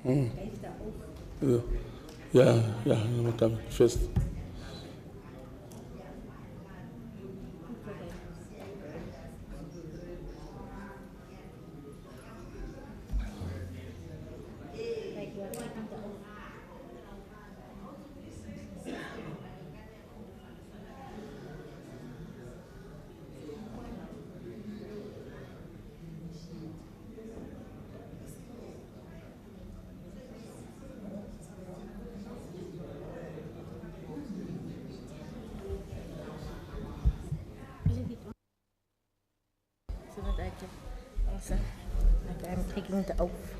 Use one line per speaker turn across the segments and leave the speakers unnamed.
Heeft daar ook.
Ja, ja, dan kan ik vast.
Kijk, je hebt niet de oven. So that I can also, like I'm taking the oath.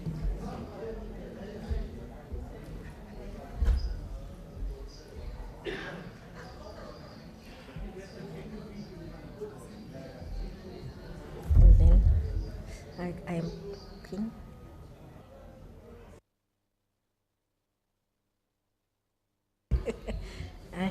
And then I'm cooking. I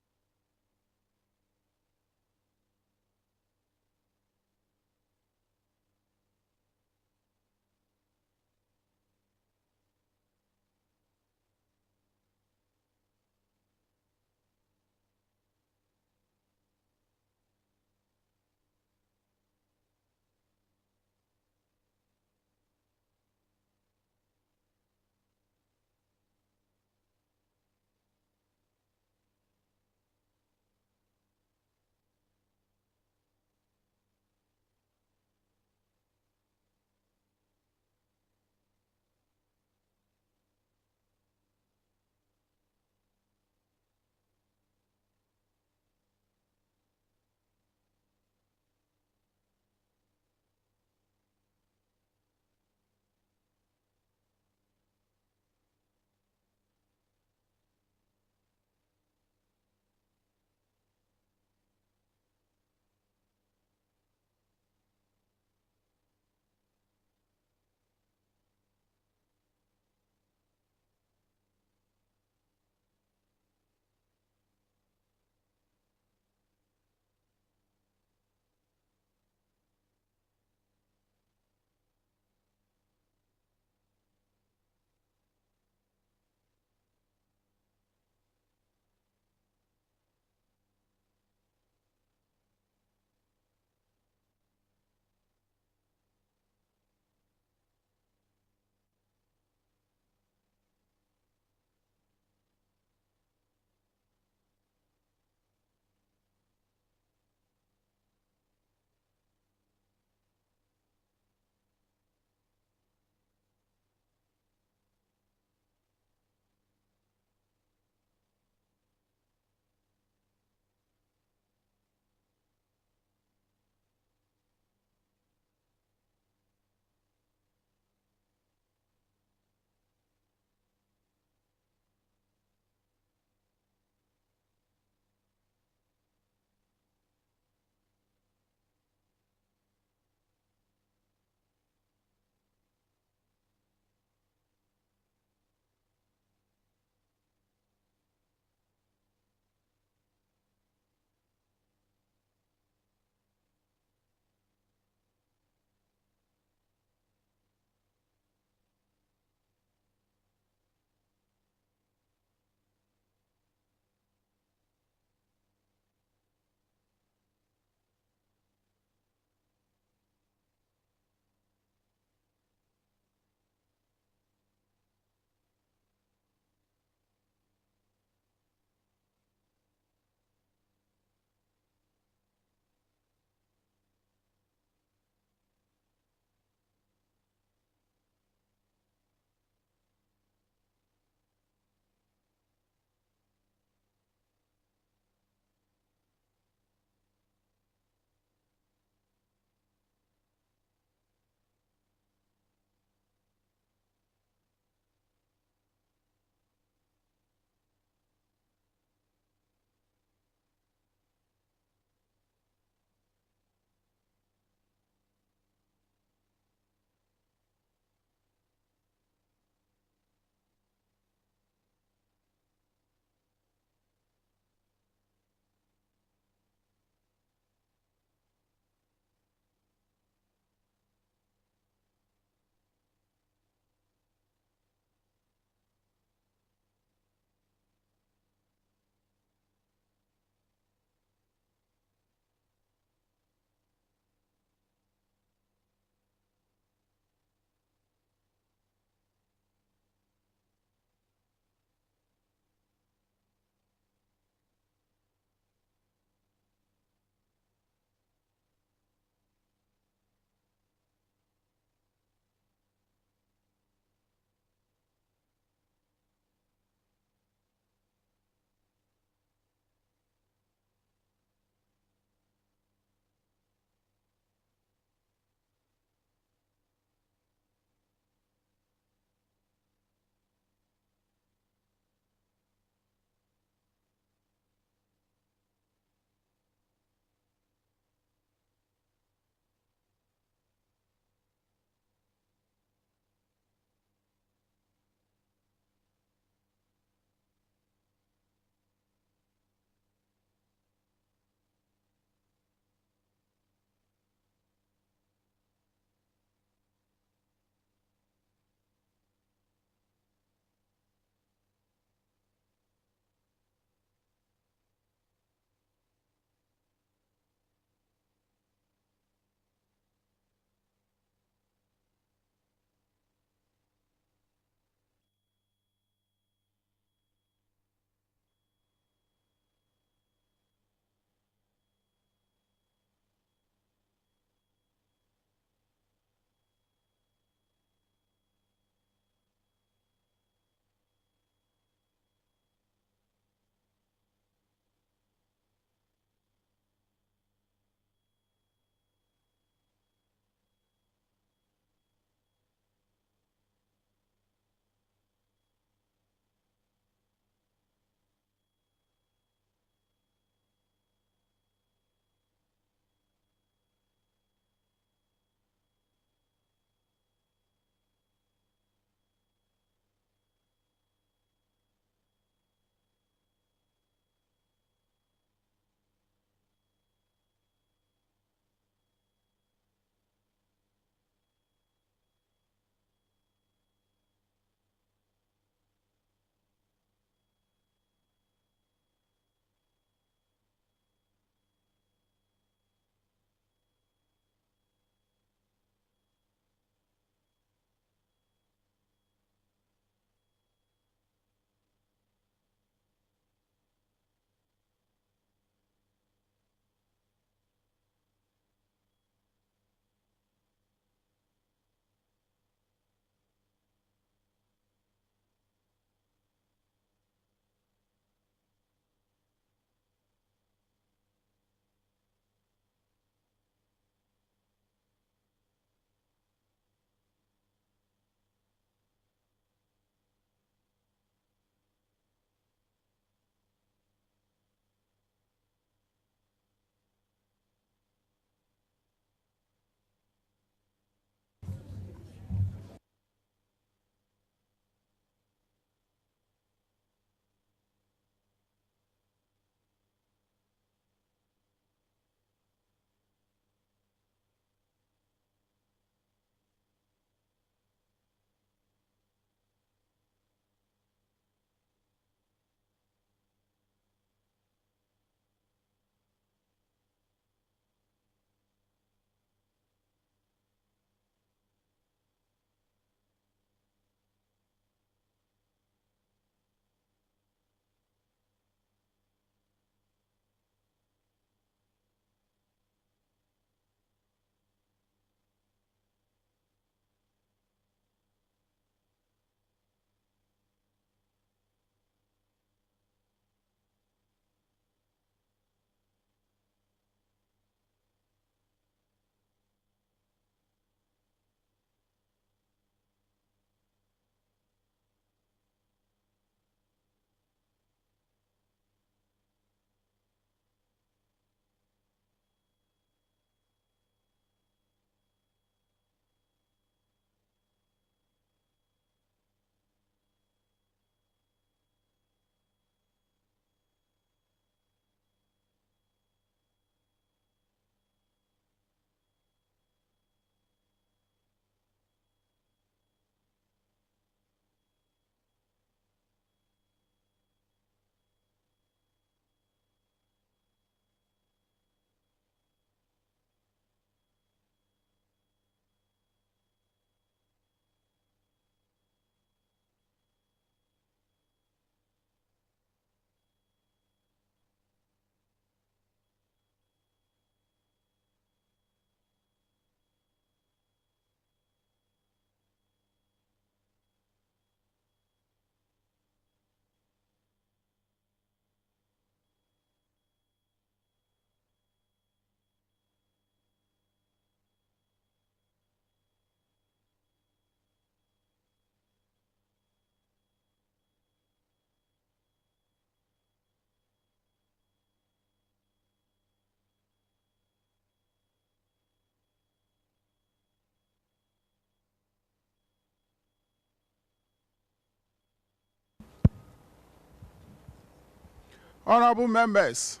Honorable members,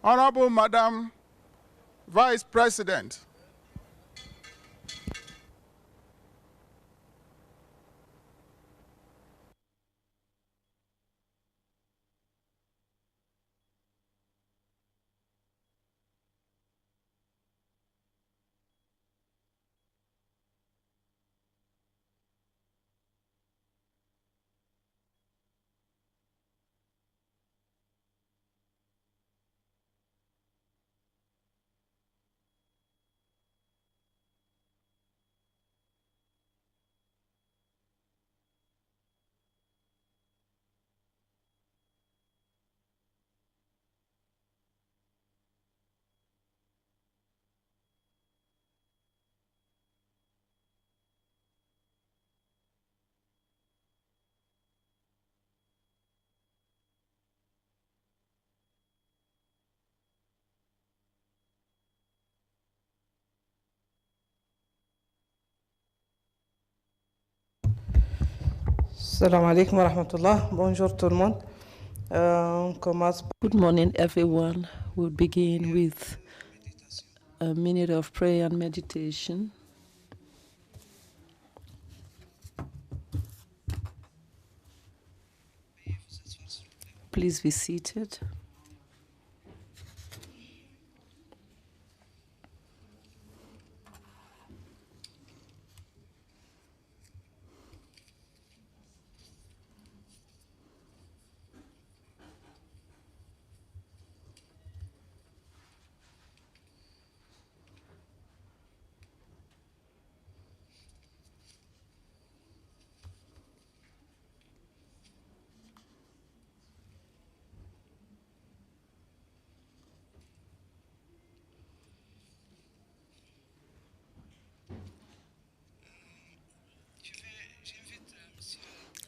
Honorable Madam Vice President,
Assalamu alaikum wa rahmatullah. Bonjour tout le monde.
Good morning, everyone. We'll begin with a minute of prayer and meditation. Please be seated.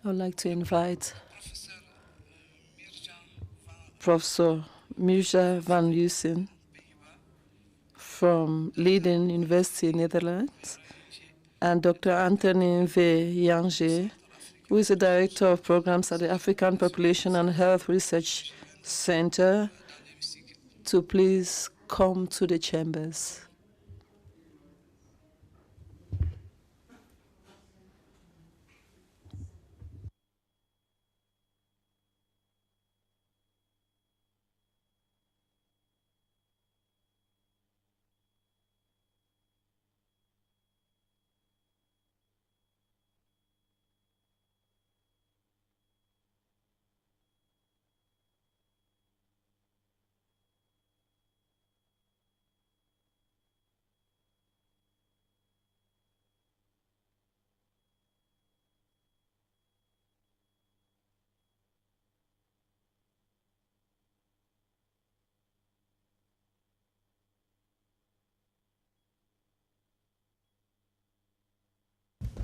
I would like to invite Professor Mirja van Leusen from Leiden University, Netherlands, and Dr. Anthony V. Yange, who is the Director of Programs at the African Population and Health Research Center, to please come to the chambers.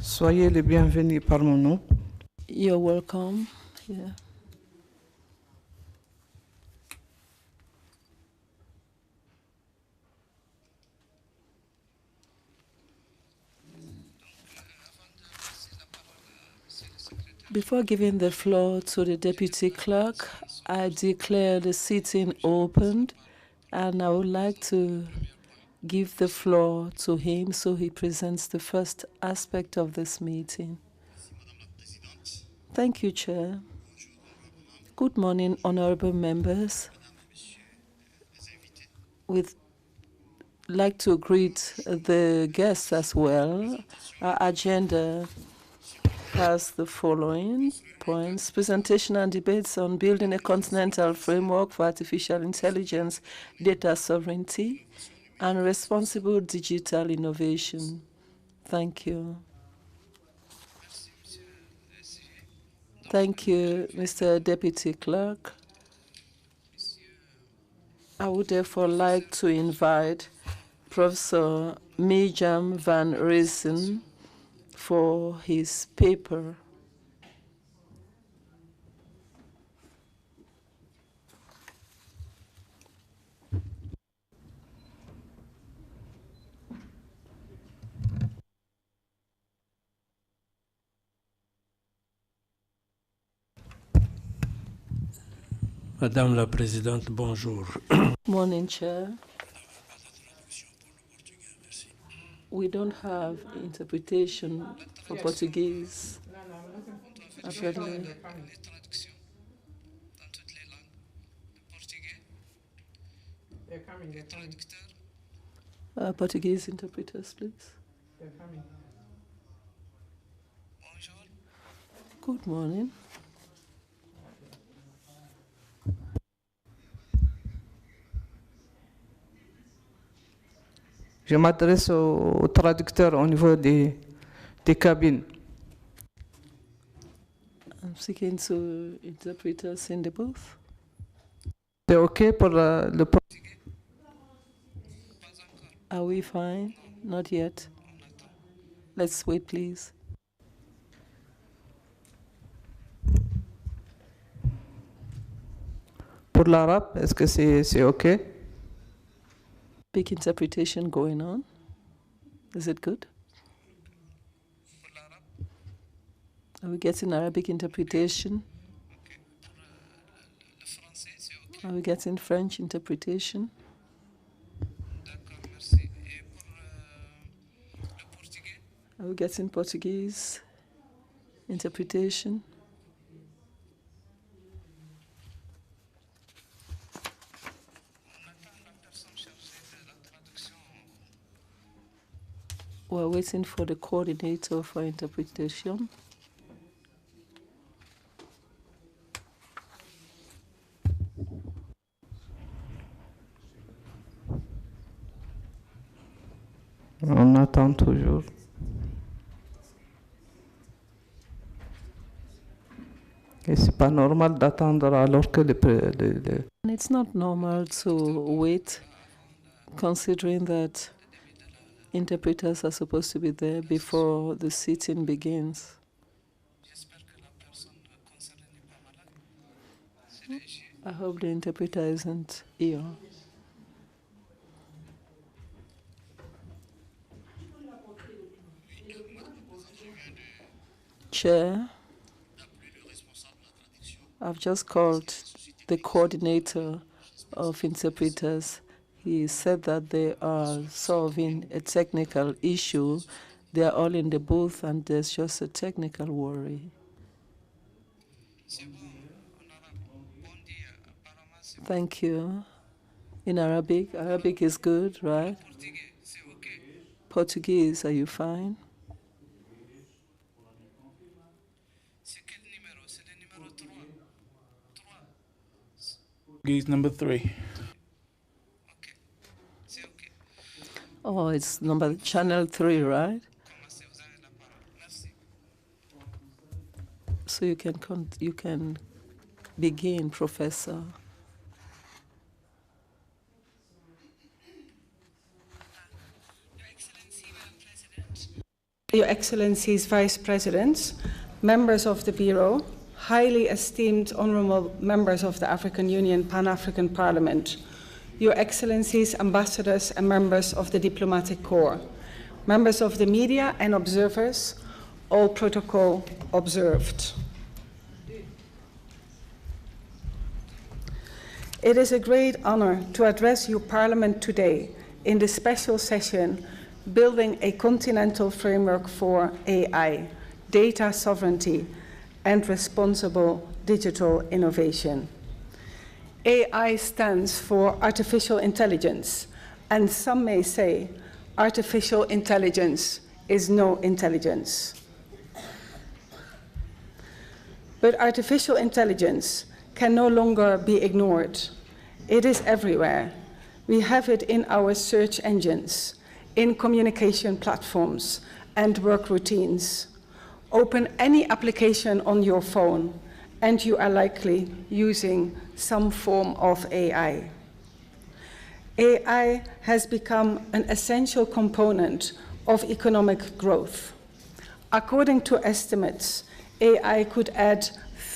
Soyez les bienvenus par mon nom.
You're welcome. Yeah. Before giving the floor to the Deputy Clerk, I declare the sitting opened, and I would like to give the floor to him so he presents the first aspect of this meeting. Thank you, Chair. Good morning, honorable members. We'd like to greet the guests as well. Our agenda has the following points: presentation and debates on building a continental framework for artificial intelligence, data sovereignty, and responsible digital innovation. Thank you. Thank you, Mr. Deputy Clerk. I would therefore like to invite Professor Mirjam van Leusen for his paper.
Madame la Présidente, bonjour.
Morning, Chair. We don't have interpretation for Portuguese. Apparently. Portuguese interpreters, please. Good morning.
Je m'adresse aux traducteurs au niveau des cabines.
I'm speaking to interpreters in the booth.
C'est OK pour le portugais?
Are we fine? Not yet. Let's wait, please.
Pour l'arabe, est-ce que c'est OK?
Big interpretation going on. Is it good? Are we getting Arabic interpretation? Are we getting French interpretation? Are we getting Portuguese interpretation? We're waiting for the coordinator for interpretation.
On attend toujours. Et c'est pas normal d'attendre alors que
And it's not normal to wait, considering that interpreters are supposed to be there before the sitting begins. I hope the interpreter isn't ill. Chair, I've just called the coordinator of interpreters. He said that they are solving a technical issue. They are all in the booth and there's just a technical worry. Thank you. In Arabic? Arabic is good, right? Portuguese, are you fine?
Portuguese number 3.
Oh, it's number channel 3, right? So you can begin, Professor.
Your Excellencies, Vice Presidents, members of the Bureau, highly esteemed honorable members of the African Union Pan-African Parliament, Your Excellencies, ambassadors and members of the diplomatic corps, members of the media and observers, all protocol observed. It is a great honor to address your Parliament today in this special session, Building a Continental Framework for AI, Data Sovereignty, and Responsible Digital Innovation. AI stands for artificial intelligence, and some may say artificial intelligence is no intelligence. But artificial intelligence can no longer be ignored. It is everywhere. We have it in our search engines, in communication platforms, and work routines. Open any application on your phone, and you are likely using some form of AI. AI has become an essential component of economic growth. According to estimates, AI could add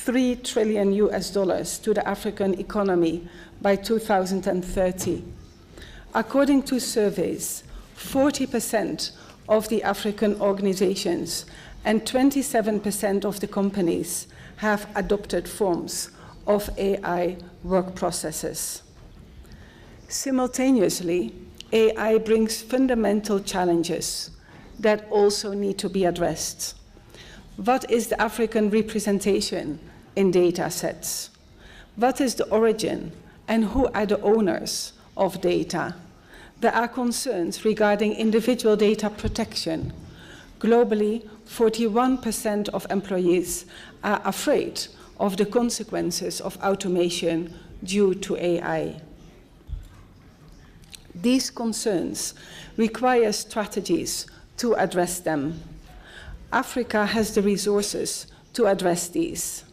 $3 trillion to the African economy by 2030. According to surveys, 40% of the African organizations and 27% of the companies have adopted forms of AI work processes. Simultaneously, AI brings fundamental challenges that also need to be addressed. What is the African representation in data sets? What is the origin and who are the owners of data? There are concerns regarding individual data protection. Globally, 41% of employees are afraid of the consequences of automation due to AI. These concerns require strategies to address them. Africa has the resources to address these.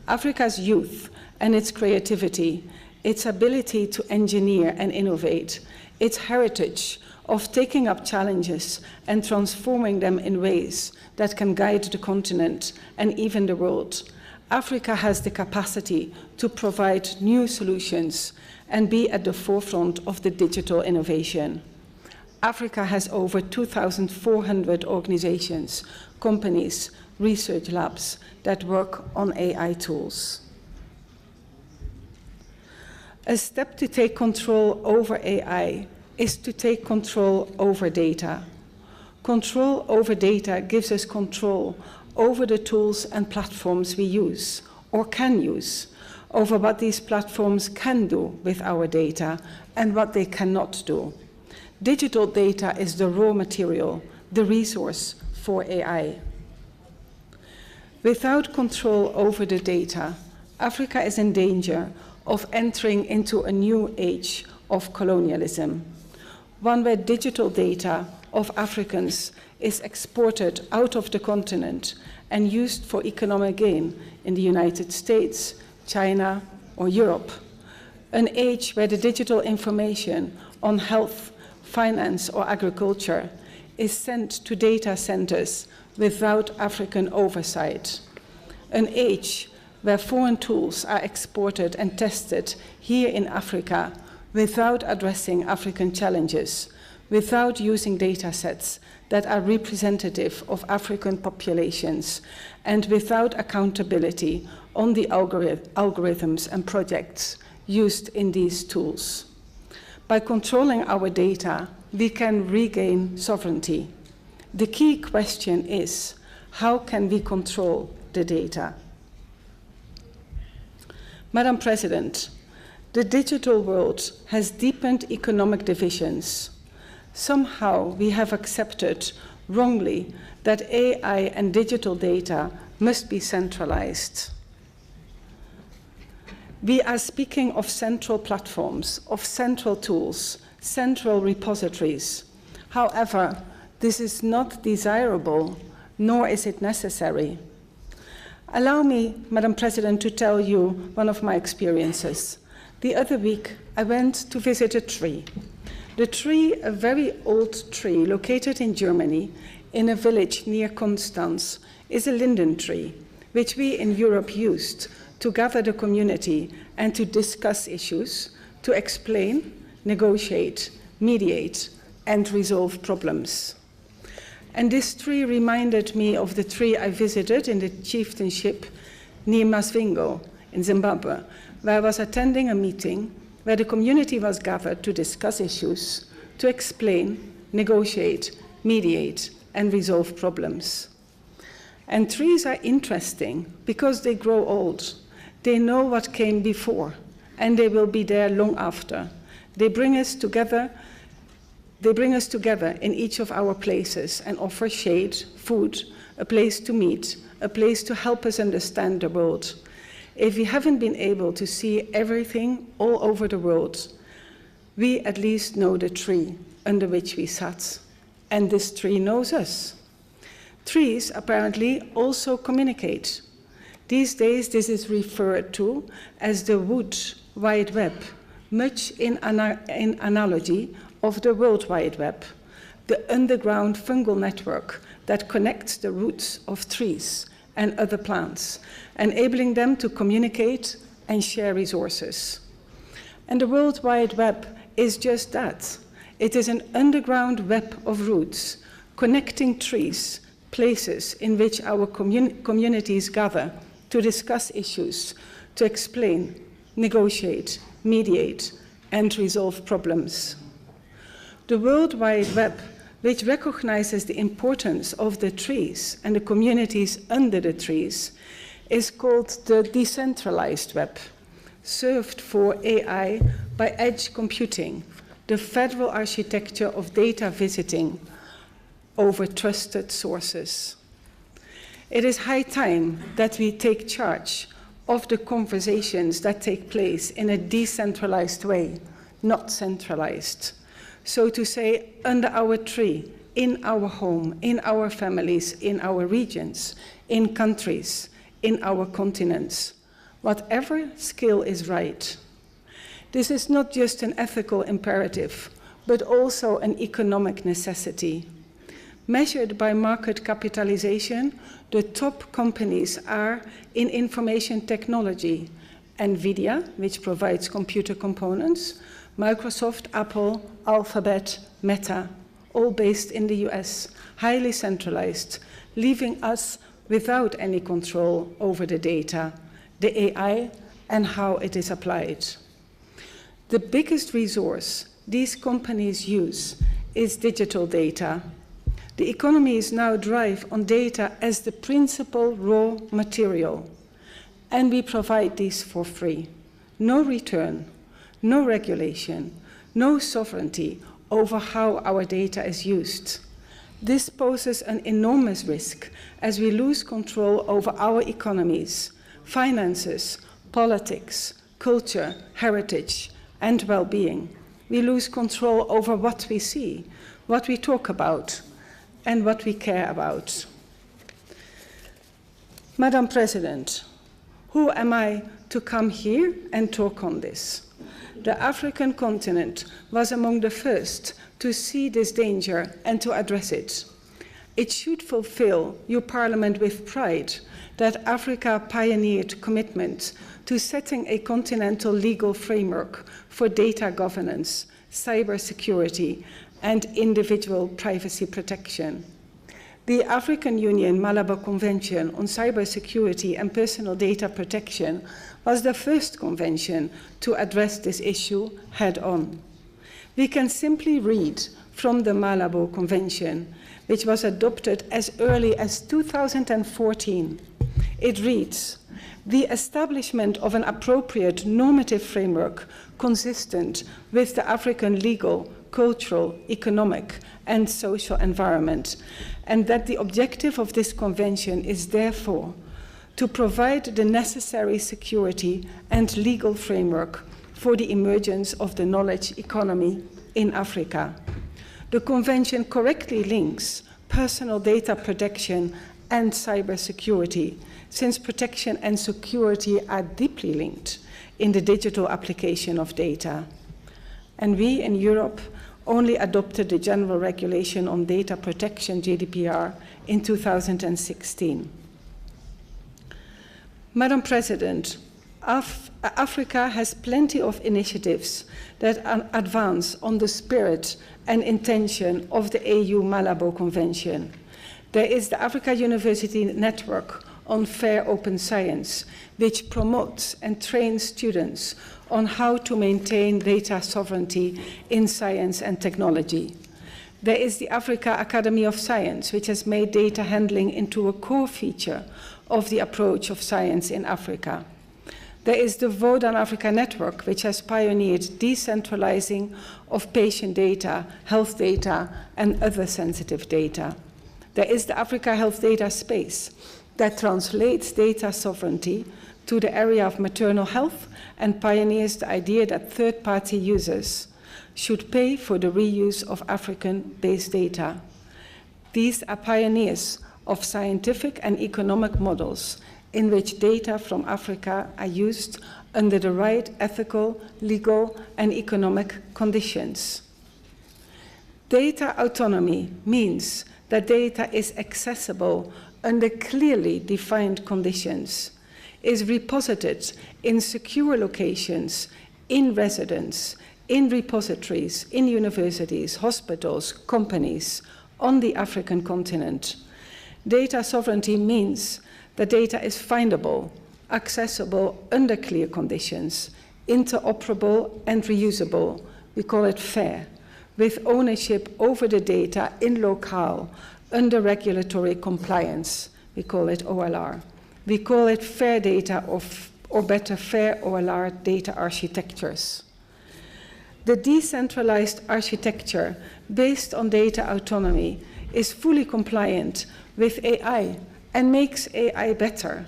Africa's youth and its creativity, its ability to engineer and innovate, its heritage of taking up challenges and transforming them in ways that can guide the continent and even the world. Africa has the capacity to provide new solutions and be at the forefront of the digital innovation. Africa has over 2,400 organizations, companies, research labs that work on AI tools. A step to take control over AI is to take control over data. Control over data gives us control over the tools and platforms we use or can use, over what these platforms can do with our data and what they cannot do. Digital data is the raw material, the resource for AI. Without control over the data, Africa is in danger of entering into a new age of colonialism, one where digital data of Africans is exported out of the continent and used for economic gain in the United States, China, or Europe. An age where the digital information on health, finance, or agriculture is sent to data centers without African oversight. An age where foreign tools are exported and tested here in Africa without addressing African challenges, without using data sets that are representative of African populations, and without accountability on the algorithms and projects used in these tools. By controlling our data, we can regain sovereignty. The key question is, how can we control the data? Madam President, the digital world has deepened economic divisions. Somehow we have accepted wrongly that AI and digital data must be centralized. We are speaking of central platforms, of central tools, central repositories. However, this is not desirable, nor is it necessary. Allow me, Madam President, to tell you one of my experiences. The other week, I went to visit a tree. The tree, a very old tree located in Germany, in a village near Constance, is a linden tree, which we in Europe used to gather the community and to discuss issues, to explain, negotiate, mediate, and resolve problems. And this tree reminded me of the tree I visited in the chieftainship near Masvingo in Zimbabwe, where I was attending a meeting where the community was gathered to discuss issues, to explain, negotiate, mediate, and resolve problems. And trees are interesting because they grow old. They know what came before, and they will be there long after. They bring us together in each of our places and offer shade, food, a place to meet, a place to help us understand the world. If we haven't been able to see everything all over the world, we at least know the tree under which we sat, and this tree knows us. Trees apparently also communicate. These days, this is referred to as the wood wide web, much in analogy of the World Wide Web, the underground fungal network that connects the roots of trees and other plants, enabling them to communicate and share resources. And the World Wide Web is just that. It is an underground web of roots connecting trees, places in which our communities gather to discuss issues, to explain, negotiate, mediate, and resolve problems. The World Wide Web, which recognizes the importance of the trees and the communities under the trees, is called the decentralized web, served for AI by edge computing, the federal architecture of data visiting over trusted sources. It is high time that we take charge of the conversations that take place in a decentralized way, not centralized. So to say, under our tree, in our home, in our families, in our regions, in countries, in our continents, whatever skill is right. This is not just an ethical imperative, but also an economic necessity. Measured by market capitalization, the top companies are in information technology, NVIDIA, which provides computer components, Microsoft, Apple, Alphabet, Meta, all based in the US, highly centralized, leaving us without any control over the data, the AI, and how it is applied. The biggest resource these companies use is digital data. The economy is now derived on data as the principal raw material, and we provide these for free. No return, no regulation, no sovereignty over how our data is used. This poses an enormous risk as we lose control over our economies, finances, politics, culture, heritage, and well-being. We lose control over what we see, what we talk about, and what we care about. Madam President, who am I to come here and talk on this? The African continent was among the first to see this danger and to address it. It should fulfill your Parliament with pride that Africa pioneered commitment to setting a continental legal framework for data governance, cybersecurity, and individual privacy protection. The African Union Malabo Convention on Cybersecurity and Personal Data Protection was the first convention to address this issue head-on. We can simply read from the Malabo Convention, which was adopted as early as 2014. It reads, "The establishment of an appropriate normative framework consistent with the African legal, cultural, economic, and social environment, and that the objective of this convention is therefore to provide the necessary security and legal framework for the emergence of the knowledge economy in Africa." The convention correctly links personal data protection and cybersecurity, since protection and security are deeply linked in the digital application of data. And we in Europe only adopted the General Regulation on Data Protection, GDPR, in 2016. Madam President, Africa has plenty of initiatives that advance on the spirit and intention of the AU Malabo Convention. There is the Africa University Network on Fair Open Science, which promotes and trains students on how to maintain data sovereignty in science and technology. There is the Africa Academy of Science, which has made data handling into a core feature of the approach of science in Africa. There is the Vodan Africa Network, which has pioneered decentralizing of patient data, health data, and other sensitive data. There is the Africa Health Data Space that translates data sovereignty to the area of maternal health and pioneers the idea that third-party users should pay for the reuse of African-based data. These are pioneers of scientific and economic models in which data from Africa are used under the right ethical, legal, and economic conditions. Data autonomy means that data is accessible under clearly defined conditions, is reposited in secure locations, in residence, in repositories, in universities, hospitals, companies, on the African continent. Data sovereignty means that data is findable, accessible under clear conditions, interoperable and reusable. We call it FAIR, with ownership over the data in locale under regulatory compliance. We call it OLR. We call it FAIR data or better, FAIR OLR data architectures. The decentralized architecture based on data autonomy is fully compliant with AI and makes AI better.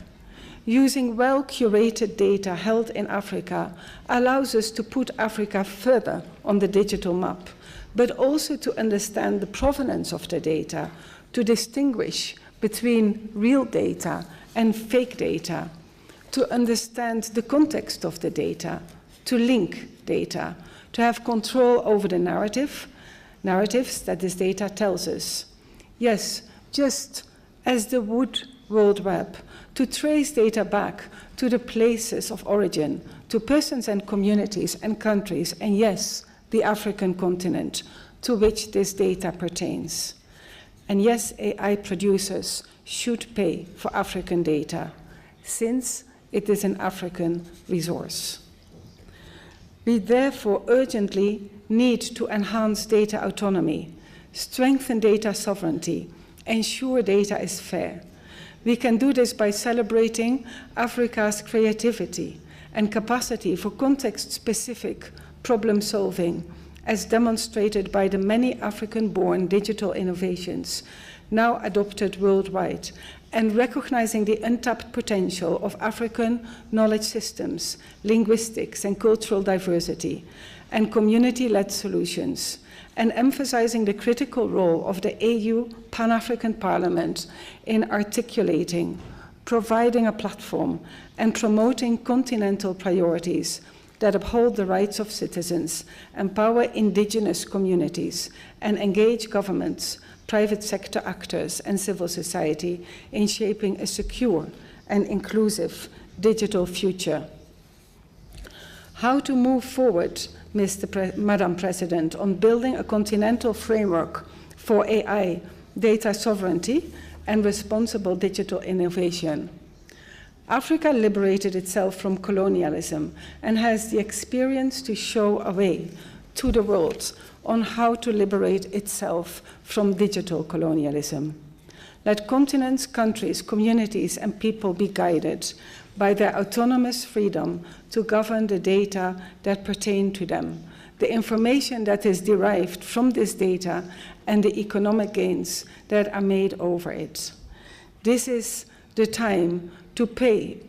Using well-curated data held in Africa allows us to put Africa further on the digital map, but also to understand the provenance of the data, to distinguish between real data and fake data, to understand the context of the data, to link data, to have control over the narratives that this data tells us. Yes, just as the Wood World Web, to trace data back to the places of origin, to persons and communities and countries, and yes, the African continent, to which this data pertains. And yes, AI producers should pay for African data, since it is an African resource. We therefore urgently need to enhance data autonomy, strengthen data sovereignty, ensure data is fair. We can do this by celebrating Africa's creativity and capacity for context-specific problem solving, as demonstrated by the many African-born digital innovations now adopted worldwide, and recognizing the untapped potential of African knowledge systems, linguistics and cultural diversity, and community-led solutions, and emphasizing the critical role of the AU Pan-African Parliament in articulating, providing a platform, and promoting continental priorities that uphold the rights of citizens, empower indigenous communities, and engage governments, private sector actors, and civil society in shaping a secure and inclusive digital future. How to move forward, Madam President, on building a continental framework for AI, data sovereignty, and responsible digital innovation. Africa liberated itself from colonialism and has the experience to show a way to the world on how to liberate itself from digital colonialism. Let continents, countries, communities, and people be guided by their autonomous freedom to govern the data that pertain to them, the information that is derived from this data, and the economic gains that are made over it. This is the time to pave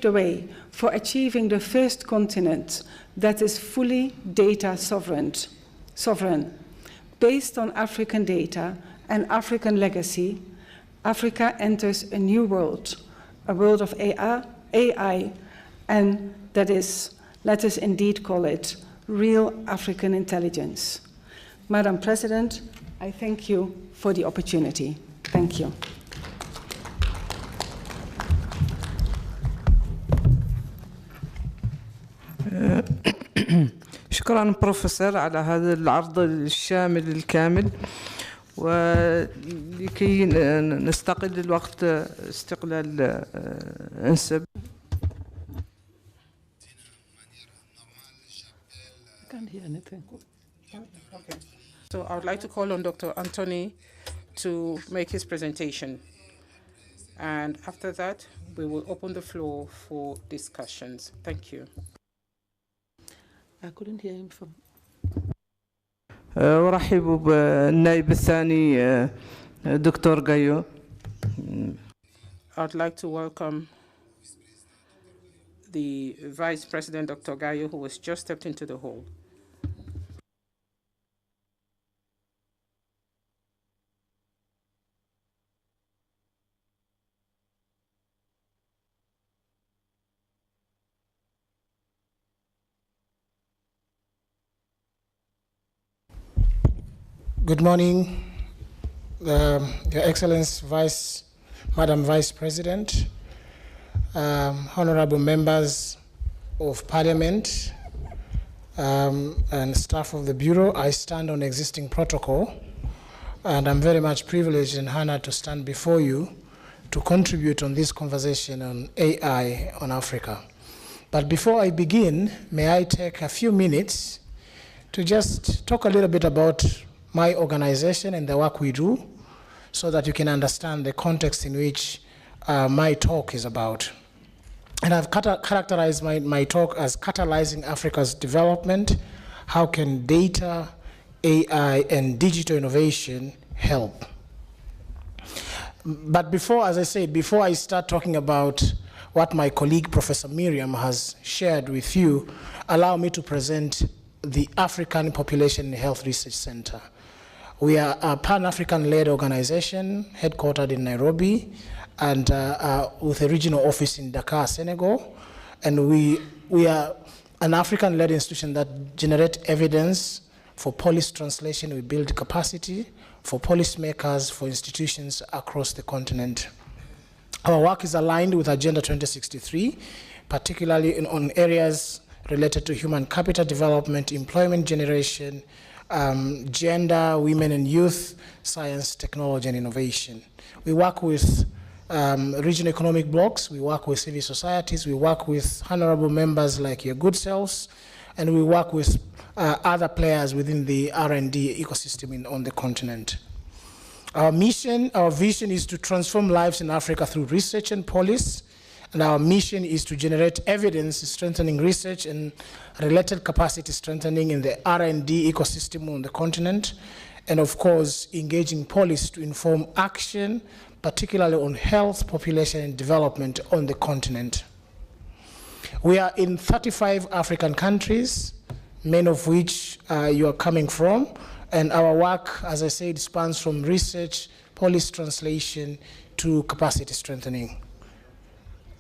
the way for achieving the first continent that is fully data sovereign. Based on African data and African legacy, Africa enters a new world, a world of AI, and that is, let us indeed call it, real African intelligence. Madam President, I thank you for the opportunity. Thank you.
شكرا بروفيسور على هذا العرض الشامل الكامل، ولكي نستقل الوقت استقلال انسب.
Can't hear anything.
Okay. So I would like to call on Dr. Anthony to make his presentation. And after that, we will open the floor for discussions. Thank you.
I couldn't hear him from.
أرحب بالنائب الثاني دكتور غايو.
I'd like to welcome the Vice President, Dr. Gayo, who has just stepped into the hall.
Good morning, Your Excellency Madam Vice President, honorable members of Parliament, and staff of the Bureau. I stand on existing protocol, and I'm very much privileged and honored to stand before you to contribute on this conversation on AI on Africa. But before I begin, may I take a few minutes to just talk a little bit about my organization and the work we do, so that you can understand the context in which my talk is about. And I've characterized my talk as catalyzing Africa's development. How can data, AI, and digital innovation help? But before, as I said, before I start talking about what my colleague, Professor Miriam, has shared with you, allow me to present the African Population Health Research Center. We are a Pan-African-led organization headquartered in Nairobi and with a regional office in Dakar, Senegal. And we are an African-led institution that generates evidence for policy translation. We build capacity for policymakers, for institutions across the continent. Our work is aligned with Agenda 2063, particularly on areas related to human capital development, employment generation, gender, women and youth, science, technology, and innovation. We work with regional economic blocs, we work with civil societies, we work with honorable members like your good selves, and we work with other players within the R&D ecosystem on the continent. Our mission, our vision is to transform lives in Africa through research and policy, and our mission is to generate evidence strengthening research and related capacity strengthening in the R&D ecosystem on the continent, and of course, engaging policy to inform action, particularly on health, population, and development on the continent. We are in 35 African countries, many of which you are coming from, and our work, as I said, spans from research, policy translation, to capacity strengthening.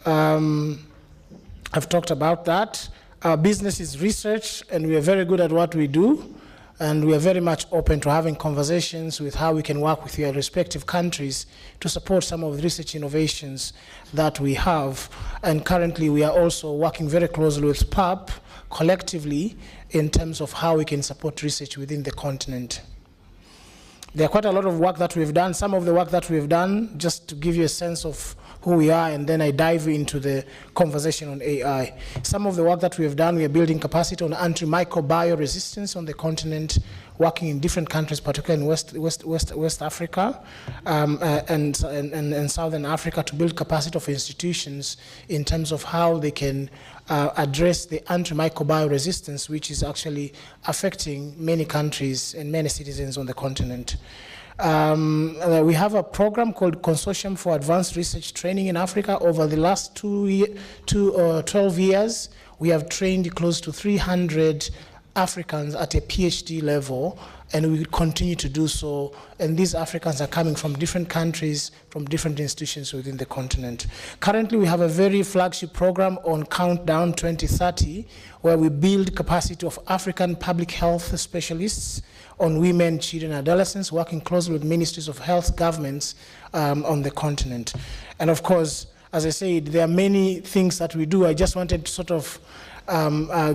I've talked about that. Our business is research, and we are very good at what we do, and we are very much open to having conversations with how we can work with your respective countries to support some of the research innovations that we have. And currently, we are also working very closely with PAP collectively in terms of how we can support research within the continent. There are quite a lot of work that we've done. Some of the work that we've done, just to give you a sense of who we are, and then I dive into the conversation on AI. Some of the work that we have done, we are building capacity on antimicrobial resistance on the continent, working in different countries, particularly in West Africa and Southern Africa, to build capacity of institutions in terms of how they can address the antimicrobial resistance, which is actually affecting many countries and many citizens on the continent. We have a program called Consortium for Advanced Research Training in Africa. Over the last 12 years, we have trained close to 300 Africans at a PhD level, and we will continue to do so. And these Africans are coming from different countries, from different institutions within the continent. Currently, we have a very flagship program on Countdown 2030, where we build capacity of African public health specialists on women, children, and adolescents, working closely with ministries of health governments on the continent. And of course, as I said, there are many things that we do. I just wanted to sort of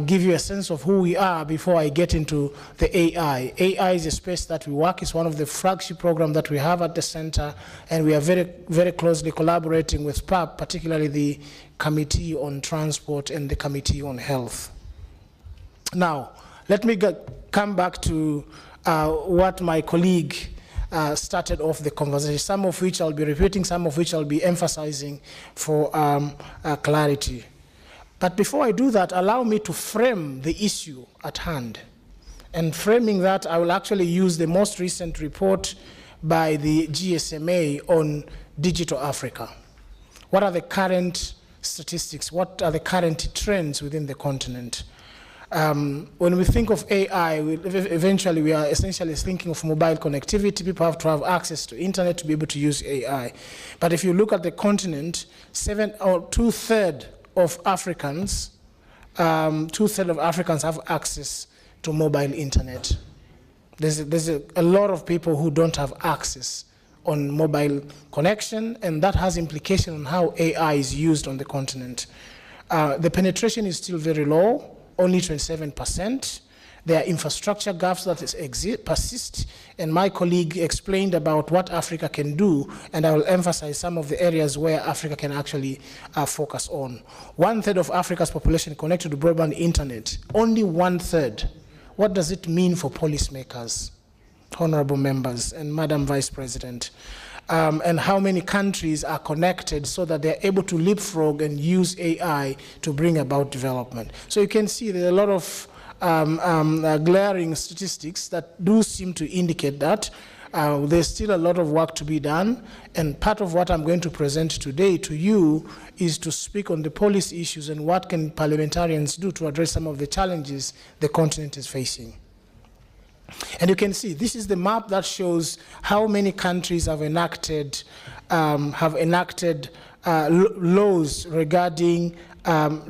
give you a sense of who we are before I get into the AI. AI is a space that we work. It's one of the flagship programs that we have at the center, and we are very, very closely collaborating with PAP, particularly the Committee on Transport and the Committee on Health. Now, let me come back to what my colleague started off the conversation, some of which I'll be repeating, some of which I'll be emphasizing for clarity. But before I do that, allow me to frame the issue at hand. And framing that, I will actually use the most recent report by the GSMA on Digital Africa. What are the current statistics? What are the current trends within the continent? When we think of AI, eventually we are essentially thinking of mobile connectivity. People have to have access to internet to be able to use AI. But if you look at the continent, 2/3 of Africans, 2/3 of Africans have access to mobile internet. There's a lot of people who don't have access on mobile connection, and that has implication on how AI is used on the continent. The penetration is still very low, only 27%, There are infrastructure gaps that persist, and my colleague explained about what Africa can do, and I will emphasize some of the areas where Africa can actually focus on. 1/3 of Africa's population connected to broadband internet, only 1/3. What does it mean for policymakers, honorable members, and Madam Vice President? And how many countries are connected so that they're able to leapfrog and use AI to bring about development. So you can see there are a lot of glaring statistics that do seem to indicate that there's still a lot of work to be done, and part of what I'm going to present today to you is to speak on the policy issues and what can parliamentarians do to address some of the challenges the continent is facing. And you can see, this is the map that shows how many countries have enacted laws regarding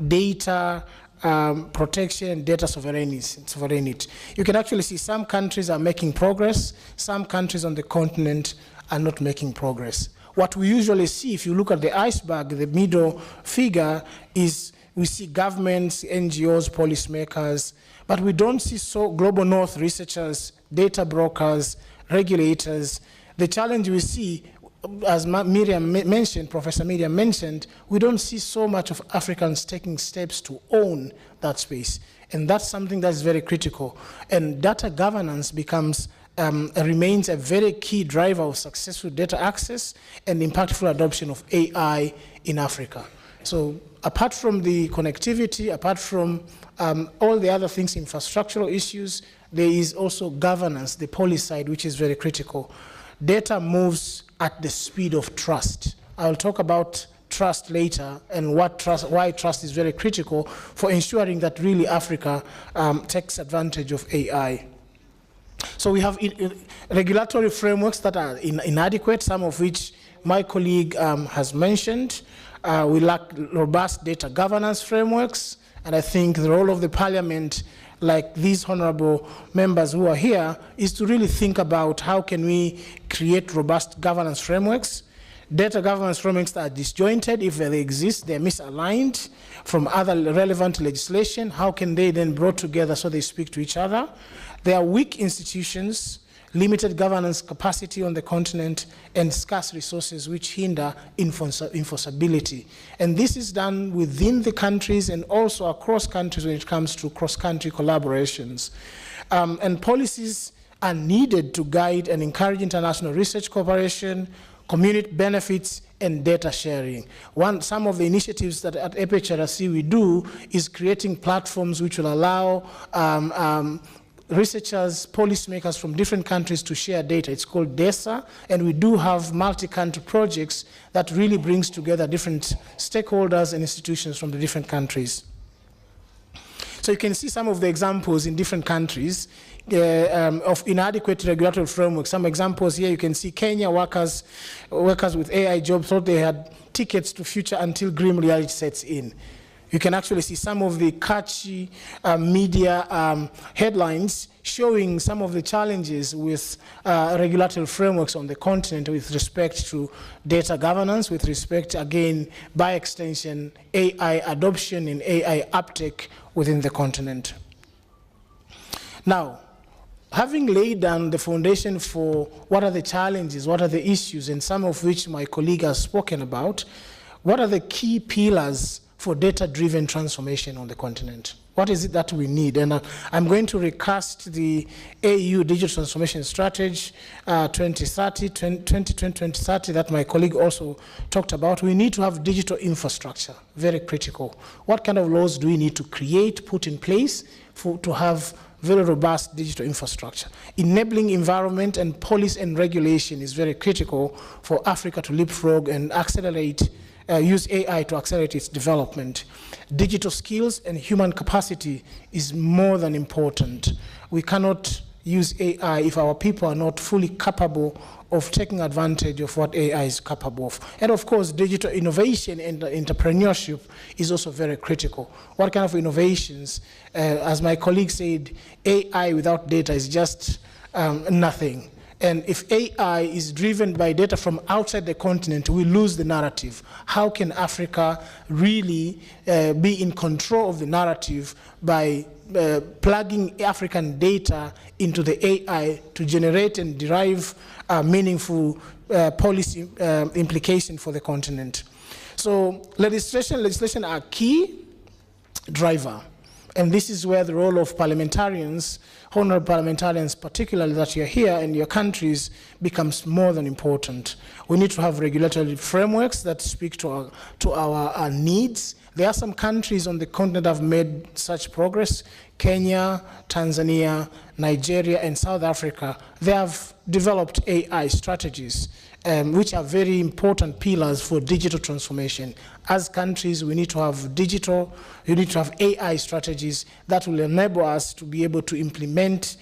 data protection and data sovereignty. You can actually see some countries are making progress, some countries on the continent are not making progress. What we usually see, if you look at the iceberg, the middle figure, is we see governments, NGOs, policymakers, but we don't see global north researchers, data brokers, regulators. The challenge we see, as Professor Miriam mentioned, we don't see so much of Africans taking steps to own that space. And that's something that's very critical. And data governance remains a very key driver of successful data access and impactful adoption of AI in Africa. So apart from the connectivity, apart from all the other things, infrastructural issues, there is also governance, the policy side, which is very critical. Data moves at the speed of trust. I'll talk about trust later and why trust is very critical for ensuring that really Africa takes advantage of AI. So we have regulatory frameworks that are inadequate, some of which my colleague has mentioned. We lack robust data governance frameworks, and I think the role of the parliament, like these honorable members who are here, is to really think about how can we create robust governance frameworks. Data governance frameworks that are disjointed, if they exist, they're misaligned from other relevant legislation. How can they then be brought together so they speak to each other? There are weak institutions, limited governance capacity on the continent, and scarce resources which hinder enforceability. And this is done within the countries and also across countries when it comes to cross-country collaborations. And policies are needed to guide and encourage international research cooperation, community benefits, and data sharing. Some of the initiatives that at EPHRC we do is creating platforms which will allow researchers, policymakers from different countries to share data. It's called DESA, and we do have multi-country projects that really brings together different stakeholders and institutions from the different countries. So you can see some of the examples in different countries of inadequate regulatory framework. Some examples here, you can see Kenya workers with AI jobs thought they had tickets to future until grim reality sets in. You can actually see some of the catchy media headlines showing some of the challenges with regulatory frameworks on the continent with respect to data governance, with respect, again, by extension, AI adoption and AI uptake within the continent. Now, having laid down the foundation for what are the challenges, what are the issues, and some of which my colleague has spoken about, what are the key pillars for data-driven transformation on the continent? What is it that we need? And I'm going to recast the AU Digital Transformation Strategy 2020-2030 that my colleague also talked about. We need to have digital infrastructure, very critical. What kind of laws do we need to create, put in place to have very robust digital infrastructure? Enabling environment and policy and regulation is very critical for Africa to leapfrog and accelerate use AI to accelerate its development. Digital skills and human capacity is more than important. We cannot use AI if our people are not fully capable of taking advantage of what AI is capable of. And of course, digital innovation and entrepreneurship is also very critical. What kind of innovations? As my colleague said, AI without data is just nothing. And if AI is driven by data from outside the continent, we lose the narrative. How can Africa really be in control of the narrative by plugging African data into the AI to generate and derive meaningful policy implication for the continent. So legislation are key driver. And this is where the role of parliamentarians, honorable parliamentarians particularly that you're here in your countries, becomes more than important. We need to have regulatory frameworks that speak to our needs. There are some countries on the continent that have made such progress. Kenya, Tanzania, Nigeria, and South Africa. They have developed AI strategies, which are very important pillars for digital transformation. As countries, we need to have AI strategies that will enable us to be able to implement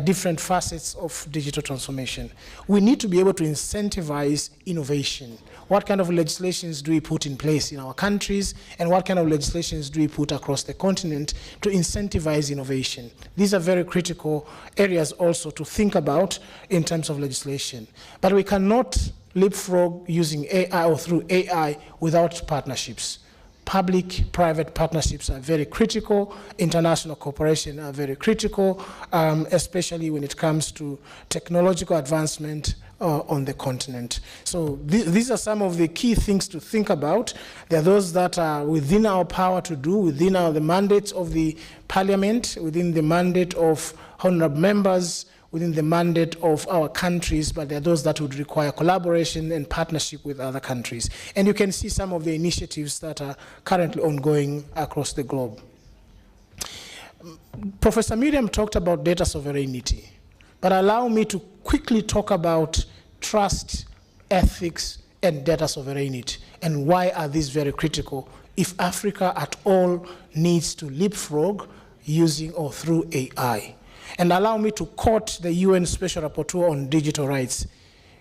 different facets of digital transformation. We need to be able to incentivize innovation. What kind of legislations do we put in place in our countries, and what kind of legislations do we put across the continent to incentivize innovation? These are very critical areas also to think about in terms of legislation. But we cannot leapfrog using AI or through AI without partnerships. Public-private partnerships are very critical. International cooperation are very critical, especially when it comes to technological advancement on the continent. So these are some of the key things to think about. There are those that are within our power to do, within the mandates of the parliament, within the mandate of honorable members, within the mandate of our countries, but there are those that would require collaboration and partnership with other countries. And you can see some of the initiatives that are currently ongoing across the globe. Professor Miriam talked about data sovereignty, but allow me to quickly talk about trust, ethics, and data sovereignty, and why are these very critical if Africa at all needs to leapfrog using or through AI. And allow me to quote the UN Special Rapporteur on Digital Rights.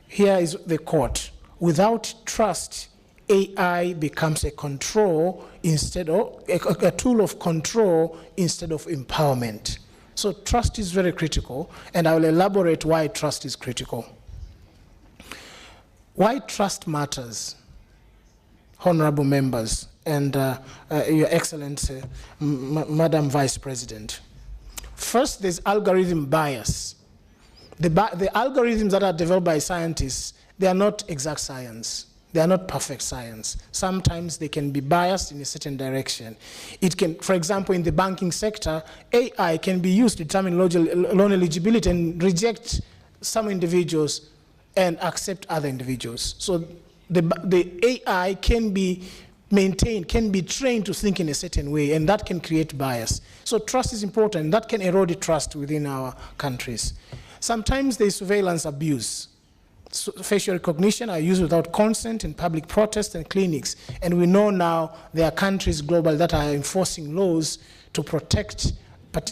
Here is the quote: "Without trust, AI becomes a control instead of a tool of control instead of empowerment." So trust is very critical, and I will elaborate why trust is critical. Why trust matters, honorable members, and Your Excellency, Madam Vice President. First, there's algorithm bias. The algorithms that are developed by scientists, they are not exact science. They are not perfect science. Sometimes they can be biased in a certain direction. It can, for example, in the banking sector, AI can be used to determine loan eligibility and reject some individuals and accept other individuals. So the AI can be maintained, can be trained to think in a certain way, and that can create bias. So trust is important. That can erode trust within our countries. Sometimes there's surveillance abuse. So facial recognition are used without consent in public protests and clinics. And we know now there are countries globally that are enforcing laws to protect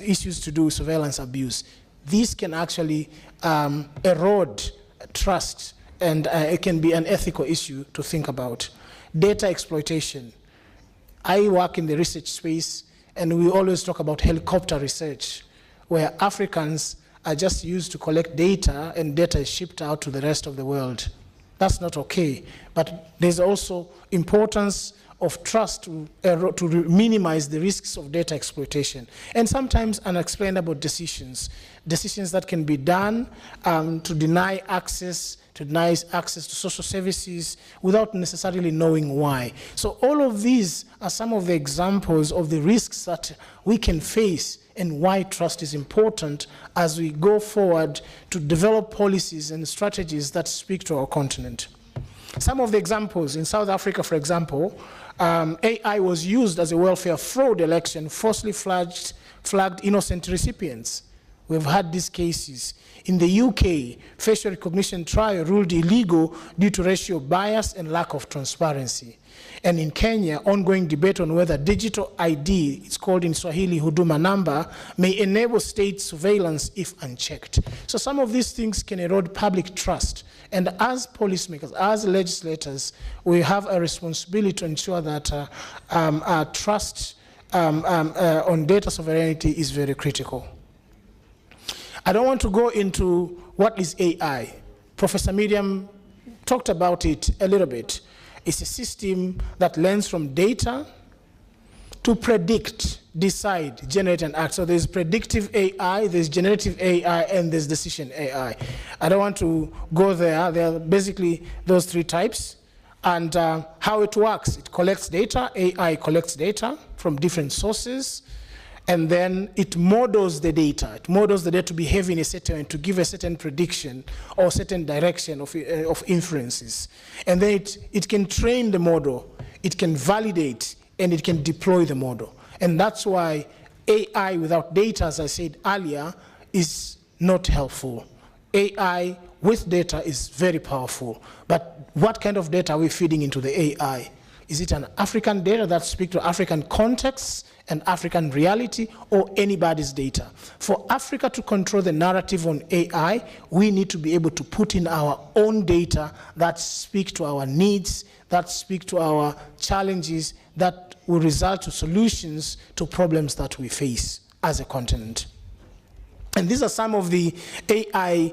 issues to do with surveillance abuse. These can actually erode trust, and it can be an ethical issue to think about. Data exploitation. I work in the research space, and we always talk about helicopter research, where Africans are just used to collect data, and data is shipped out to the rest of the world. That's not okay. But there's also importance of trust to minimize the risks of data exploitation. And sometimes unexplainable decisions that can be done to deny access to social services without necessarily knowing why. So all of these are some of the examples of the risks that we can face and why trust is important as we go forward to develop policies and strategies that speak to our continent. Some of the examples, in South Africa, for example, AI was used as a welfare fraud election, falsely flagged innocent recipients. We've had these cases. In the UK, facial recognition trial ruled illegal due to racial bias and lack of transparency. And in Kenya, ongoing debate on whether digital ID, it's called in Swahili Huduma number, may enable state surveillance if unchecked. So some of these things can erode public trust. And as policymakers, as legislators, we have a responsibility to ensure that our trust on data sovereignty is very critical. I don't want to go into what is AI. Professor Miriam talked about it a little bit. It's a system that learns from data to predict decide, generate, and act. So there's predictive AI, there's generative AI, and there's decision AI. I don't want to go there. There are basically those three types. And how it works, it collects data, AI collects data from different sources, and then it models the data. It models the data to behave in a certain way, to give a certain prediction or certain direction of inferences. And then it can train the model, it can validate, and it can deploy the model. And that's why AI without data, as I said earlier, is not helpful. AI with data is very powerful. But what kind of data are we feeding into the AI? Is it an African data that speaks to African contexts and African reality, or anybody's data? For Africa to control the narrative on AI, we need to be able to put in our own data that speak to our needs, that speak to our challenges, that will result to solutions to problems that we face as a continent. And these are some of the AI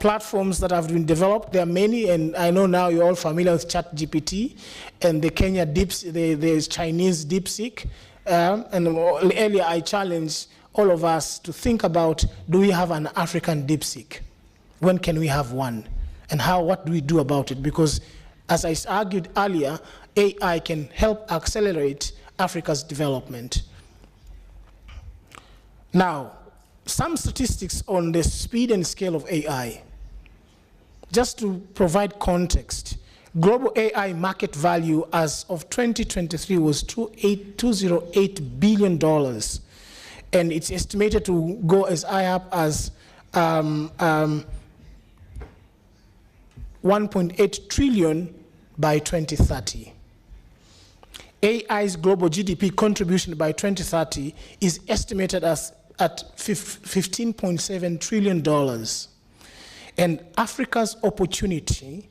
platforms that have been developed. There are many, and I know now you're all familiar with ChatGPT and the Kenya the Chinese DeepSeek. And earlier I challenged all of us to think about, do we have an African DeepSeek? When can we have one? And what do we do about it? Because as I argued earlier, AI can help accelerate Africa's development. Now, some statistics on the speed and scale of AI. Just to provide context, global AI market value as of 2023 was $208 billion. And it's estimated to go as high up as 1.8 trillion by 2030. AI's global GDP contribution by 2030 is estimated at $15.7 trillion. And Africa's opportunity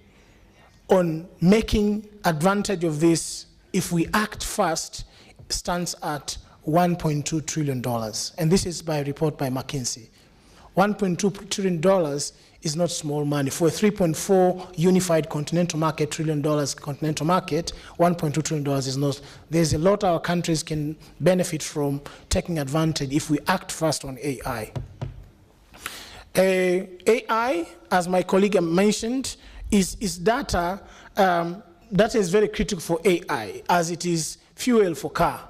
on making advantage of this, if we act fast, stands at $1.2 trillion. And this is by a report by McKinsey. $1.2 trillion is not small money. For a 3.4 unified continental market, $1 trillion continental market, $1.2 trillion is not. There's a lot our countries can benefit from taking advantage if we act fast on AI. AI, as my colleague mentioned, is data. Data is very critical for AI, as it is fuel for car.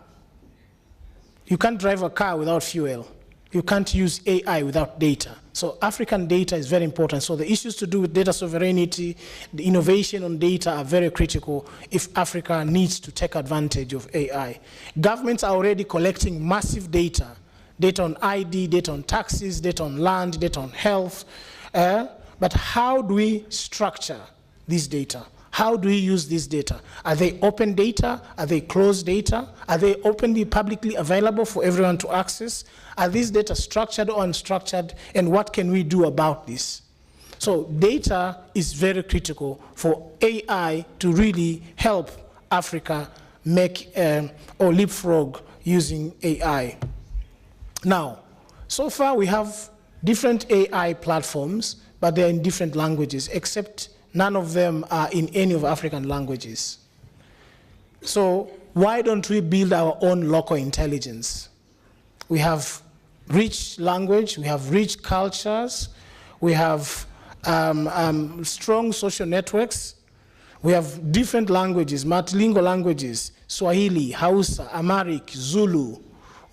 You can't drive a car without fuel. You can't use AI without data. So African data is very important. So the issues to do with data sovereignty, the innovation on data are very critical if Africa needs to take advantage of AI. Governments are already collecting massive data on ID, data on taxes, data on land, data on health. But how do we structure this data? How do we use this data? Are they open data? Are they closed data? Are they openly, publicly available for everyone to access? Are these data structured or unstructured? And what can we do about this? So data is very critical for AI to really help Africa make or leapfrog using AI. Now, so far we have different AI platforms, but they're in different languages, except none of them are in any of African languages. So why don't we build our own local intelligence? We have rich language, we have rich cultures, we have strong social networks, we have different languages, multilingual languages, Swahili, Hausa, Amharic, Zulu.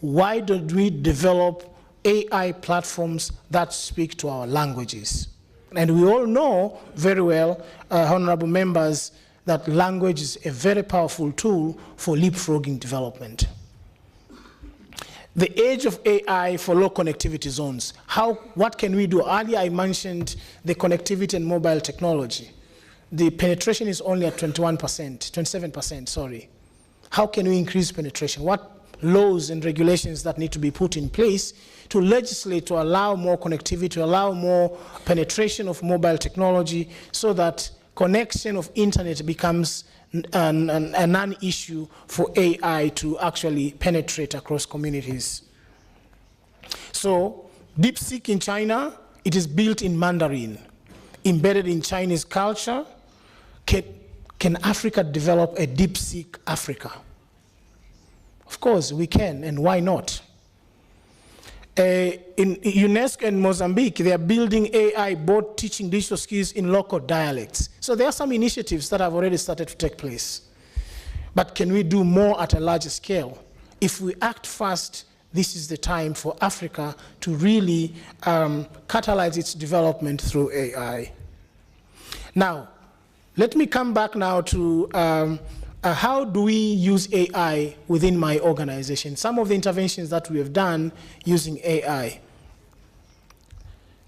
Why don't we develop AI platforms that speak to our languages? And we all know very well, honorable members, that language is a very powerful tool for leapfrogging development. The age of AI for low connectivity zones. What can we do? Earlier I mentioned the connectivity and mobile technology. The penetration is only at 27%, sorry. How can we increase penetration? What laws and regulations that need to be put in place to legislate to allow more connectivity, to allow more penetration of mobile technology so that connection of internet becomes a non-issue for AI to actually penetrate across communities. So DeepSeek in China, it is built in Mandarin, embedded in Chinese culture. Can Africa develop a DeepSeek Africa? Of course, we can, and why not? In UNESCO and Mozambique, they are building AI bot teaching digital skills in local dialects. So there are some initiatives that have already started to take place. But can we do more at a larger scale? If we act fast, this is the time for Africa to really catalyze its development through AI. Now, let me come back now to how do we use AI within my organization? Some of the interventions that we have done using AI.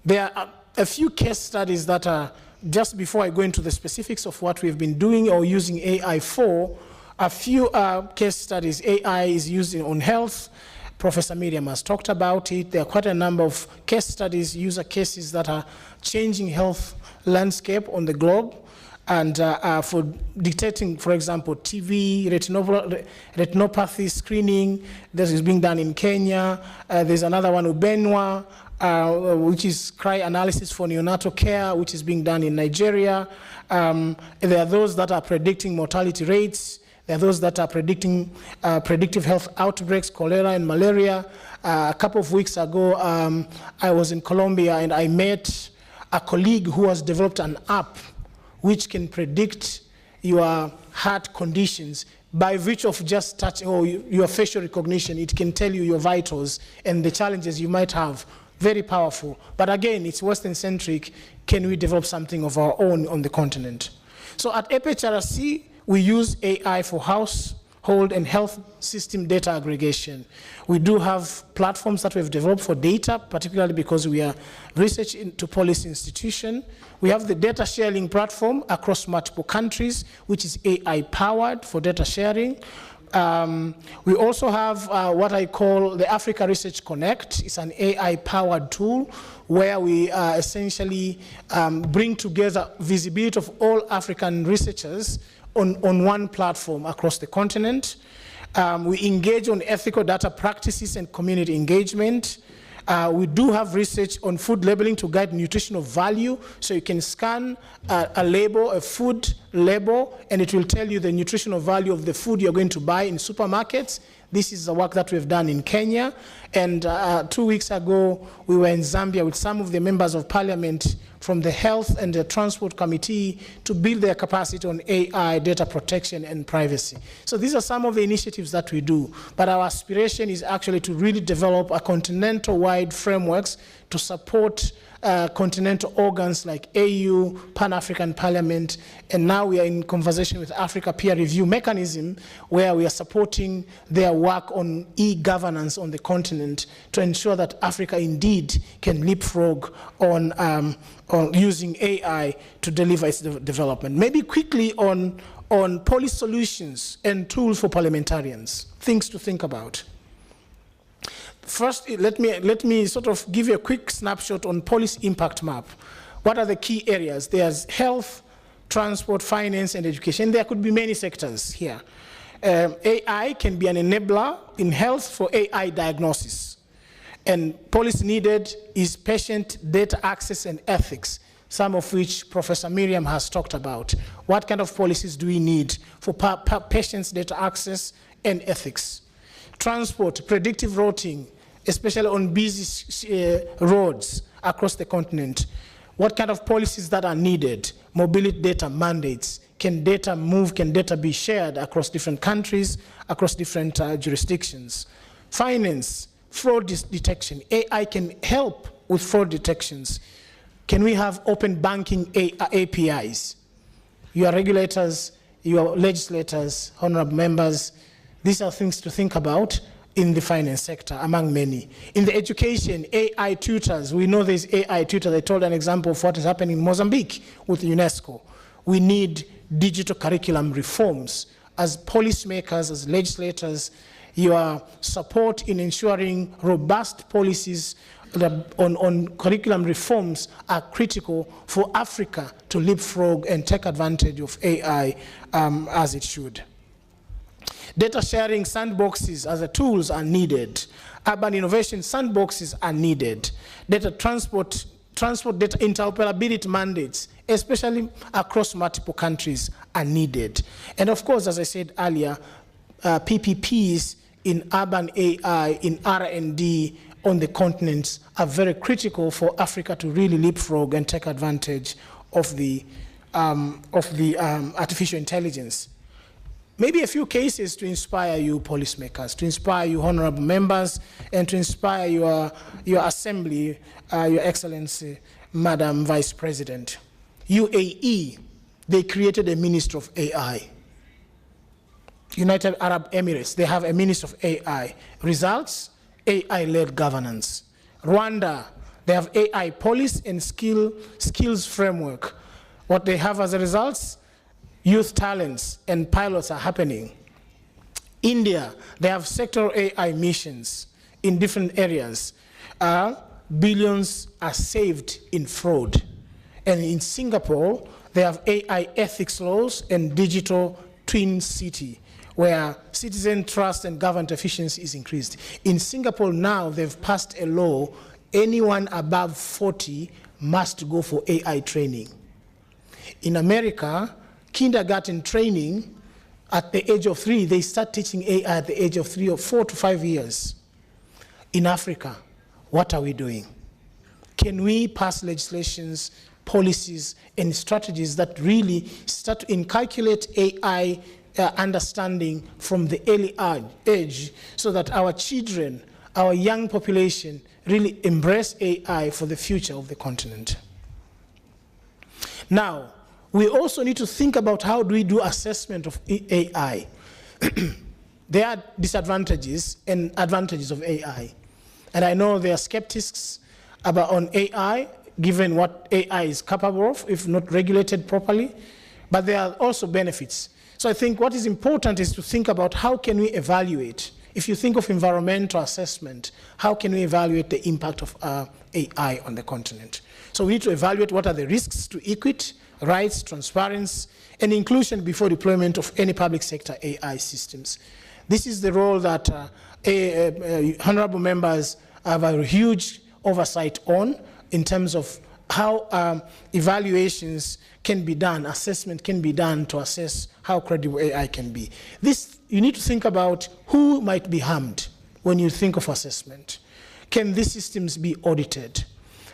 There are a few case studies that are, just before I go into the specifics of what we've been doing or using AI for, a few case studies AI is used on health. Professor Miriam has talked about it. There are quite a number of case studies, user cases that are changing health landscape on the globe. And for detecting, for example, TB, retinopathy screening, this is being done in Kenya. There's another one, Ubenwa, which is cry analysis for neonatal care, which is being done in Nigeria. There are those that are predicting mortality rates. There are those that are predicting predictive health outbreaks, cholera and malaria. A couple of weeks ago, I was in Colombia and I met a colleague who has developed an app which can predict your heart conditions by virtue of just touching or your facial recognition. It can tell you your vitals and the challenges you might have. Very powerful. But again, it's Western-centric. Can we develop something of our own on the continent? So at EPHRC, we use AI for household and health system data aggregation. We do have platforms that we've developed for data, particularly because we are research into policy institution. We have the data sharing platform across multiple countries, which is AI-powered for data sharing. We also have what I call the Africa Research Connect. It's an AI-powered tool where we essentially bring together visibility of all African researchers on one platform across the continent. We engage on ethical data practices and community engagement. We do have research on food labeling to guide nutritional value. So you can scan a label, a food label, and it will tell you the nutritional value of the food you're going to buy in supermarkets. This is the work that we've done in Kenya. And 2 weeks ago, we were in Zambia with some of the members of parliament from the Health and the Transport Committee to build their capacity on AI, data protection, and privacy. So these are some of the initiatives that we do. But our aspiration is actually to really develop a continental-wide frameworks to support continental organs like AU, Pan-African Parliament, and now we are in conversation with Africa Peer Review Mechanism, where we are supporting their work on e-governance on the continent to ensure that Africa indeed can leapfrog on using AI to deliver its development. Maybe quickly on policy solutions and tools for parliamentarians, things to think about. First, let me sort of give you a quick snapshot on policy impact map. What are the key areas? There's health, transport, finance, and education. There could be many sectors here. AI can be an enabler in health for AI diagnosis. And policy needed is patient data access and ethics, some of which Professor Miriam has talked about. What kind of policies do we need for patients' data access and ethics? Transport, predictive routing, especially on busy roads across the continent. What kind of policies that are needed? Mobility data mandates. Can data move? Can data be shared across different countries, across different jurisdictions? Finance, fraud detection. AI can help with fraud detections. Can we have open banking APIs? Your regulators, your legislators, honorable members, these are things to think about in the finance sector, among many. In the education, AI tutors, we know there's AI tutors. I told an example of what is happening in Mozambique with UNESCO. We need digital curriculum reforms. As policymakers, as legislators, your support in ensuring robust policies on curriculum reforms are critical for Africa to leapfrog and take advantage of AI as it should. Data sharing sandboxes as tools are needed. Urban innovation sandboxes are needed. Data transport data interoperability mandates, especially across multiple countries, are needed. And of course, as I said earlier, PPPs in urban AI, in R&D on the continents are very critical for Africa to really leapfrog and take advantage of the artificial intelligence. Maybe a few cases to inspire you policymakers, to inspire you honorable members, and to inspire your assembly, your excellency, Madam Vice President. UAE, they created a Ministry of AI. United Arab Emirates, they have a Ministry of AI. Results, AI-led governance. Rwanda, they have AI policy and skills framework. What they have as a result, youth talents and pilots are happening. India, they have sectoral AI missions in different areas. Billions are saved in fraud. And in Singapore, they have AI ethics laws and digital twin city, where citizen trust and government efficiency is increased. In Singapore now, they've passed a law, anyone above 40 must go for AI training. In America, kindergarten training at the age of 3, they start teaching AI at the age of 3 or 4 to 5 years. In Africa, what are we doing? Can we pass legislations, policies, and strategies that really start to inculcate AI understanding from the early age so that our children, our young population really embrace AI for the future of the continent? Now, we also need to think about how do we do assessment of AI. There are disadvantages and advantages of AI. And I know there are skeptics on AI, given what AI is capable of, if not regulated properly, but there are also benefits. So I think what is important is to think about how can we evaluate. If you think of environmental assessment, how can we evaluate the impact of AI on the continent? So we need to evaluate what are the risks to equity, rights, transparency, and inclusion before deployment of any public sector AI systems. This is the role that honorable members have a huge oversight on in terms of how evaluations can be done, assessment can be done to assess how credible AI can be. This, you need to think about who might be harmed when you think of assessment. Can these systems be audited?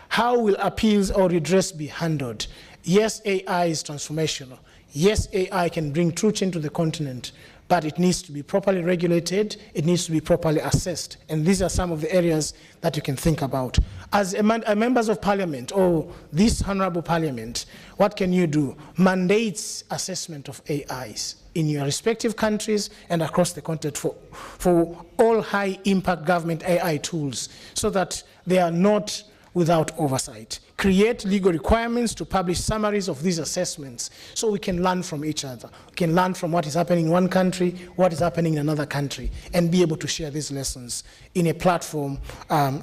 How will appeals or redress be handled? Yes, AI is transformational. Yes, AI can bring true change to the continent, but it needs to be properly regulated, it needs to be properly assessed. And these are some of the areas that you can think about. As members of parliament, or this honorable parliament, what can you do? Mandates assessment of AIs in your respective countries and across the continent for all high impact government AI tools so that they are not without oversight. Create legal requirements to publish summaries of these assessments so we can learn from each other. We can learn from what is happening in one country, what is happening in another country, and be able to share these lessons in a platform,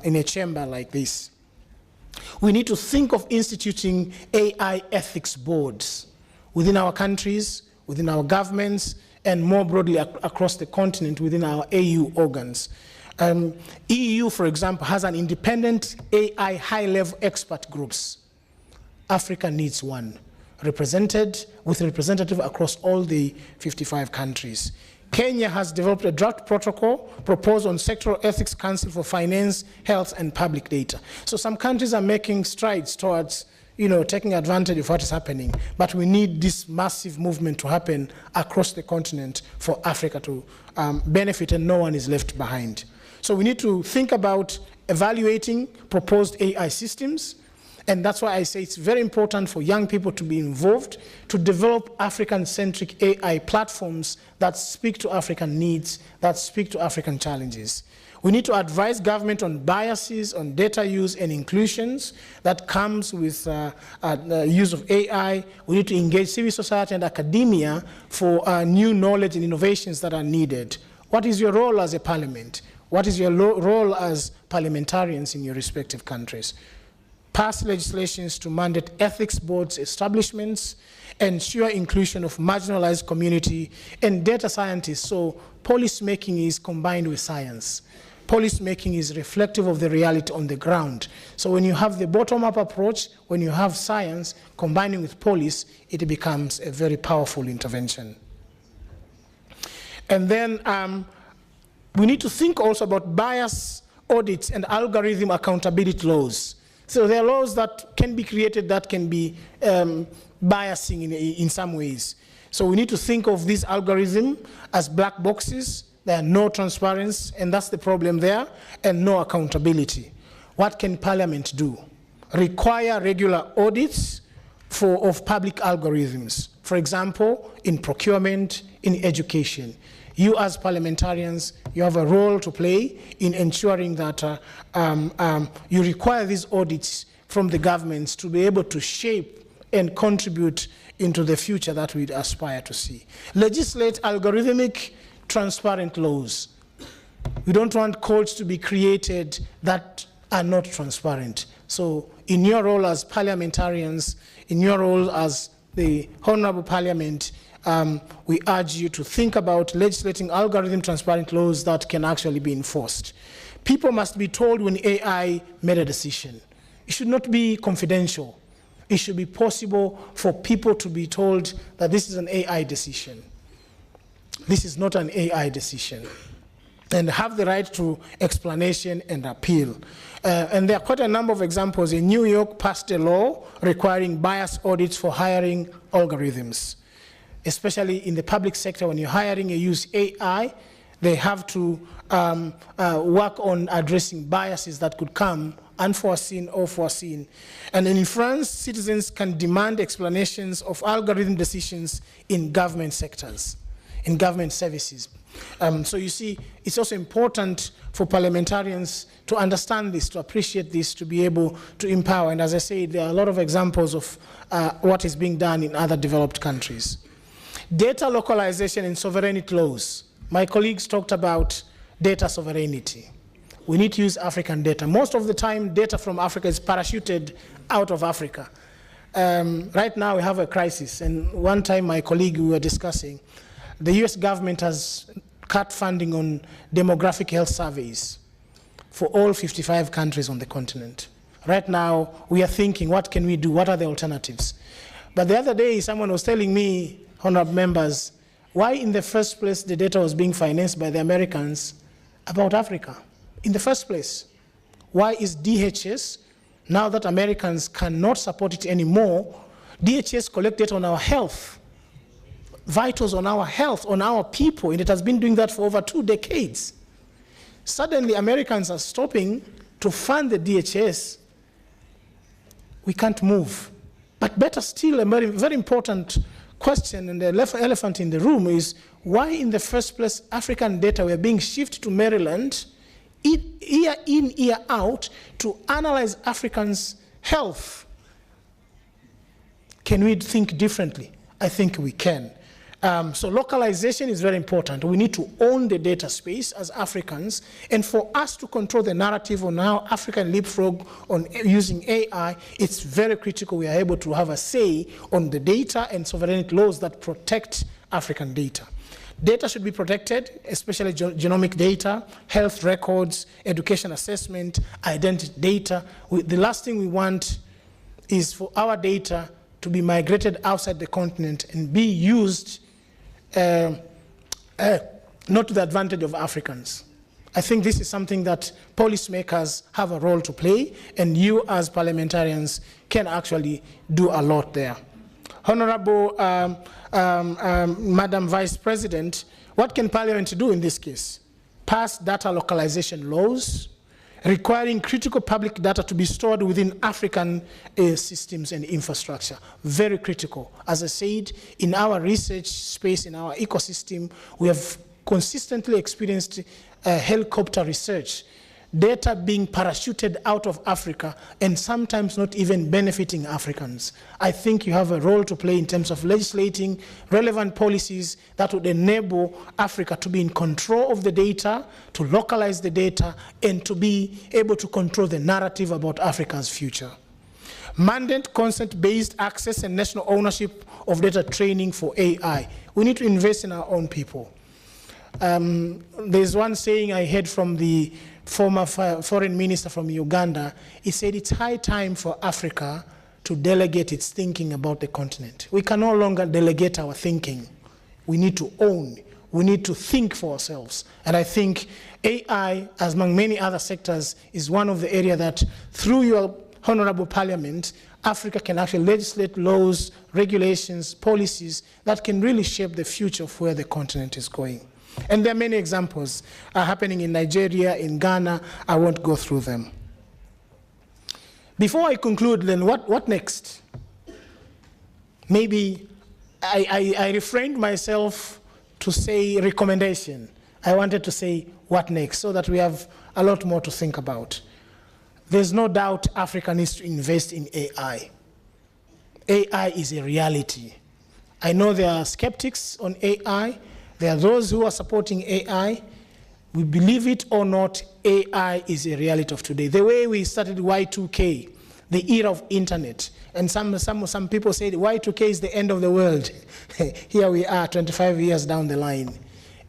in a chamber like this. We need to think of instituting AI ethics boards within our countries, within our governments, and more broadly across the continent within our AU organs. EU, for example, has an independent AI high-level expert groups. Africa needs one, represented with representative across all the 55 countries. Kenya has developed a draft protocol proposed on Sectoral Ethics Council for Finance, Health, and Public Data. So some countries are making strides towards taking advantage of what is happening, but we need this massive movement to happen across the continent for Africa to benefit and no one is left behind. So we need to think about evaluating proposed AI systems, and that's why I say it's very important for young people to be involved, to develop African-centric AI platforms that speak to African needs, that speak to African challenges. We need to advise government on biases, on data use and inclusions that comes with use of AI. We need to engage civil society and academia for new knowledge and innovations that are needed. What is your role as a parliament? What is your role as parliamentarians in your respective countries? Pass legislations to mandate ethics boards establishments, ensure inclusion of marginalized community and data scientists, so policy making is combined with science. Policy making is reflective of the reality on the ground. So when you have the bottom-up approach, when you have science combining with policy, it becomes a very powerful intervention. And then We need to think also about bias audits and algorithm accountability laws. So there are laws that can be created that can be biasing in some ways. So we need to think of these algorithms as black boxes. There are no transparency, and that's the problem there, and no accountability. What can Parliament do? Require regular audits of public algorithms. For example, in procurement, in education. You as parliamentarians, you have a role to play in ensuring that you require these audits from the governments to be able to shape and contribute into the future that we aspire to see. Legislate algorithmic, transparent laws. We don't want codes to be created that are not transparent. So in your role as parliamentarians, in your role as the Honorable Parliament, we urge you to think about legislating algorithm transparent laws that can actually be enforced. People must be told when AI made a decision. It should not be confidential. It should be possible for people to be told that this is an AI decision. This is not an AI decision. And have the right to explanation and appeal. And there are quite a number of examples. In New York, passed a law requiring bias audits for hiring algorithms. Especially in the public sector, when you're hiring, you use AI, they have to work on addressing biases that could come unforeseen or foreseen. And in France, citizens can demand explanations of algorithm decisions in government sectors, in government services. So you see, it's also important for parliamentarians to understand this, to appreciate this, to be able to empower. And as I say, there are a lot of examples of what is being done in other developed countries. Data localization and sovereignty laws. My colleagues talked about data sovereignty. We need to use African data. Most of the time, data from Africa is parachuted out of Africa. Right now, we have a crisis. And one time, my colleague, we were discussing, the US government has cut funding on demographic health surveys for all 55 countries on the continent. Right now, we are thinking, what can we do? What are the alternatives? But the other day, someone was telling me, honorable members, why in the first place the data was being financed by the Americans about Africa? In the first place, why is DHS, now that Americans cannot support it anymore, DHS collect data on our health, vitals on our health, on our people, and it has been doing that for over 2 decades. Suddenly, Americans are stopping to fund the DHS. We can't move. But better still, a very, very important question, and the elephant in the room is, why in the first place African data were being shifted to Maryland year in, year out to analyze Africans' health? Can we think differently? I think we can. So localization is very important. We need to own the data space as Africans, and for us to control the narrative on how African leapfrog on using AI, it's very critical we are able to have a say on the data and sovereignty laws that protect African data. Data should be protected, especially genomic data, health records, education assessment, identity data. The last thing we want is for our data to be migrated outside the continent and be used not to the advantage of Africans. I think this is something that policymakers have a role to play, and you as parliamentarians can actually do a lot there. Honorable Madam Vice President, what can Parliament do in this case? Pass data localization laws, requiring critical public data to be stored within African systems and infrastructure. Very critical. As I said, in our research space, in our ecosystem, we have consistently experienced helicopter research, data being parachuted out of Africa and sometimes not even benefiting Africans. I think you have a role to play in terms of legislating relevant policies that would enable Africa to be in control of the data, to localize the data, and to be able to control the narrative about Africa's future. Mandate consent-based access and national ownership of data training for AI. We need to invest in our own people. There's one saying I heard from the former foreign minister from Uganda. He said it's high time for Africa to delegate its thinking about the continent. We can no longer delegate our thinking. We need to own. we need to think for ourselves. And I think AI, as among many other sectors, is one of the areas that, through your honorable parliament, Africa can actually legislate laws, regulations, policies that can really shape the future of where the continent is going. And there are many examples happening in Nigeria, in Ghana. I won't go through them. Before I conclude, then what next? Maybe I refrained myself to say recommendation. I wanted to say what next, so that we have a lot more to think about. There's no doubt Africa needs to invest in AI. AI is a reality. I know there are skeptics on AI. There are those who are supporting AI. We believe it or not, AI is a reality of today. The way we started Y2K, the era of internet, and some people say Y2K is the end of the world. Here we are 25 years down the line.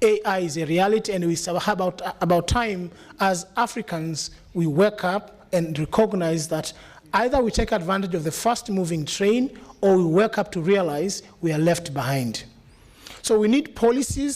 AI is a reality, and it's about time as Africans we wake up and recognize that either we take advantage of the fast-moving train, or we wake up to realize we are left behind. So we need policy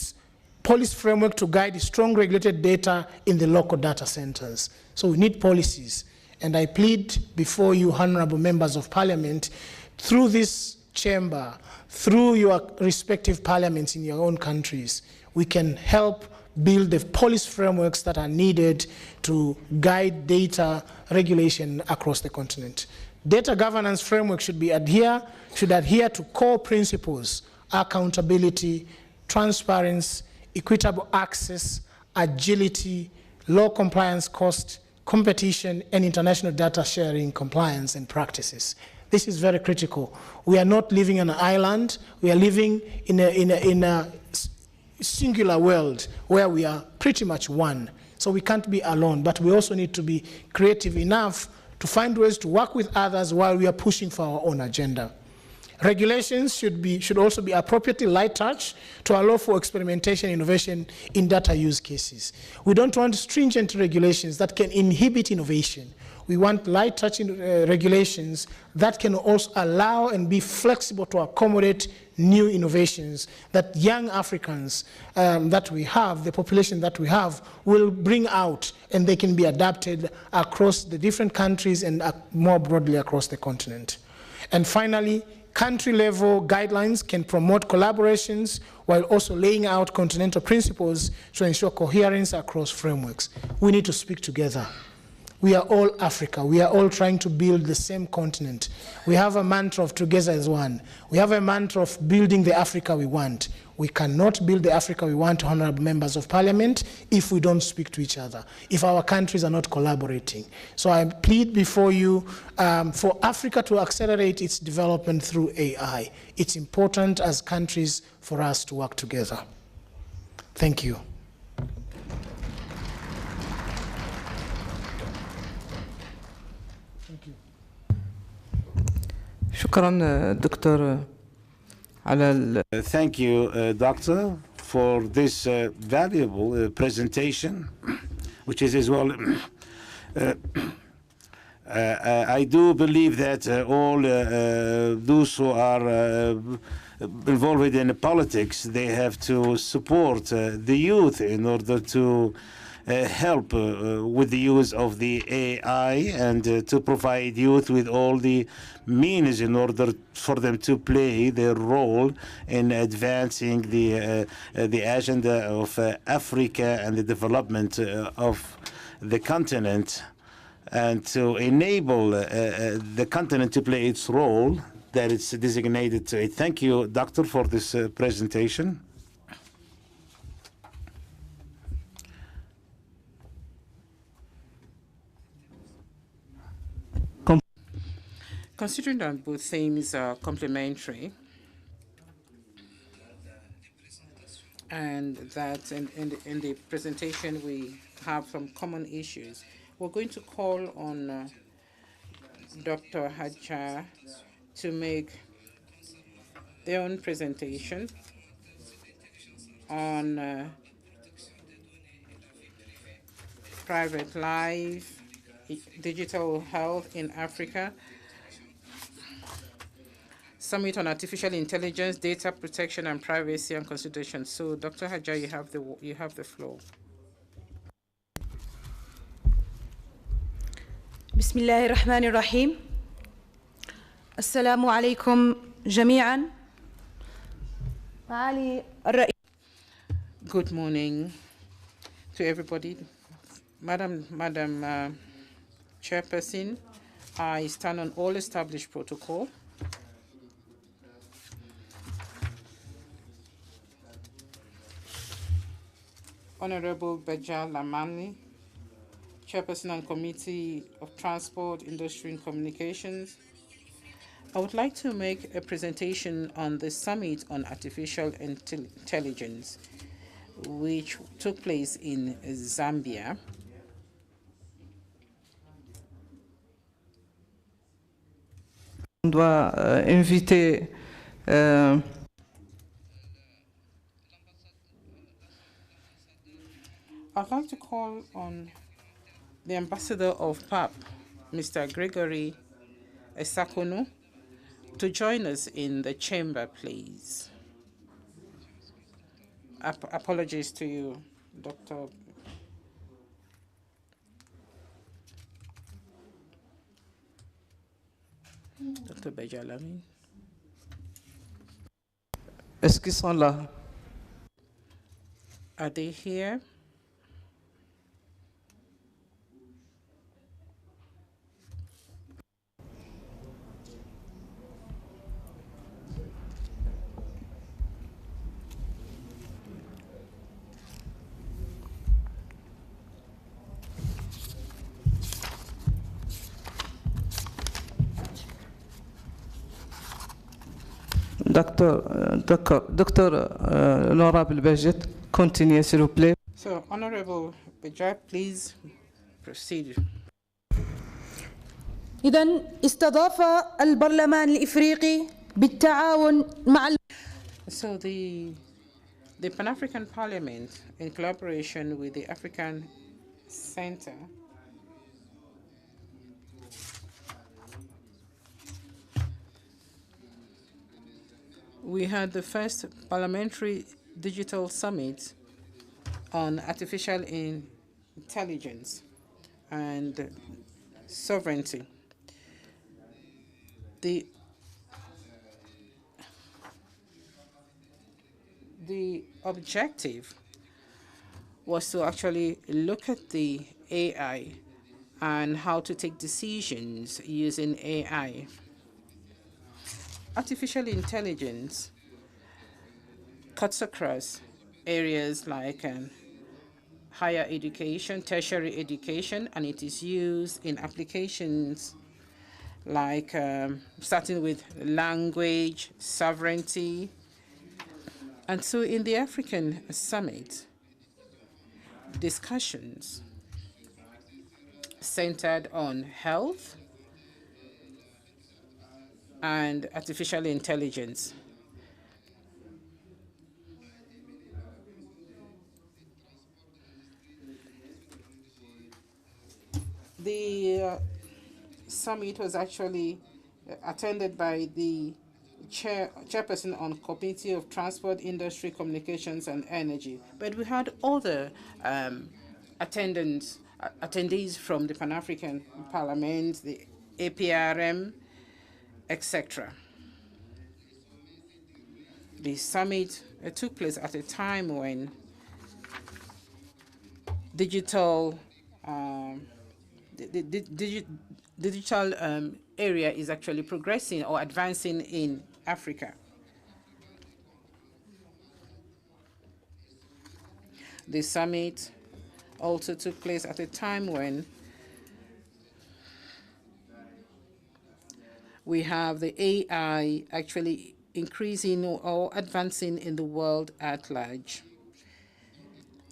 framework to guide strong regulated data in the local data centers. So we need policies. And I plead before you, honorable members of parliament, through this chamber, through your respective parliaments in your own countries, we can help build the policy frameworks that are needed to guide data regulation across the continent. Data governance framework should adhere to core principles: accountability, transparency, equitable access, agility, low compliance cost, competition, and international data sharing compliance and practices. This is very critical. We are not living on an island. We are living in a singular world where we are pretty much one. So we can't be alone, but we also need to be creative enough to find ways to work with others while we are pushing for our own agenda. Regulations should also be appropriately light touch to allow for experimentation and innovation in data use cases. We don't want stringent regulations that can inhibit innovation. We want light touch regulations that can also allow and be flexible to accommodate new innovations that young Africans that we have, the population that we have, will bring out, and they can be adapted across the different countries and more broadly across the continent. And finally, country-level guidelines can promote collaborations while also laying out continental principles to ensure coherence across frameworks. We need to speak together. We are all Africa. We are all trying to build the same continent. We have a mantra of together as one. We have a mantra of building the Africa we want. We cannot build the Africa we want, honorable members of parliament, if we don't speak to each other, if our countries are not collaborating. So I plead before you for Africa to accelerate its development through AI. It's important as countries for us to work together. Thank you.
شكرا دكتور على
Thank you, Doctor, for this valuable presentation, which is as well. I do believe that all those who are involved in politics, they have to support the youth in order to help with the use of the AI and to provide youth with all the means in order for them to play their role in advancing the agenda of Africa and the development of the continent, and to enable the continent to play its role that it's designated to it. Thank you, Doctor, for this presentation.
Considering that both themes are complementary, and that in the presentation we have some common issues, we're going to call on Dr. Hadja to make their own presentation on private life, digital health in Africa. Summit on Artificial Intelligence, Data Protection and Privacy and Consideration. So, Dr. Hajar, you have the floor.
بسم الله الرحمن الرحيم. السلام عليكم جميعا. معالي الرئيس.
Good morning to everybody. Madam Chairperson, I stand on all established protocol. Honorable Beja Lamani, Chairperson and Committee of Transport, Industry and Communications. I would like to make a presentation on the Summit on Artificial Intelligence, which took place in Zambia.
On doit inviter
I'd like to call on the ambassador of PAP, Mr. Gregory Esakono, to join us in the chamber, please. Apologies to you, Dr. Bejalami.
Est-ce qu'ils sont là?
Are they here?
Docteur Honorable Bejet, continue s'il vous plaît.
So, Honorable Beja, please proceed.
إذن استضاف البرلمان الإفريقي بالتعاون مع
So the Pan-African Parliament, in collaboration with the African Center, we had the first Parliamentary Digital Summit on Artificial Intelligence and Sovereignty. The objective was to actually look at the AI and how to take decisions using AI. Artificial intelligence cuts across areas like higher education, tertiary education, and it is used in applications like starting with language, sovereignty. And so in the African Summit, discussions centered on health and artificial intelligence. The summit was actually attended by the chairperson on Committee of Transport, Industry, Communications, and Energy. But we had other attendees from the Pan-African Parliament, the APRM, etc. The summit took place at a time when digital area is actually progressing or advancing in Africa. The summit also took place at a time when we have the AI actually increasing or advancing in the world at large.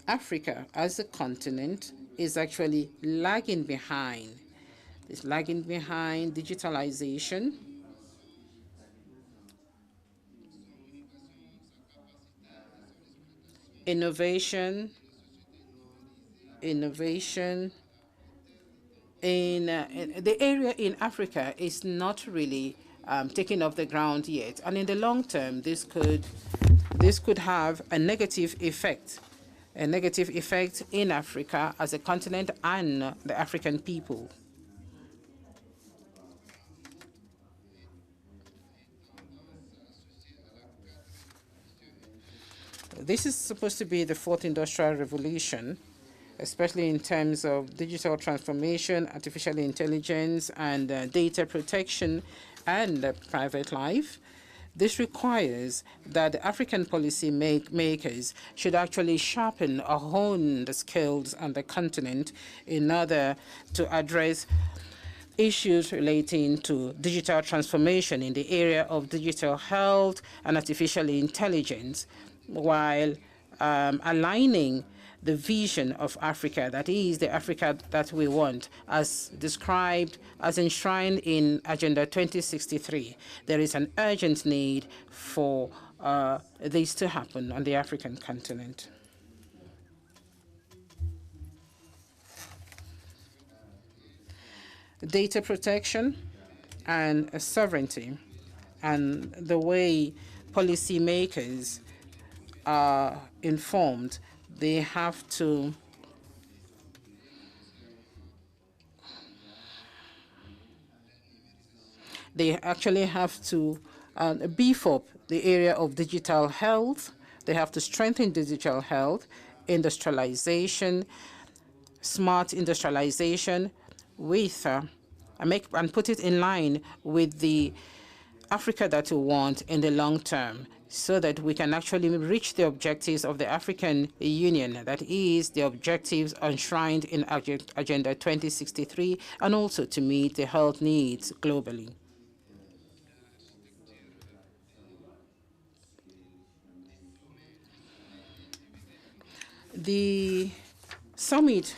Africa as a continent is actually lagging behind. It's lagging behind digitalization, innovation in the area in Africa is not really taken off the ground yet. And in the long term, this could have a negative effect in Africa as a continent and the African people. This is supposed to be the fourth industrial revolution, especially in terms of digital transformation, artificial intelligence, and data protection and private life. This requires that the African policy makers should actually sharpen or hone the skills on the continent in order to address issues relating to digital transformation in the area of digital health and artificial intelligence, while aligning the vision of Africa, that is the Africa that we want, as described, as enshrined in Agenda 2063. There is an urgent need for this to happen on the African continent. Data protection and sovereignty, and the way policymakers are informed, they have to actually have to beef up the area of digital health. They have to strengthen digital health, industrialization, smart industrialization, with and put it in line with the Africa that we want in the long term, so that we can actually reach the objectives of the African Union, that is, the objectives enshrined in Agenda 2063, and also to meet the health needs globally. The summit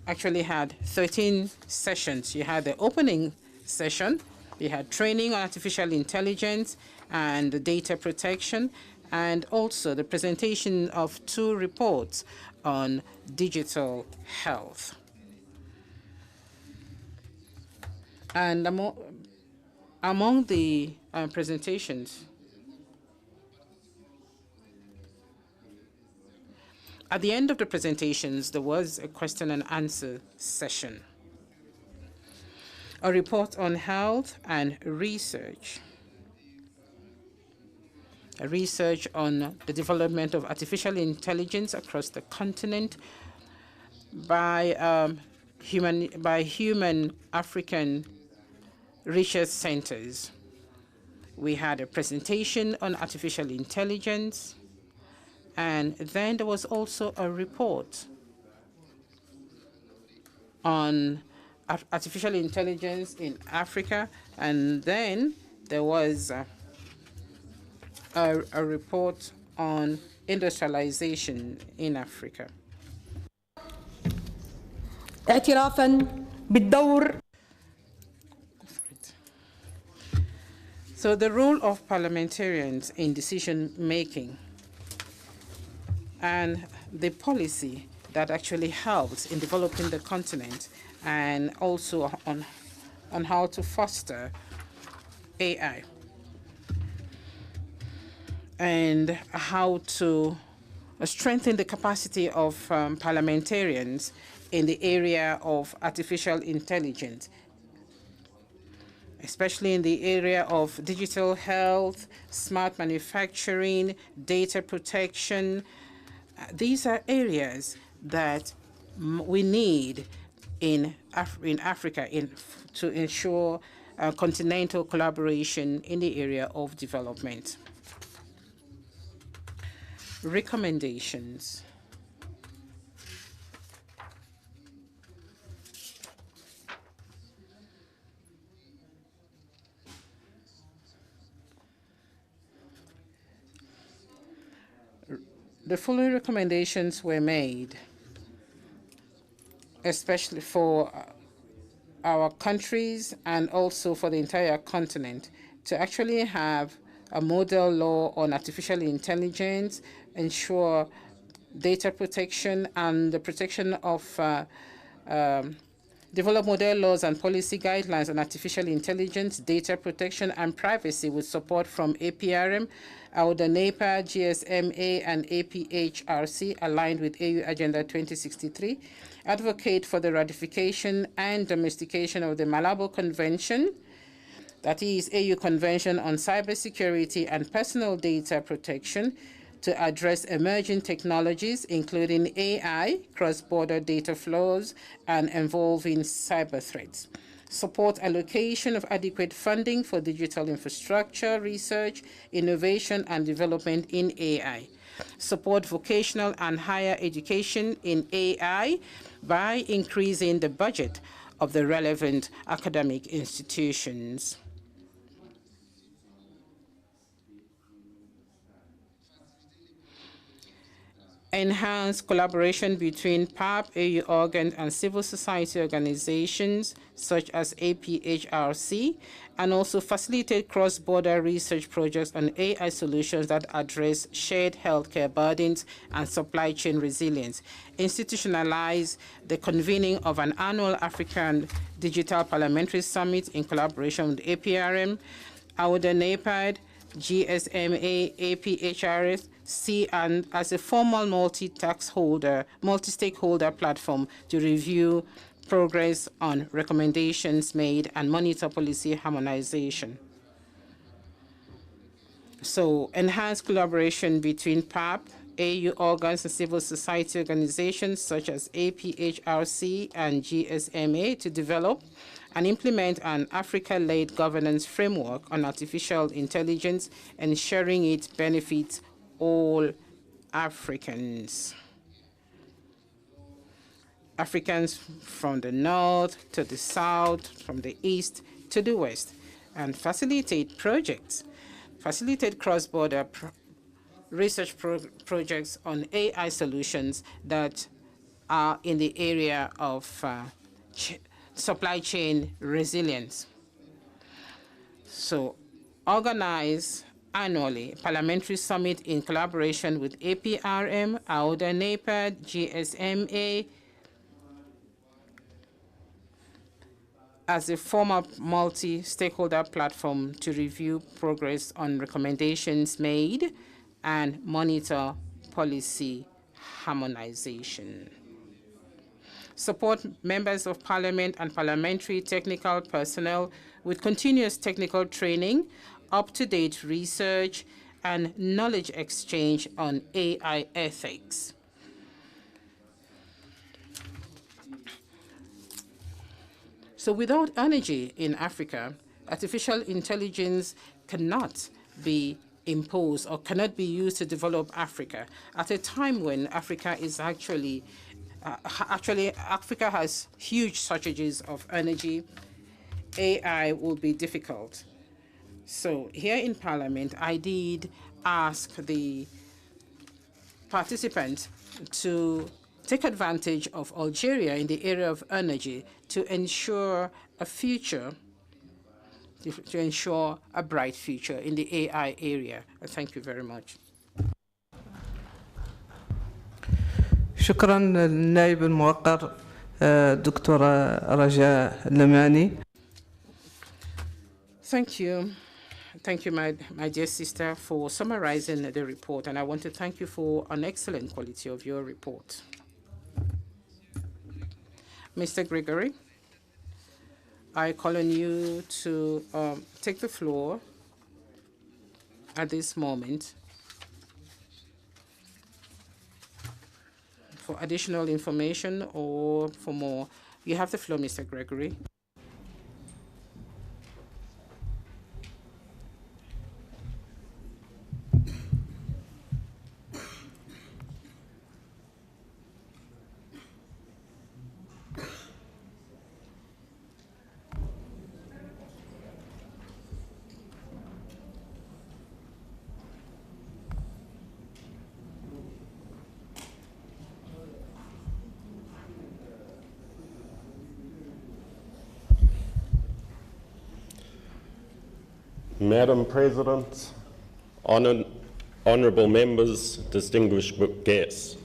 actually had 13 sessions. You had the opening session, you had training on artificial intelligence and data protection, and also the presentation of 2 reports on digital health. And among the presentations, at the end of the presentations, there was a question and answer session, a report on health and research, a research on the development of artificial intelligence across the continent by human African research centers. We had a presentation on artificial intelligence, and then there was also a report on artificial intelligence in Africa, and then there was a report on industrialization in Africa.
اعترافاً بالدور.
So the role of parliamentarians in decision making and the policy that actually helps in developing the continent, and also on how to foster AI and how to strengthen the capacity of parliamentarians in the area of artificial intelligence, especially in the area of digital health, smart manufacturing, data protection. These are areas that we need in Africa to ensure continental collaboration in the area of development. Recommendations. The following recommendations were made, especially for our countries and also for the entire continent, to actually have a model law on artificial intelligence, ensure data protection and the protection of develop model laws and policy guidelines on artificial intelligence, data protection, and privacy with support from APRM, AUDA, NEPA, GSMA, and APHRC, aligned with AU Agenda 2063, advocate for the ratification and domestication of the Malabo Convention, that is AU Convention on Cybersecurity and Personal Data Protection, to address emerging technologies, including AI, cross-border data flows, and evolving cyber threats. Support allocation of adequate funding for digital infrastructure, research, innovation, and development in AI. Support vocational and higher education in AI by increasing the budget of the relevant academic institutions. Enhance collaboration between PAP, AU organs, and civil society organizations such as APHRC, and also facilitate cross-border research projects on AI solutions that address shared healthcare burdens and supply chain resilience. Institutionalize the convening of an annual African Digital Parliamentary Summit in collaboration with APRM, AUDA, NEPAD, GSMA, APHRC, and as a formal multi-stakeholder platform to review progress on recommendations made and monitor policy harmonization. So enhance collaboration between PAP, AU organs, and civil society organizations such as APHRC and GSMA to develop and implement an Africa-led governance framework on artificial intelligence, ensuring it benefits all Africans. Africans from the north to the south, from the east to the west, and facilitate projects, facilitate cross-border research projects on AI solutions that are in the area of supply chain resilience. So organize annually parliamentary summit in collaboration with APRM, AUDA, NEPAD, GSMA, as a formal multi-stakeholder platform to review progress on recommendations made and monitor policy harmonization. Support members of parliament and parliamentary technical personnel with continuous technical training, up-to-date research, and knowledge exchange on AI ethics. So without energy in Africa, artificial intelligence cannot be imposed or cannot be used to develop Africa at a time when Africa is actually Africa has huge shortages of energy. AI will be difficult. So here in Parliament, I did ask the participants to take advantage of Algeria in the area of energy to ensure a future, to ensure a bright future in the AI area. Thank you very much.
شكرا للنائب الموقر دكتورة رجاء لماني.
Thank you. Thank you, my dear sister, for summarizing the report, and I want to thank you for an excellent quality of your report. Mr. Gregory, I call on you to take the floor at this moment for additional information or for more. You have the floor, Mr. Gregory.
Madam President, honourable members, distinguished guests,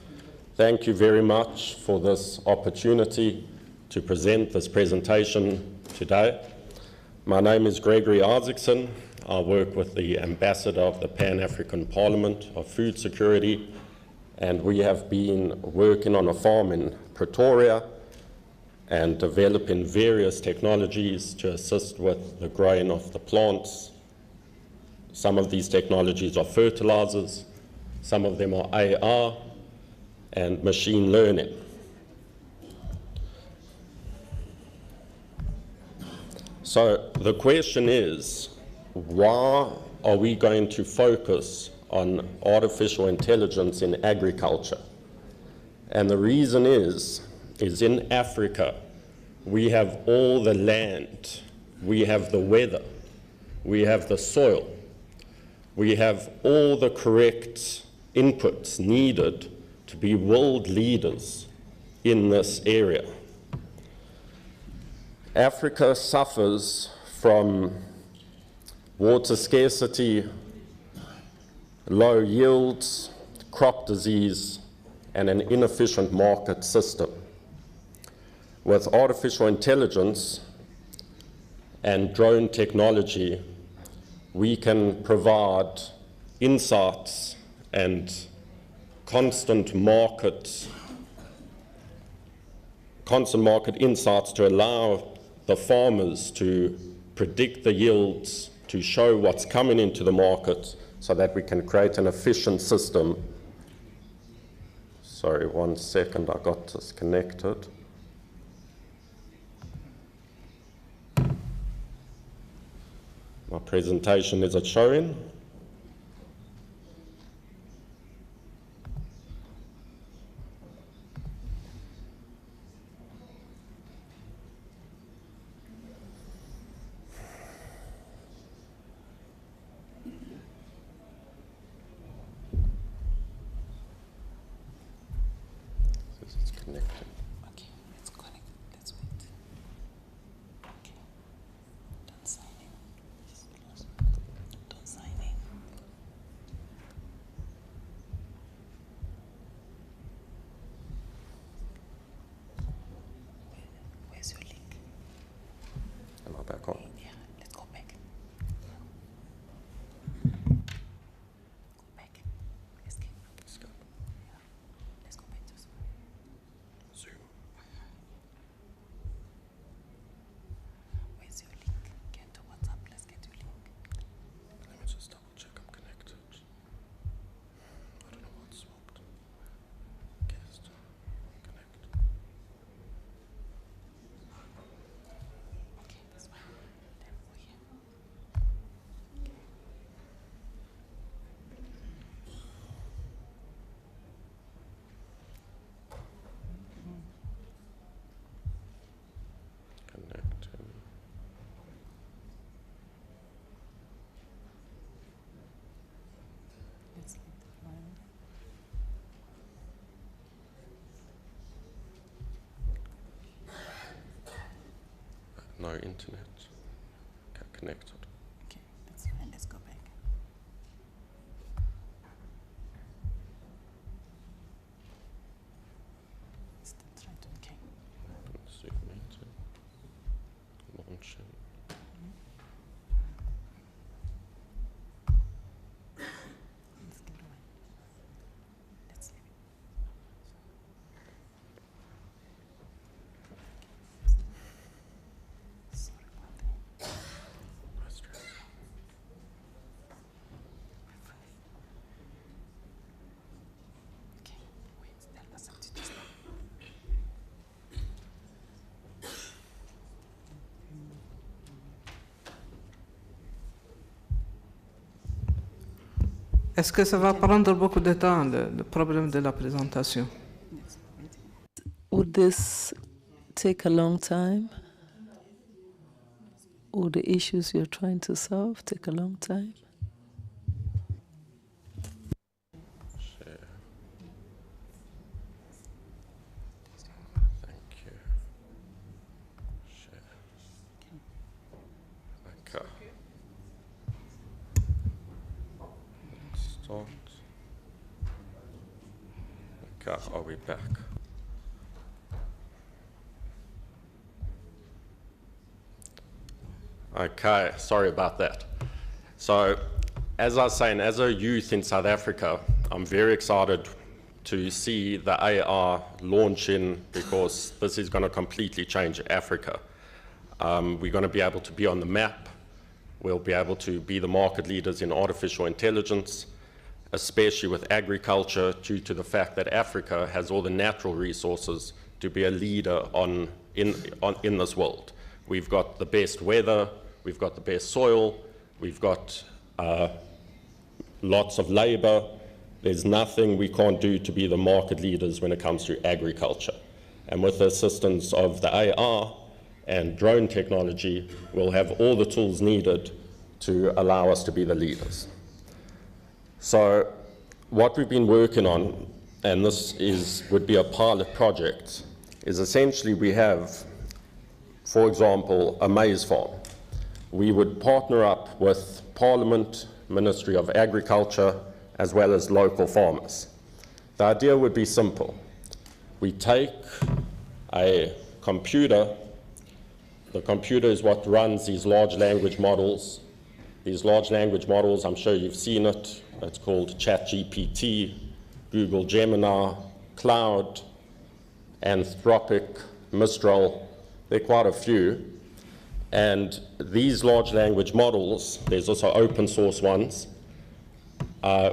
thank you very much for this opportunity to present this presentation today. My name is Gregory Isaacson. I work with the Ambassador of the Pan-African Parliament of Food Security, and we have been working on a farm in Pretoria and developing various technologies to assist with the growing of the plants. Some of these technologies are fertilizers, some of them are AR and machine learning. So the question is, why are we going to focus on artificial intelligence in agriculture? And the reason is in Africa, we have all the land, we have the weather, we have the soil, we have all the correct inputs needed to be world leaders in this area. Africa suffers from water scarcity, low yields, crop disease, and an inefficient market system. With artificial intelligence and drone technology, we can provide insights and constant market insights to allow the farmers to predict the yields, to show what's coming into the market so that we can create an efficient system. Sorry, 1 second, I got disconnected. My presentation, is it showing? It's connected.
Okay, it's connected. Let's wait. Okay. Done signing. Done signing. Where's your link?
Am I back on?
Yeah, let's go back. Go back. Escape.
Escape.
Yeah. Let's go back to
Zoom.
Where's your link? Get to WhatsApp. Let's get your link.
Let me just double check I'm connected. I don't know what swapped. Guest. Connect.
Okay, that's fine. Then we're here.
Connecting.
Let's leave the file.
No internet. Okay, connected.
Okay, that's fine. Let's go back. Still try to, okay.
Zoom meeting. Launching.
Let's get away. Let's leave it. Sorry about that.
No stress.
Okay, wait, tell us something to stop.
Est-ce que ça va prendre beaucoup de temps, le problème de la présentation?
Would this take a long time? Would the issues you're trying to solve take a long time?
Share. Thank you. Share. Okay. Start. Okay, are we back? Okay, sorry about that. So, as I was saying, as a youth in South Africa, I'm very excited to see the AR launch in, because this is going to completely change Africa. We're going to be able to be on the map. We'll be able to be the market leaders in artificial intelligence, especially with agriculture, due to the fact that Africa has all the natural resources to be a leader in this world. We've got the best weather, we've got the best soil, we've got lots of labor. There's nothing we can't do to be the market leaders when it comes to agriculture. And with the assistance of the AR and drone technology, we'll have all the tools needed to allow us to be the leaders. So what we've been working on, and this would be a pilot project, is essentially we have, for example, a maize farm. We would partner up with Parliament, Ministry of Agriculture, as well as local farmers. The idea would be simple. We take a computer. The computer is what runs these large language models. These large language models, I'm sure you've seen it. It's called ChatGPT, Google Gemini, Cloud, Anthropic, Mistral. There are quite a few. And these large language models, there's also open source ones,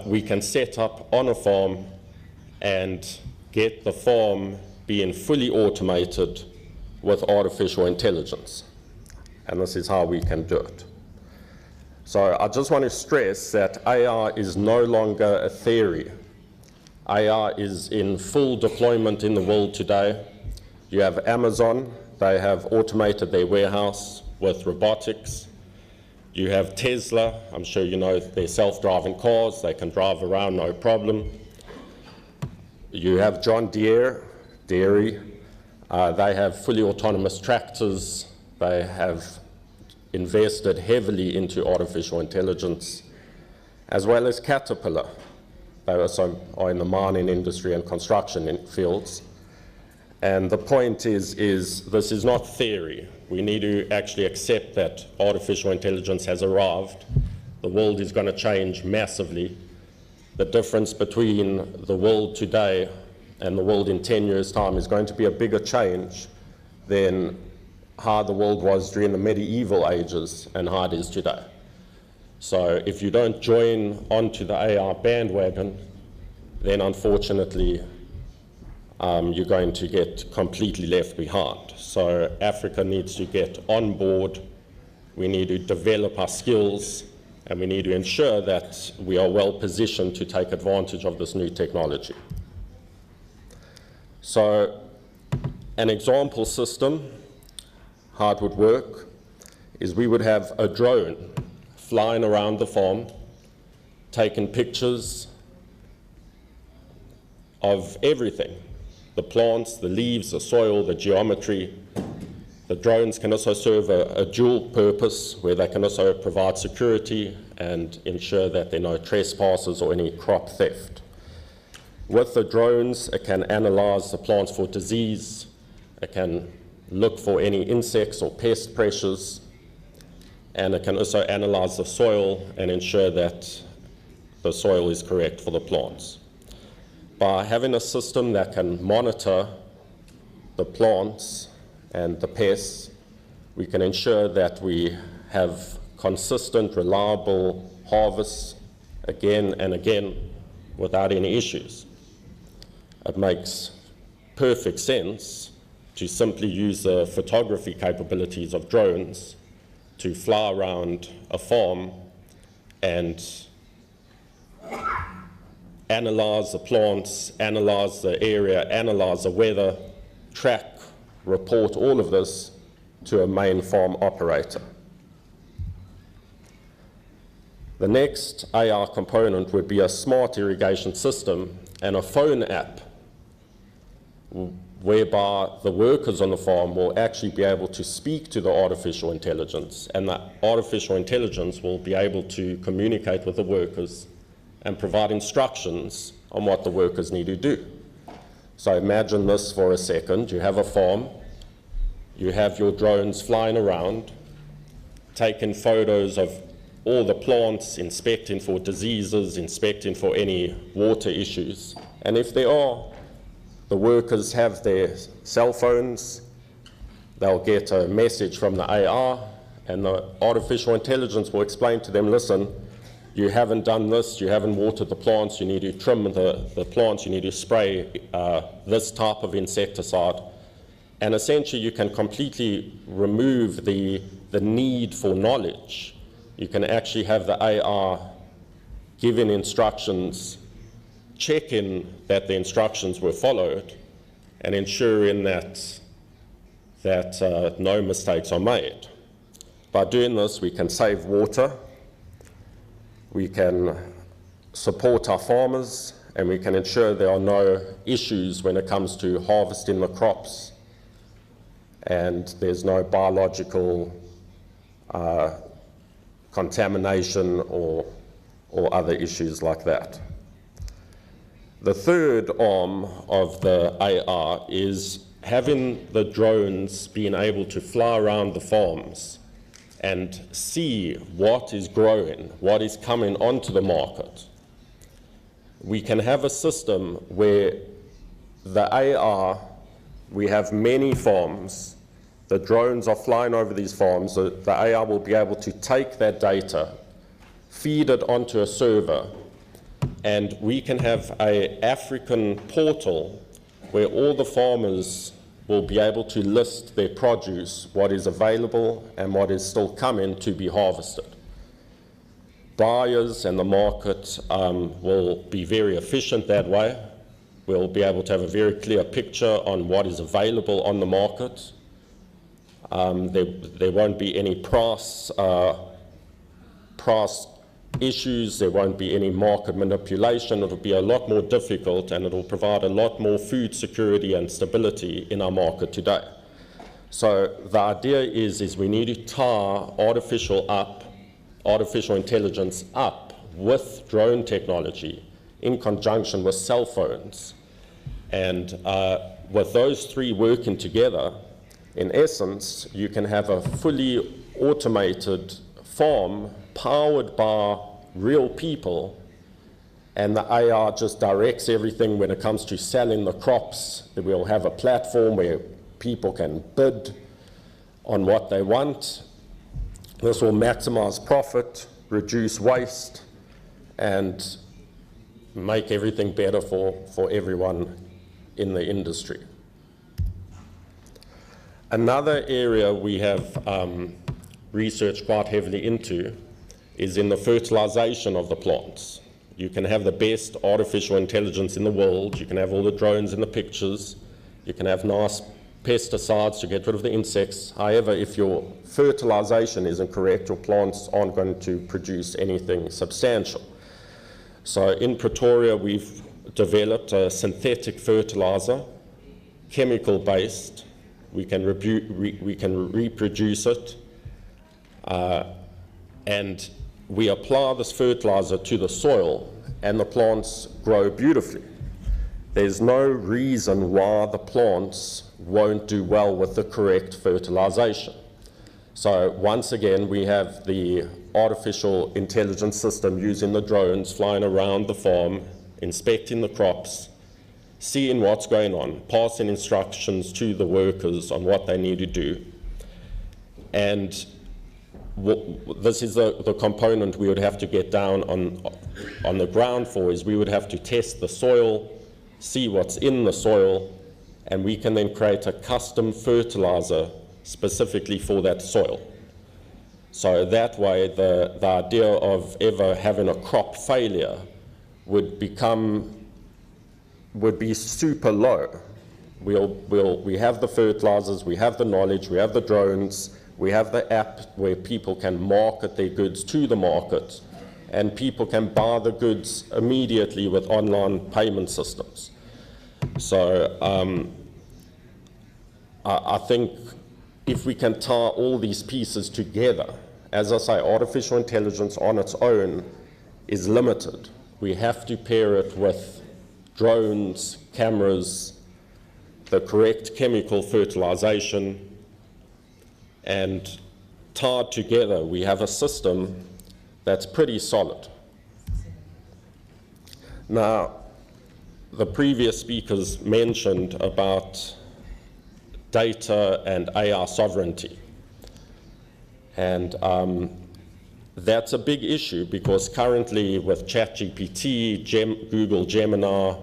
we can set up on a farm and get the farm being fully automated with artificial intelligence. And this is how we can do it. So I just want to stress that AR is no longer a theory. AR is in full deployment in the world today. You have Amazon, they have automated their warehouse with robotics. You have Tesla, I'm sure you know their self-driving cars, they can drive around no problem. You have John Deere, dairy, they have fully autonomous tractors, they have invested heavily into artificial intelligence, as well as Caterpillar. They also are in the mining industry and construction fields. And the point is this is not theory. We need to actually accept that artificial intelligence has arrived. The world is going to change massively. The difference between the world today and the world in 10 years' time is going to be a bigger change than how the world was during the medieval ages and how it is today. So if you don't join onto the AR bandwagon, then unfortunately you're going to get completely left behind. So Africa needs to get on board, we need to develop our skills, and we need to ensure that we are well positioned to take advantage of this new technology. So an example system, how it would work, is we would have a drone flying around the farm, taking pictures of everything, the plants, the leaves, the soil, the geometry. The drones can also serve a dual purpose where they can also provide security and ensure that there are no trespassers or any crop theft. With the drones, it can analyze the plants for disease, it can look for any insects or pest pressures, and it can also analyze the soil and ensure that the soil is correct for the plants. By having a system that can monitor the plants and the pests, we can ensure that we have consistent, reliable harvests again and again without any issues. It makes perfect sense to simply use the photography capabilities of drones to fly around a farm and analyze the plants, analyze the area, analyze the weather, track, report all of this to a main farm operator. The next AR component would be a smart irrigation system and a phone app whereby the workers on the farm will actually be able to speak to the artificial intelligence, and the artificial intelligence will be able to communicate with the workers and provide instructions on what the workers need to do. So imagine this for a second. You have a farm, you have your drones flying around, taking photos of all the plants, inspecting for diseases, inspecting for any water issues. And if there are, the workers have their cell phones, they'll get a message from the AR, and the artificial intelligence will explain to them, listen, you haven't done this, you haven't watered the plants, you need to trim the plants, you need to spray this type of insecticide. And essentially you can completely remove the need for knowledge. You can actually have the AR giving instructions, checking that the instructions were followed, and ensuring that no mistakes are made. By doing this, we can save water, we can support our farmers, and we can ensure there are no issues when it comes to harvesting the crops, and there's no biological contamination or other issues like that. The third arm of the AR is having the drones being able to fly around the farms and see what is growing, what is coming onto the market. We can have a system where the AR, we have many farms, the drones are flying over these farms, the AR will be able to take that data, feed it onto a server, and we can have an African portal where all the farmers will be able to list their produce, what is available and what is still coming to be harvested. Buyers and the market will be very efficient that way. We'll be able to have a very clear picture on what is available on the market. There won't be any price issues, there won't be any market manipulation. It'll be a lot more difficult, and it'll provide a lot more food security and stability in our market today. So the idea is we need to tie artificial intelligence up with drone technology in conjunction with cell phones. And with those three working together, in essence, you can have a fully automated farm powered by real people, and the AR just directs everything when it comes to selling the crops. We'll have a platform where people can bid on what they want. This will maximize profit, reduce waste, and make everything better for everyone in the industry. Another area we have researched quite heavily into is in the fertilization of the plants. You can have the best artificial intelligence in the world, you can have all the drones in the pictures, you can have nice pesticides to get rid of the insects. However, if your fertilization isn't correct, your plants aren't going to produce anything substantial. So in Pretoria, we've developed a synthetic fertilizer, chemical-based. We can reproduce it, and we apply this fertilizer to the soil, and the plants grow beautifully. There's no reason why the plants won't do well with the correct fertilization. So once again, we have the artificial intelligence system using the drones flying around the farm, inspecting the crops, seeing what's going on, passing instructions to the workers on what they need to do. And this is the component we would have to get down on the ground for, is we would have to test the soil, see what's in the soil, and we can then create a custom fertilizer specifically for that soil. So that way the idea of ever having a crop failure would be super low. We have the fertilizers, we have the knowledge, we have the drones, we have the app where people can market their goods to the market, and people can buy the goods immediately with online payment systems. So I think if we can tie all these pieces together, as I say, artificial intelligence on its own is limited. We have to pair it with drones, cameras, the correct chemical fertilization, and tied together, we have a system that's pretty solid. Now, the previous speakers mentioned about data and AI sovereignty. And that's a big issue because currently with ChatGPT, Google Gemini,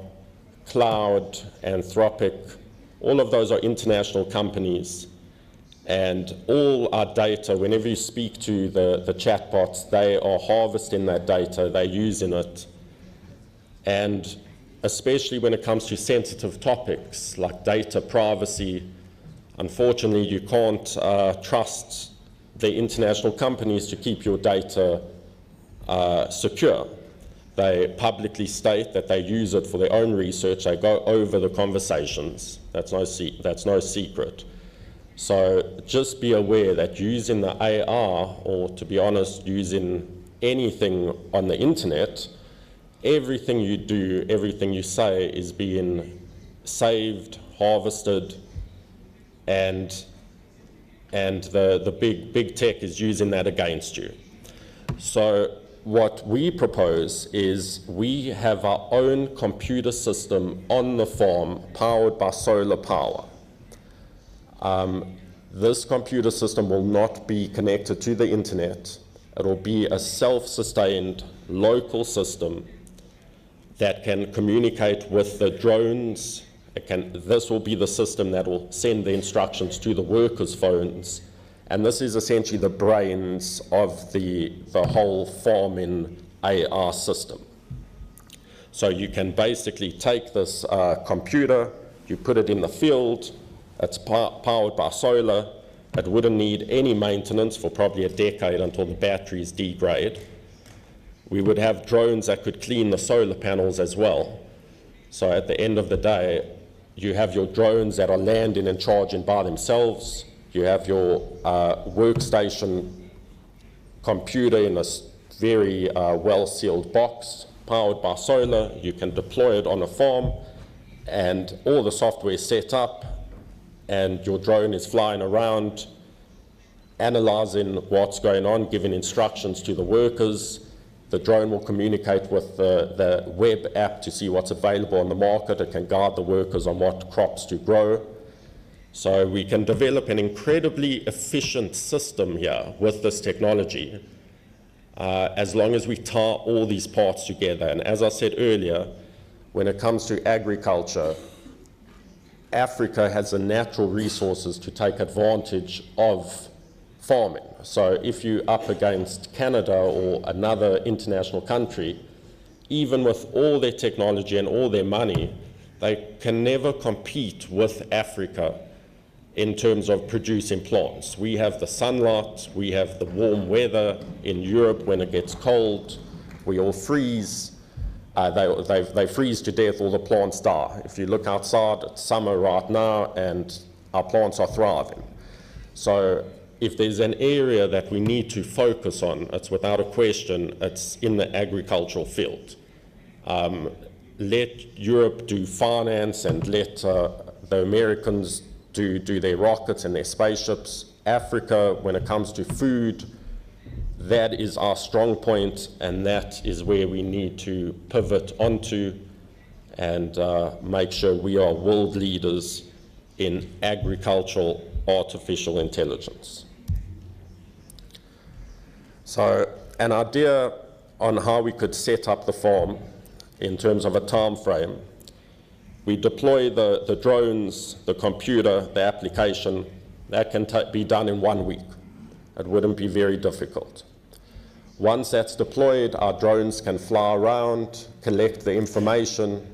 Cloud, Anthropic, all of those are international companies. And all our data, whenever you speak to the chatbots, they are harvesting that data, they're using it. And especially when it comes to sensitive topics like data privacy, unfortunately you can't trust the international companies to keep your data secure. They publicly state that they use it for their own research, they go over the conversations, that's no secret. So just be aware that using the AR, or to be honest, using anything on the internet, everything you do, everything you say is being saved, harvested, and the big tech is using that against you. So what we propose is we have our own computer system on the farm powered by solar power. This computer system will not be connected to the internet. It will be a self-sustained local system that can communicate with the drones. This will be the system that will send the instructions to the workers' phones. And this is essentially the brains of the whole farming AR system. So you can basically take this computer, you put it in the field, it's powered by solar, it wouldn't need any maintenance for probably a decade until the batteries degrade. We would have drones that could clean the solar panels as well. So at the end of the day, you have your drones that are landing and charging by themselves. You have your workstation computer in a very well-sealed box, powered by solar. You can deploy it on a farm, and all the software is set up, and your drone is flying around, analyzing what's going on, giving instructions to the workers. The drone will communicate with the web app to see what's available on the market. It can guide the workers on what crops to grow. So we can develop an incredibly efficient system here with this technology, as long as we tie all these parts together. And as I said earlier, when it comes to agriculture, Africa has the natural resources to take advantage of farming. So if you're up against Canada or another international country, even with all their technology and all their money, they can never compete with Africa in terms of producing plants. We have the sunlight, we have the warm weather. In Europe, when it gets cold, we all freeze. They freeze to death, all the plants die. If you look outside, it's summer right now, and our plants are thriving. So if there's an area that we need to focus on, it's without a question, it's in the agricultural field. Let Europe do finance, and let the Americans do their rockets and their spaceships. Africa, when it comes to food, that is our strong point, and that is where we need to pivot onto and make sure we are world leaders in agricultural artificial intelligence. So an idea on how we could set up the farm in terms of a time frame. We deploy the drones, the computer, the application. That can be done in 1 week. It wouldn't be very difficult. Once that's deployed, our drones can fly around, collect the information,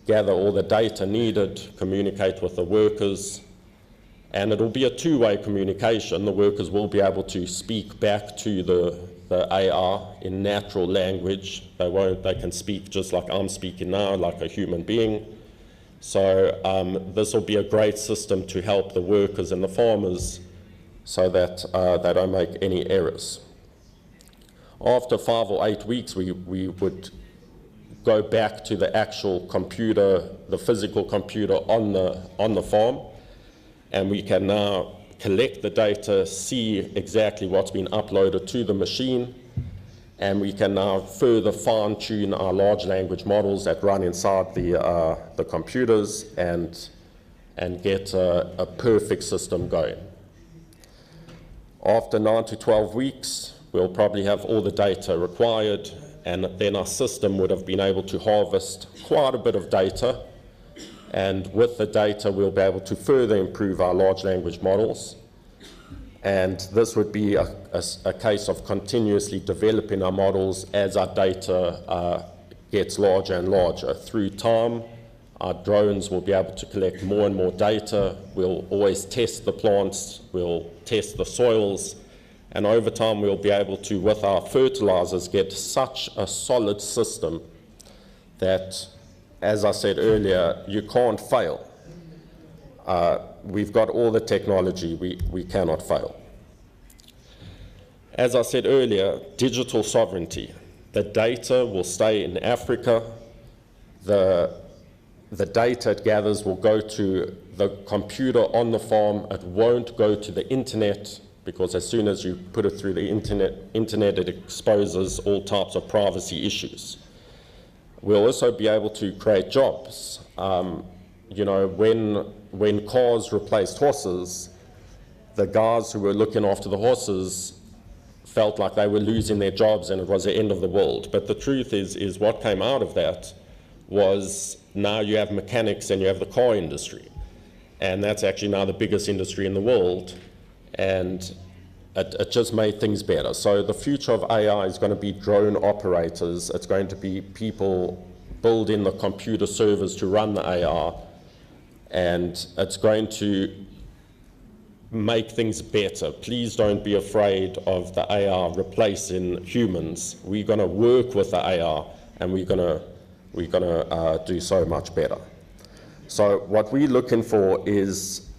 gather all the data needed, communicate with the workers, and it'll be a two-way communication. The workers will be able to speak back to the AR in natural language. They can speak just like I'm speaking now, like a human being. So this will be a great system to help the workers and the farmers so that they don't make any errors. After 5 or 8 weeks, we would go back to the actual computer, the physical computer on the farm, and we can now collect the data, see exactly what's been uploaded to the machine, and we can now further fine-tune our large language models that run inside the computers and get a perfect system going. After 9 to 12 weeks, we'll probably have all the data required, and then our system would have been able to harvest quite a bit of data, and with the data we'll be able to further improve our large language models. And this would be a case of continuously developing our models as our data gets larger and larger. Through time, our drones will be able to collect more and more data. We'll always test the plants, we'll test the soils, and over time we'll be able to, with our fertilizers, get such a solid system that, as I said earlier, you can't fail. We've got all the technology, we cannot fail. As I said earlier, digital sovereignty. The data will stay in Africa. The data it gathers will go to the computer on the farm. It won't go to the internet, because as soon as you put it through the internet, it exposes all types of privacy issues. We'll also be able to create jobs. You know, when cars replaced horses, the guys who were looking after the horses felt like they were losing their jobs and it was the end of the world. But the truth is what came out of that was now you have mechanics and you have the car industry. And that's actually now the biggest industry in the world. And it just made things better. So the future of AI is going to be drone operators. It's going to be people building the computer servers to run the AI. And it's going to make things better. Please don't be afraid of the AI replacing humans. We're going to work with the AI, and we're going to do so much better. So what we're looking for is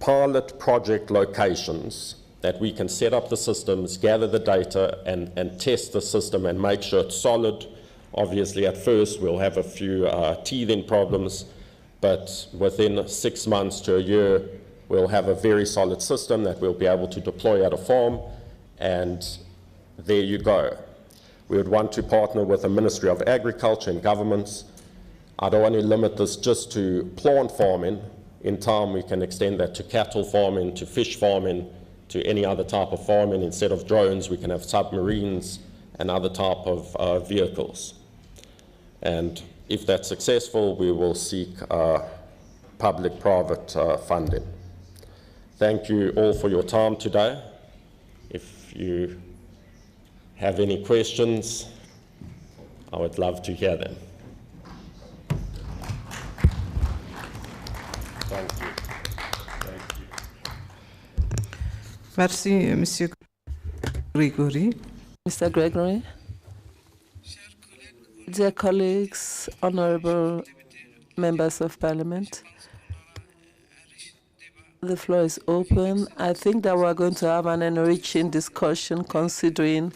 pilot project locations that we can set up the systems, gather the data, and test the system and make sure it's solid. Obviously, at first, we'll have a few teething problems, but within 6 months to a year, we'll have a very solid system that we'll be able to deploy at a farm, and there you go. We would want to partner with the Ministry of Agriculture and governments. I don't want to limit this just to plant farming. In time, we can extend that to cattle farming, to fish farming, to any other type of farming. Instead of drones, we can have submarines and other type of vehicles. And if that's successful, we will seek public-private funding. Thank you all for your time today. If you have any questions, I would love to hear them. Thank you. Thank you.
Merci, Monsieur Gregory.
Mr. Gregory. Dear colleagues, honorable members of parliament, the floor is open. I think that we're going to have an enriching discussion considering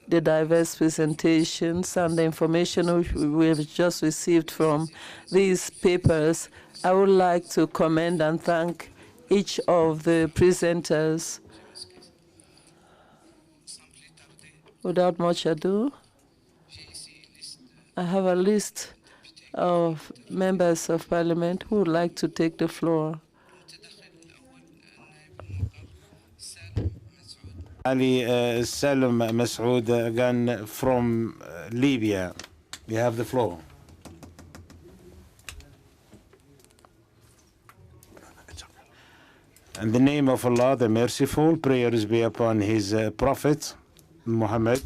the diverse presentations and the information which we have just received from these papers. I would like to commend and thank each of the presenters. Without much ado, I have a list of members of parliament who would like to take the floor.
Ali Salim Masoud again from Libya. You have the floor. In the name of Allah, the Merciful, prayers be upon His Prophet Muhammad.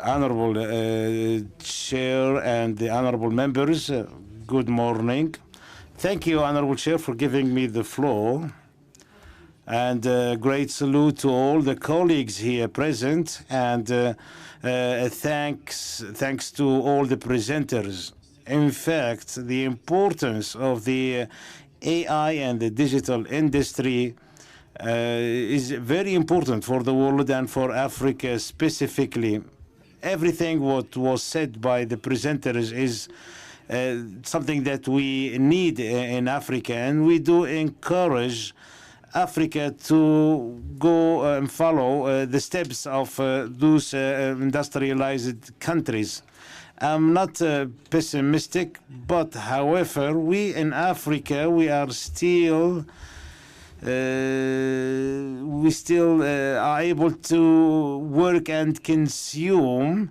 Honorable Chair and the honorable members, good morning. Thank you, Honorable Chair, for giving me the floor. And great salute to all the colleagues here present, and thanks to all the presenters. In fact, the importance of the AI and the digital industry is very important for the world and for Africa specifically. Everything what was said by the presenters is something that we need in Africa, and we do encourage Africa to go and follow the steps of those industrialized countries. I'm not pessimistic, but however, we in Africa, we are still are able to work and consume,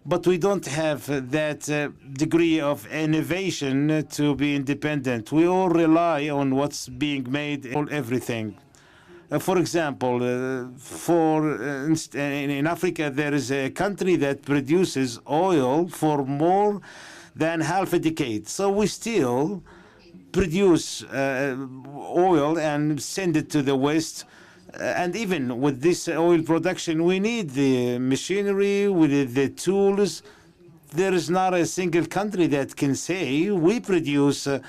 but we don't have that degree of innovation to be independent. We all rely on what's being made in everything. For example, in Africa, there is a country that produces oil for more than half a decade. So we still produce oil and send it to the West. And even with this oil production, we need the machinery, we need the tools. There is not a single country that can say we produce the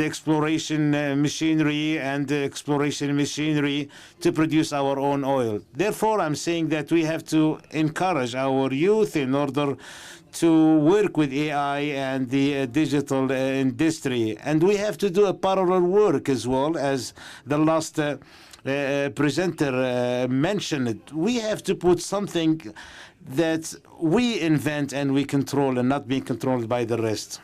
exploration machinery and the exploration machinery to produce our own oil. Therefore, I'm saying that we have to encourage our youth in order to work with AI and the digital industry. And we have to do a parallel work as well, as the last presenter mentioned. We have to put something that we invent and we control and not being controlled by the rest.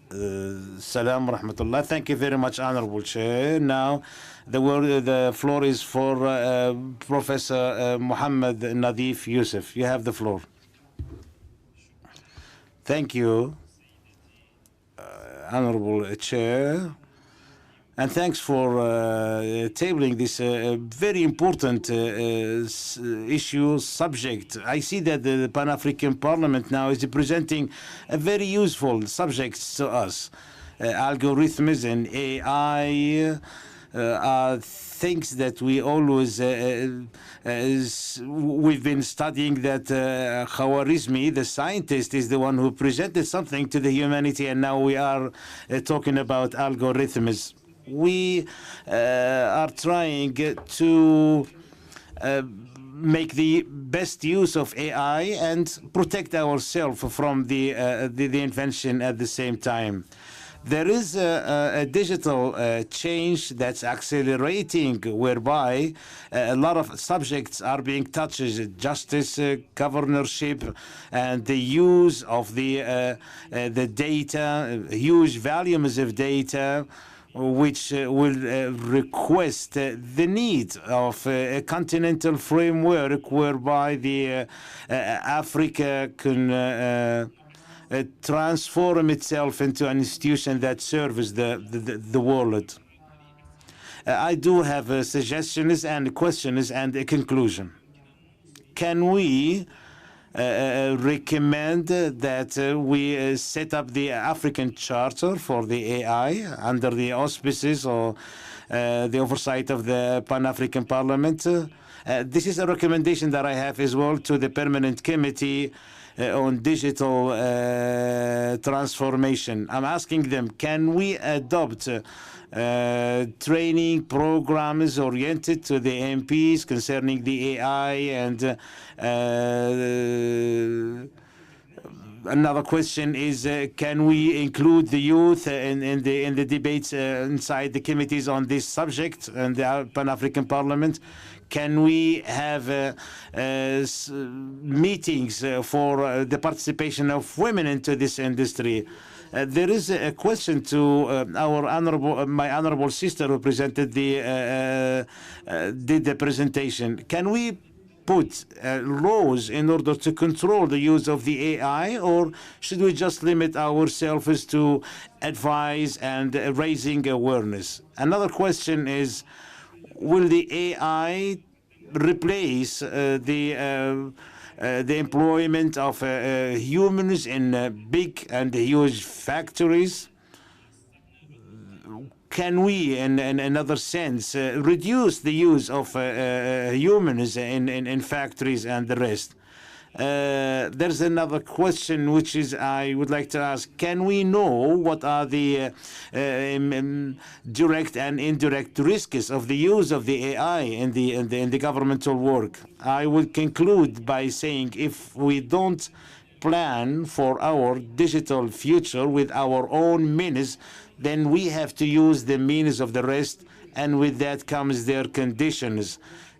Salam rahmatullah. Thank you very much, Honorable Chair. Now, the floor is for Professor Muhammad Nadif Yusuf. You have the floor. Thank you, Honorable Chair, and thanks for tabling this very important subject. I see that the Pan-African Parliament now is presenting a very useful subject to us. Algorithms and AI are things that we always we've been studying. That Khwarizmi, the scientist, is the one who presented something to the humanity, and now we are talking about algorithms. We are trying to make the best use of AI and protect ourselves from the invention at the same time. There is a digital change that's accelerating, whereby a lot of subjects are being touched: justice, governorship, and the use of the data, huge volumes of data, which will request the need of a continental framework whereby the Africa can transform itself into an institution that serves the world. I do have suggestions and questions and a conclusion. Can we recommend that we set up the African Charter for the AI under the auspices or the oversight of the Pan-African Parliament? This is a recommendation that I have as well to the Permanent Committee on digital transformation. I'm asking them, can we adopt training programs oriented to the MPs concerning the AI? And another question is, can we include the youth in the debates inside the committees on this subject and the Pan-African Parliament? Can we have meetings for the participation of women into this industry? There is a question to my honorable sister who presented did the presentation. Can we put laws in order to control the use of the AI, or should we just limit ourselves to advise and raising awareness? Another question is, will the AI replace the employment of humans in big and huge factories? Can we, in another sense, reduce the use of humans in factories and the rest? There's another question which is I would like to ask: can we know what are the direct and indirect risks of the use of the AI in the governmental work? I will conclude by saying, if we don't plan for our digital future with our own means, then we have to use the means of the rest, and with that comes their conditions.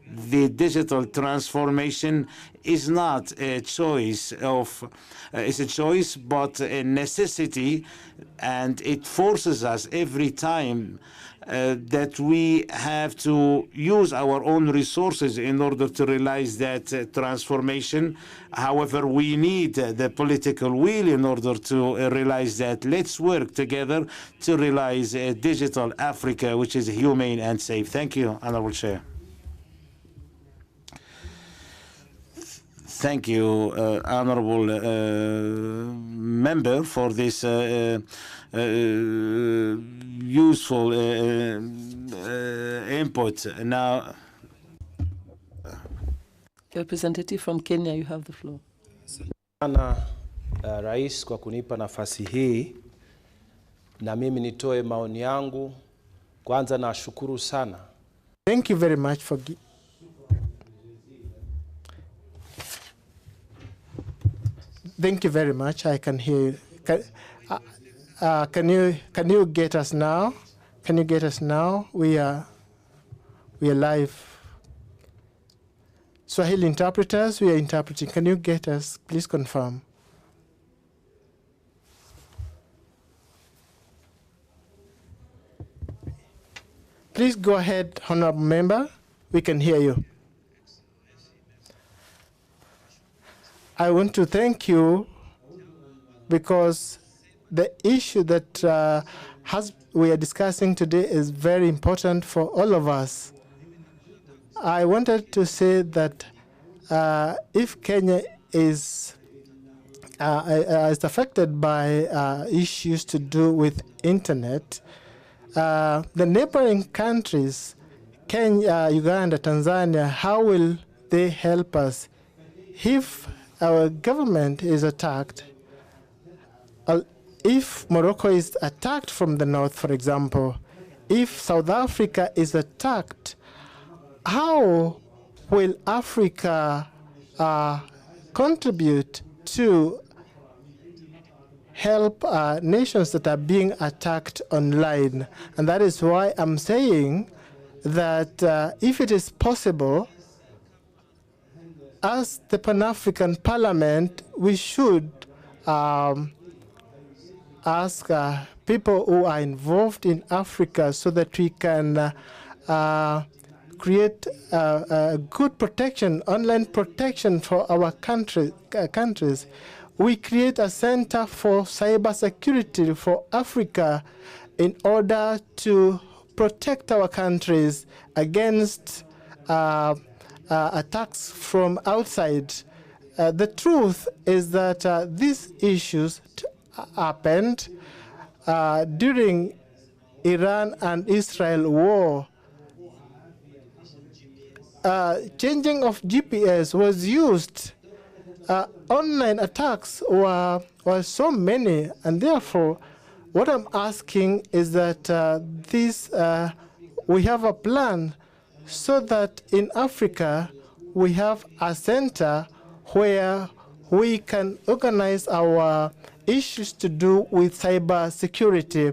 The digital transformation is not a choice it's a choice but a necessity, and it forces us every time that we have to use our own resources in order to realize that transformation. However, we need the political will in order to realize that. Let's work together to realize a digital Africa which is humane and safe. Thank you, Honorable Chair. Thank you, Honorable Member, for this useful input. Now,
representative from Kenya, you have the floor.
Sana Rais kwa kunipa nafasi hii, na mimi nitoe maoni yangu. Kwanza nashukuru sana.
Thank you very much for Thank you very much. I can hear you. Can you get us now? Can you get us now? We are live. Swahili interpreters, we are interpreting. Can you get us? Please confirm. Please go ahead, Honorable Member. We can hear you. I want to thank you because the issue that we are discussing today is very important for all of us. I wanted to say that if Kenya is affected by issues to do with internet, the neighboring countries, Kenya, Uganda, Tanzania, how will they help us if our government is attacked? If Morocco is attacked from the north, for example, if South Africa is attacked, how will Africa contribute to help nations that are being attacked online? And that is why I'm saying that if it is possible, as the Pan-African Parliament, we should ask people who are involved in Africa so that we can create good protection, online protection for our countries. We create a center for cybersecurity for Africa in order to protect our countries against attacks from outside. The truth is that these issues happened during Iran and Israel war. Changing of GPS was used. Online attacks were so many, and therefore, what I'm asking is that we have a plan so that in Africa we have a center where we can organize our issues to do with cyber security.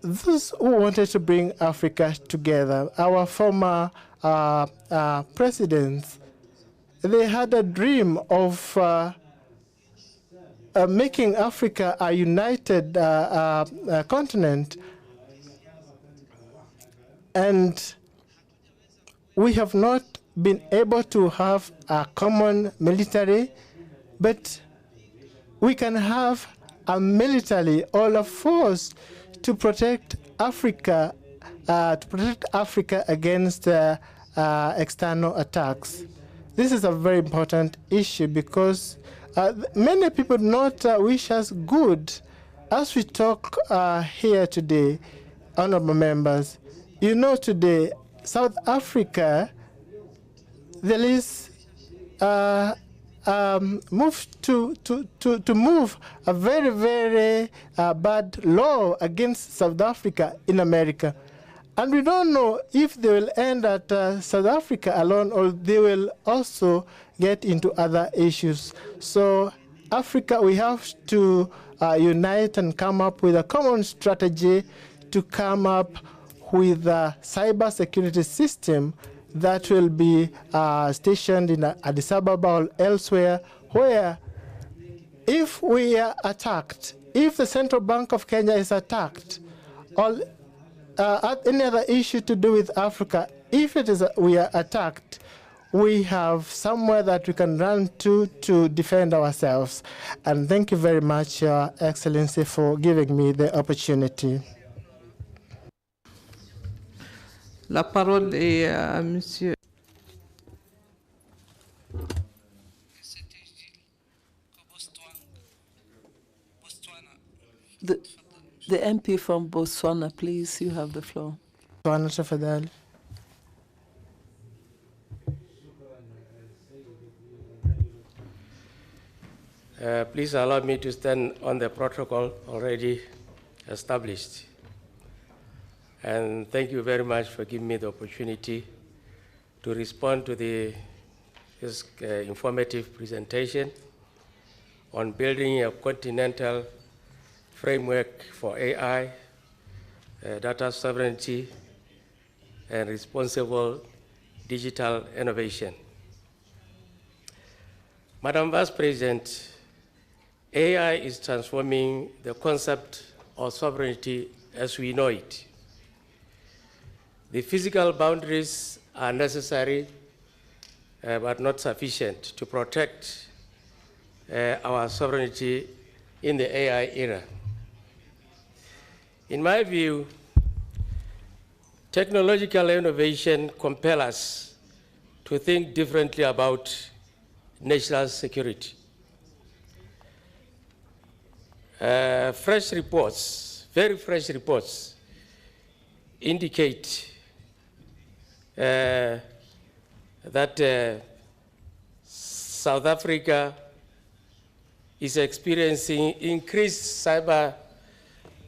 Those who wanted to bring Africa together, our former presidents, they had a dream of making Africa a united continent. And we have not been able to have a common military, but we can have a military all of force to protect Africa, against external attacks. This is a very important issue because many people do not wish us good. As we talk here today, honorable members, you know today, South Africa, there is move to move a very, very bad law against South Africa in America. And we don't know if they will end at South Africa alone or they will also get into other issues. So Africa, we have to unite and come up with a common strategy to come up with a cyber security system that will be stationed in Addis Ababa or elsewhere, where if we are attacked, if the Central Bank of Kenya is attacked, or any other issue to do with Africa, if it is we are attacked, we have somewhere that we can run to defend ourselves. And thank you very much, Your Excellency, for giving me the opportunity.
La parole est à Monsieur.
The MP from Botswana, please, you have the floor.
Please allow me to stand on the protocol already established. And thank you very much for giving me the opportunity to respond to this informative presentation on building a continental framework for AI, data sovereignty, and responsible digital innovation. Madam Vice President, AI is transforming the concept of sovereignty as we know it. The physical boundaries are necessary, but not sufficient to protect our sovereignty in the AI era. In my view, technological innovation compels us to think differently about national security. Fresh reports, very fresh reports, indicate that South Africa is experiencing increased cyber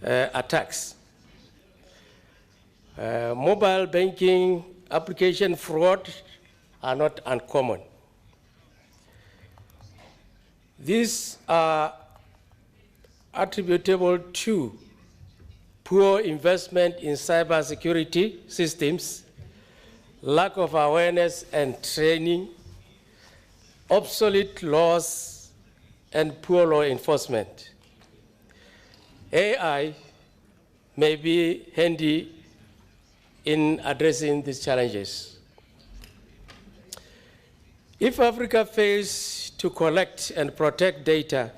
attacks. Mobile banking application fraud are not uncommon. These are attributable to poor investment in cybersecurity systems, lack of awareness and training, obsolete laws, and poor law enforcement. AI may be handy in addressing these challenges. If Africa fails to collect and protect data,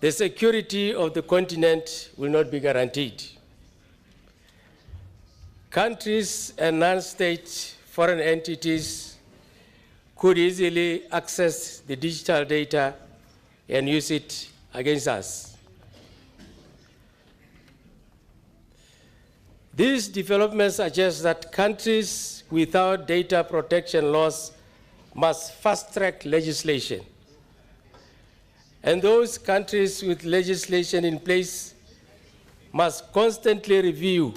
the security of the continent will not be guaranteed. Countries and non-state foreign entities could easily access the digital data and use it against us. These developments suggest that countries without data protection laws must fast-track legislation. And those countries with legislation in place must constantly review.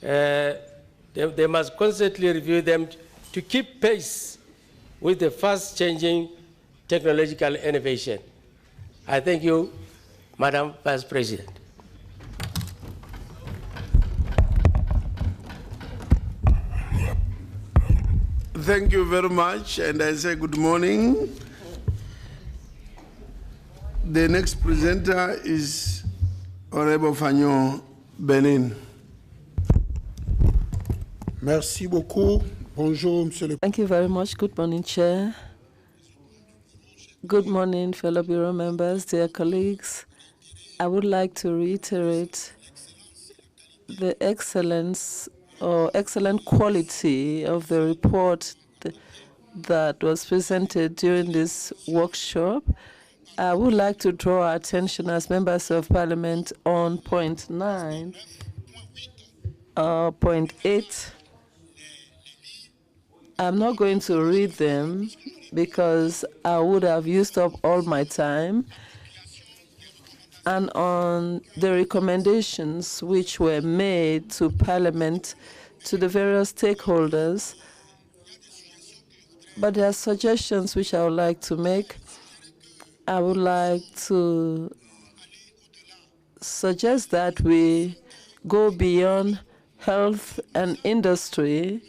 They must constantly review them to keep pace with the fast-changing technological innovation. I thank you, Madam Vice President.
Thank you very much, and I say good morning. The next presenter is Honorable Fanyo Benin.
Merci beaucoup. Bonjour, Monsieur le
Thank you very much. Good morning, Chair. Good morning, fellow Bureau members, dear colleagues. I would like to reiterate the excellence or excellent quality of the report that was presented during this workshop. I would like to draw our attention as members of Parliament on point 9, point 8. I'm not going to read them because I would have used up all my time. And on the recommendations which were made to Parliament, to the various stakeholders, but there are suggestions which I would like to make. I would like to suggest that we go beyond health and industry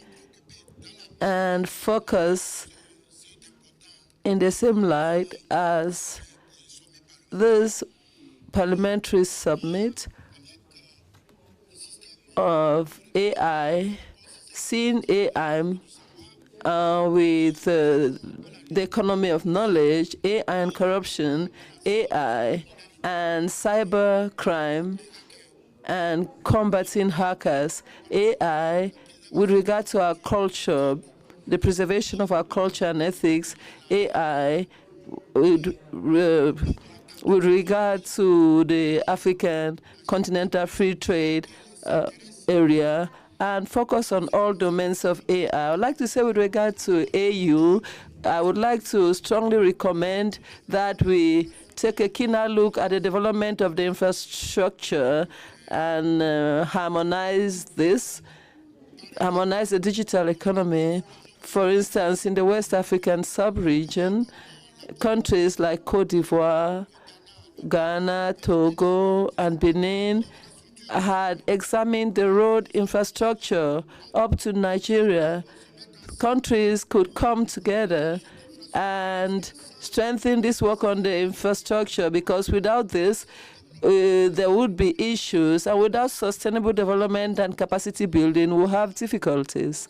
and focus in the same light as this parliamentary summit of AI, seeing AI with the economy of knowledge, AI and corruption, AI and cyber crime, and combating hackers, AI with regard to our culture, the preservation of our culture and ethics, AI with regard to the African continental free trade area, and focus on all domains of AI. I would like to say with regard to AU, I would like to strongly recommend that we take a keener look at the development of the infrastructure and harmonize the digital economy. For instance, in the West African sub-region, countries like Cote d'Ivoire, Ghana, Togo, and Benin had examined the road infrastructure up to Nigeria. Countries could come together and strengthen this work on the infrastructure, because without this, there would be issues, and without sustainable development and capacity building, we'll have difficulties.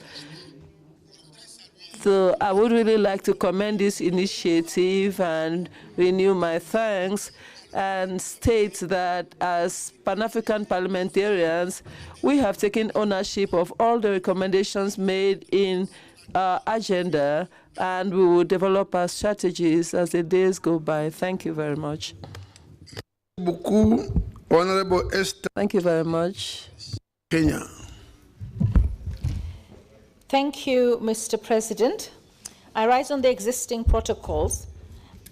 So I would really like to commend this initiative and renew my thanks and state that as Pan-African parliamentarians, we have taken ownership of all the recommendations made in our agenda, and we will develop our strategies as the days go by. Thank you very much.
Honorable Esther.
Thank you very much.
Kenya.
Thank you, Mr. President. I rise on the existing protocols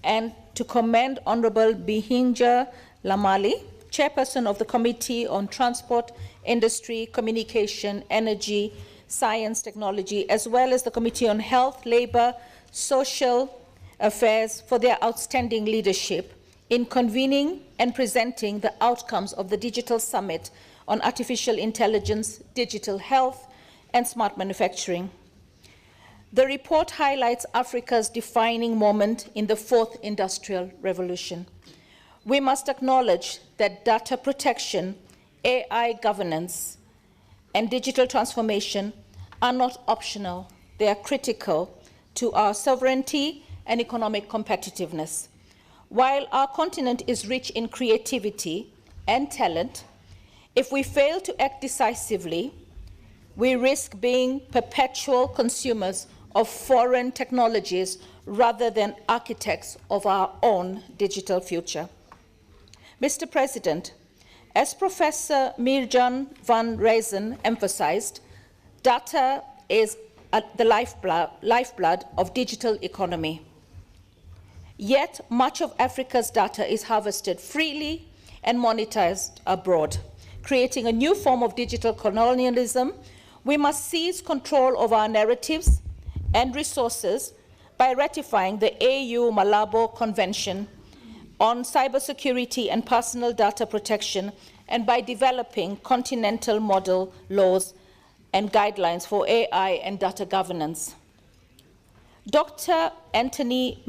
and to commend Honorable Bihinja Lamali, Chairperson of the Committee on Transport, Industry, Communication, Energy, Science, Technology, as well as the Committee on Health, Labor, Social Affairs, for their outstanding leadership in convening and presenting the outcomes of the Digital Summit on Artificial Intelligence, Digital Health, and Smart Manufacturing. The report highlights Africa's defining moment in the fourth industrial revolution. We must acknowledge that data protection, AI governance, and digital transformation are not optional. They are critical to our sovereignty and economic competitiveness. While our continent is rich in creativity and talent, if we fail to act decisively, we risk being perpetual consumers of foreign technologies rather than architects of our own digital future. Mr. President, as Professor Mirjan van Reysen emphasized, data is the lifeblood of digital economy. Yet much of Africa's data is harvested freely and monetized abroad, creating a new form of digital colonialism. We must seize control of our narratives and resources by ratifying the AU Malabo Convention on cybersecurity and personal data protection, and by developing continental model laws and guidelines for AI and data governance. Dr. Anthony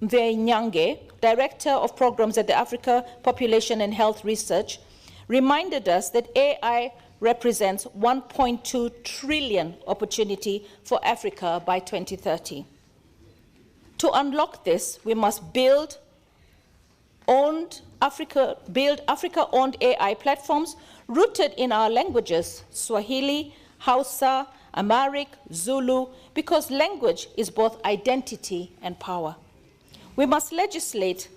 Mvenyange, Director of Programs at the Africa Population and Health Research, reminded us that AI represents 1.2 trillion opportunity for Africa by 2030. To unlock this, we must build Africa-owned AI platforms rooted in our languages, Swahili, Hausa, Amharic, Zulu, because language is both identity and power. We must legislate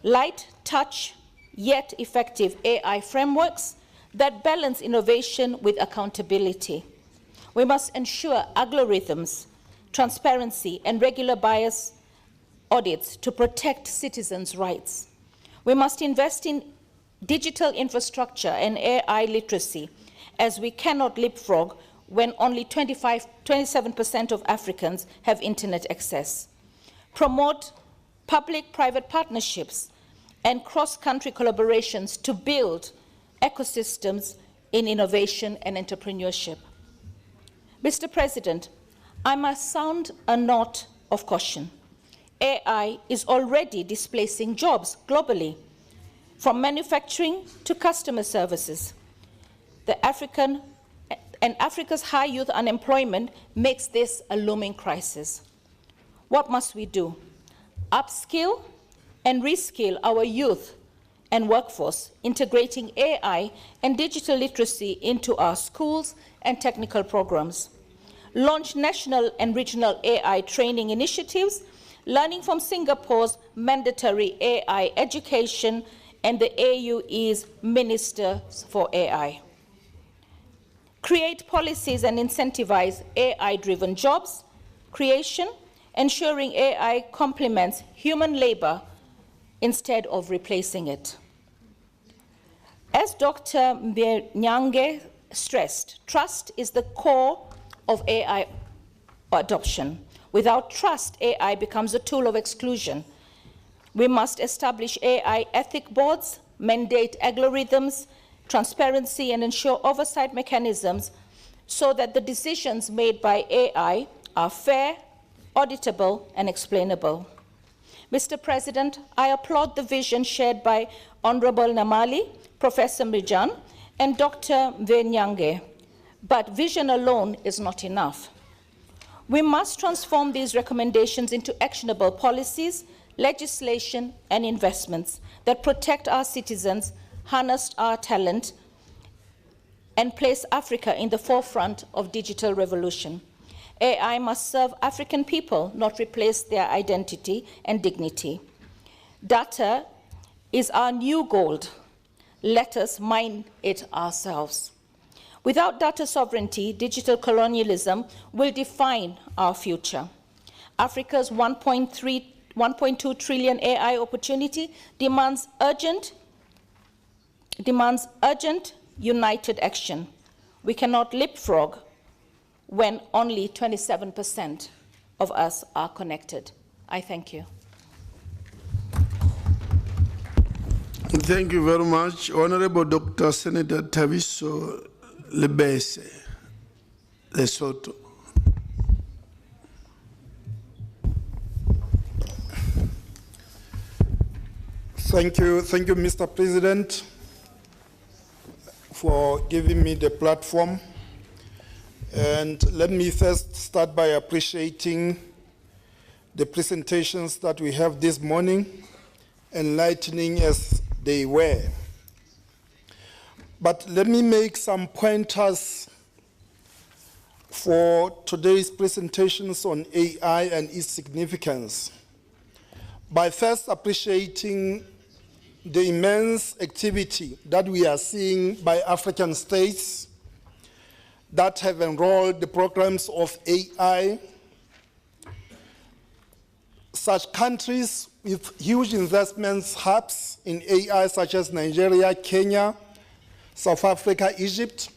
light touch, yet effective AI frameworks that balance innovation with accountability. We must ensure algorithms, transparency, and regular bias audits to protect citizens' rights. We must invest in digital infrastructure and AI literacy, as we cannot leapfrog when only 27% of Africans have internet access. Promote public-private partnerships and cross-country collaborations to build ecosystems in innovation and entrepreneurship. Mr. President, I must sound a note of caution. AI is already displacing jobs globally, from manufacturing to customer services. Africa's high youth unemployment makes this a looming crisis. What must we do? Upskill and reskill our youth and workforce, integrating AI and digital literacy into our schools and technical programs. Launch national and regional AI training initiatives, learning from Singapore's mandatory AI education and the AUE's Ministers for AI. Create policies and incentivize AI-driven jobs creation, ensuring AI complements human labor instead of replacing it. As Dr. Nyange stressed, trust is the core of AI adoption. Without trust, AI becomes a tool of exclusion. We must establish AI ethic boards, mandate algorithms, transparency, and ensure oversight mechanisms so that the decisions made by AI are fair, auditable, and explainable. Mr. President, I applaud the vision shared by Honorable Namali, Professor Mrijan, and Dr. Nyange, but vision alone is not enough. We must transform these recommendations into actionable policies, legislation, and investments that protect our citizens, harness our talent, and place Africa in the forefront of digital revolution. AI must serve African people, not replace their identity and dignity. Data is our new gold. Let us mine it ourselves. Without data sovereignty, digital colonialism will define our future. Africa's 1.2 trillion AI opportunity demands urgent, united action. We cannot leapfrog when only 27% of us are connected. I thank you.
Thank you very much. Honorable Dr. Senator Taviso Lebese, Lesotho.
Thank you, Mr. President, for giving me the platform. And let me first start by appreciating the presentations that we have this morning, enlightening as they were. But let me make some pointers for today's presentations on AI and its significance, by first appreciating the immense activity that we are seeing by African states that have enrolled the programs of AI. Such countries with huge investments hubs in AI, such as Nigeria, Kenya, South Africa, Egypt,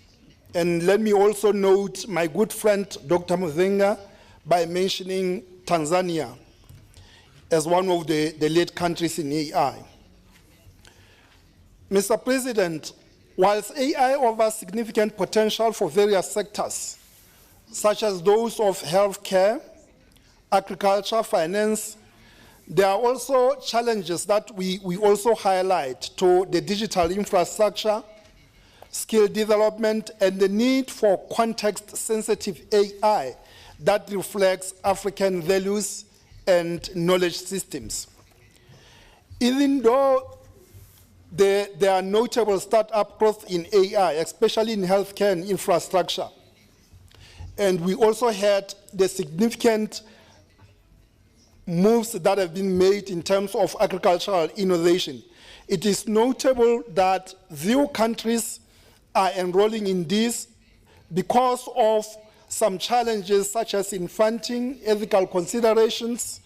and let me also note my good friend Dr. Muzenga by mentioning Tanzania as one of the lead countries in AI. Mr. President, whilst AI offers significant potential for various sectors, such as those of healthcare, agriculture, finance, there are also challenges that we also highlight to the digital infrastructure, skill development, and the need for context-sensitive AI that reflects African values and knowledge systems. Even though there are notable startup growth in AI, especially in healthcare and infrastructure, and we also had the significant moves that have been made in terms of agricultural innovation. It is notable that few countries are enrolling in this because of some challenges such as in funding, ethical considerations,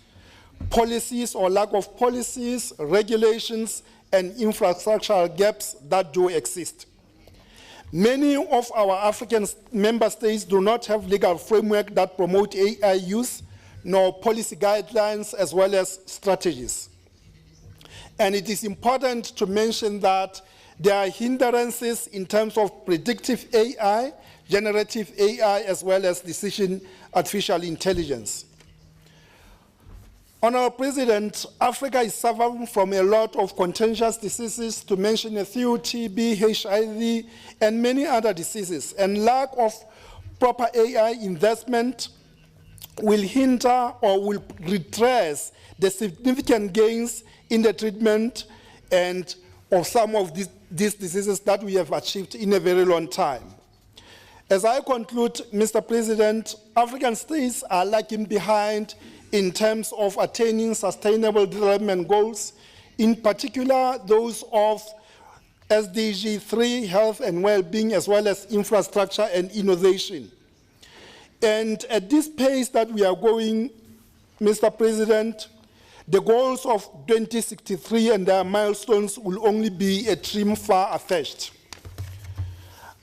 policies or lack of policies, regulations, and infrastructural gaps that do exist. Many of our African member states do not have legal framework that promote AI use, nor policy guidelines as well as strategies. And it is important to mention that there are hindrances in terms of predictive AI, generative AI, as well as decision artificial intelligence. Honorable President, Africa is suffering from a lot of contagious diseases, to mention a few: TB, HIV, and many other diseases. And lack of proper AI investment will hinder or will retrace the significant gains in the treatment and of some of these diseases that we have achieved in a very long time. As I conclude, Mr. President, African states are lagging behind in terms of attaining sustainable development goals, in particular those of SDG 3, health and well-being, as well as infrastructure and innovation. And at this pace that we are going, Mr. President, the goals of 2063 and their milestones will only be a trim far-fetched.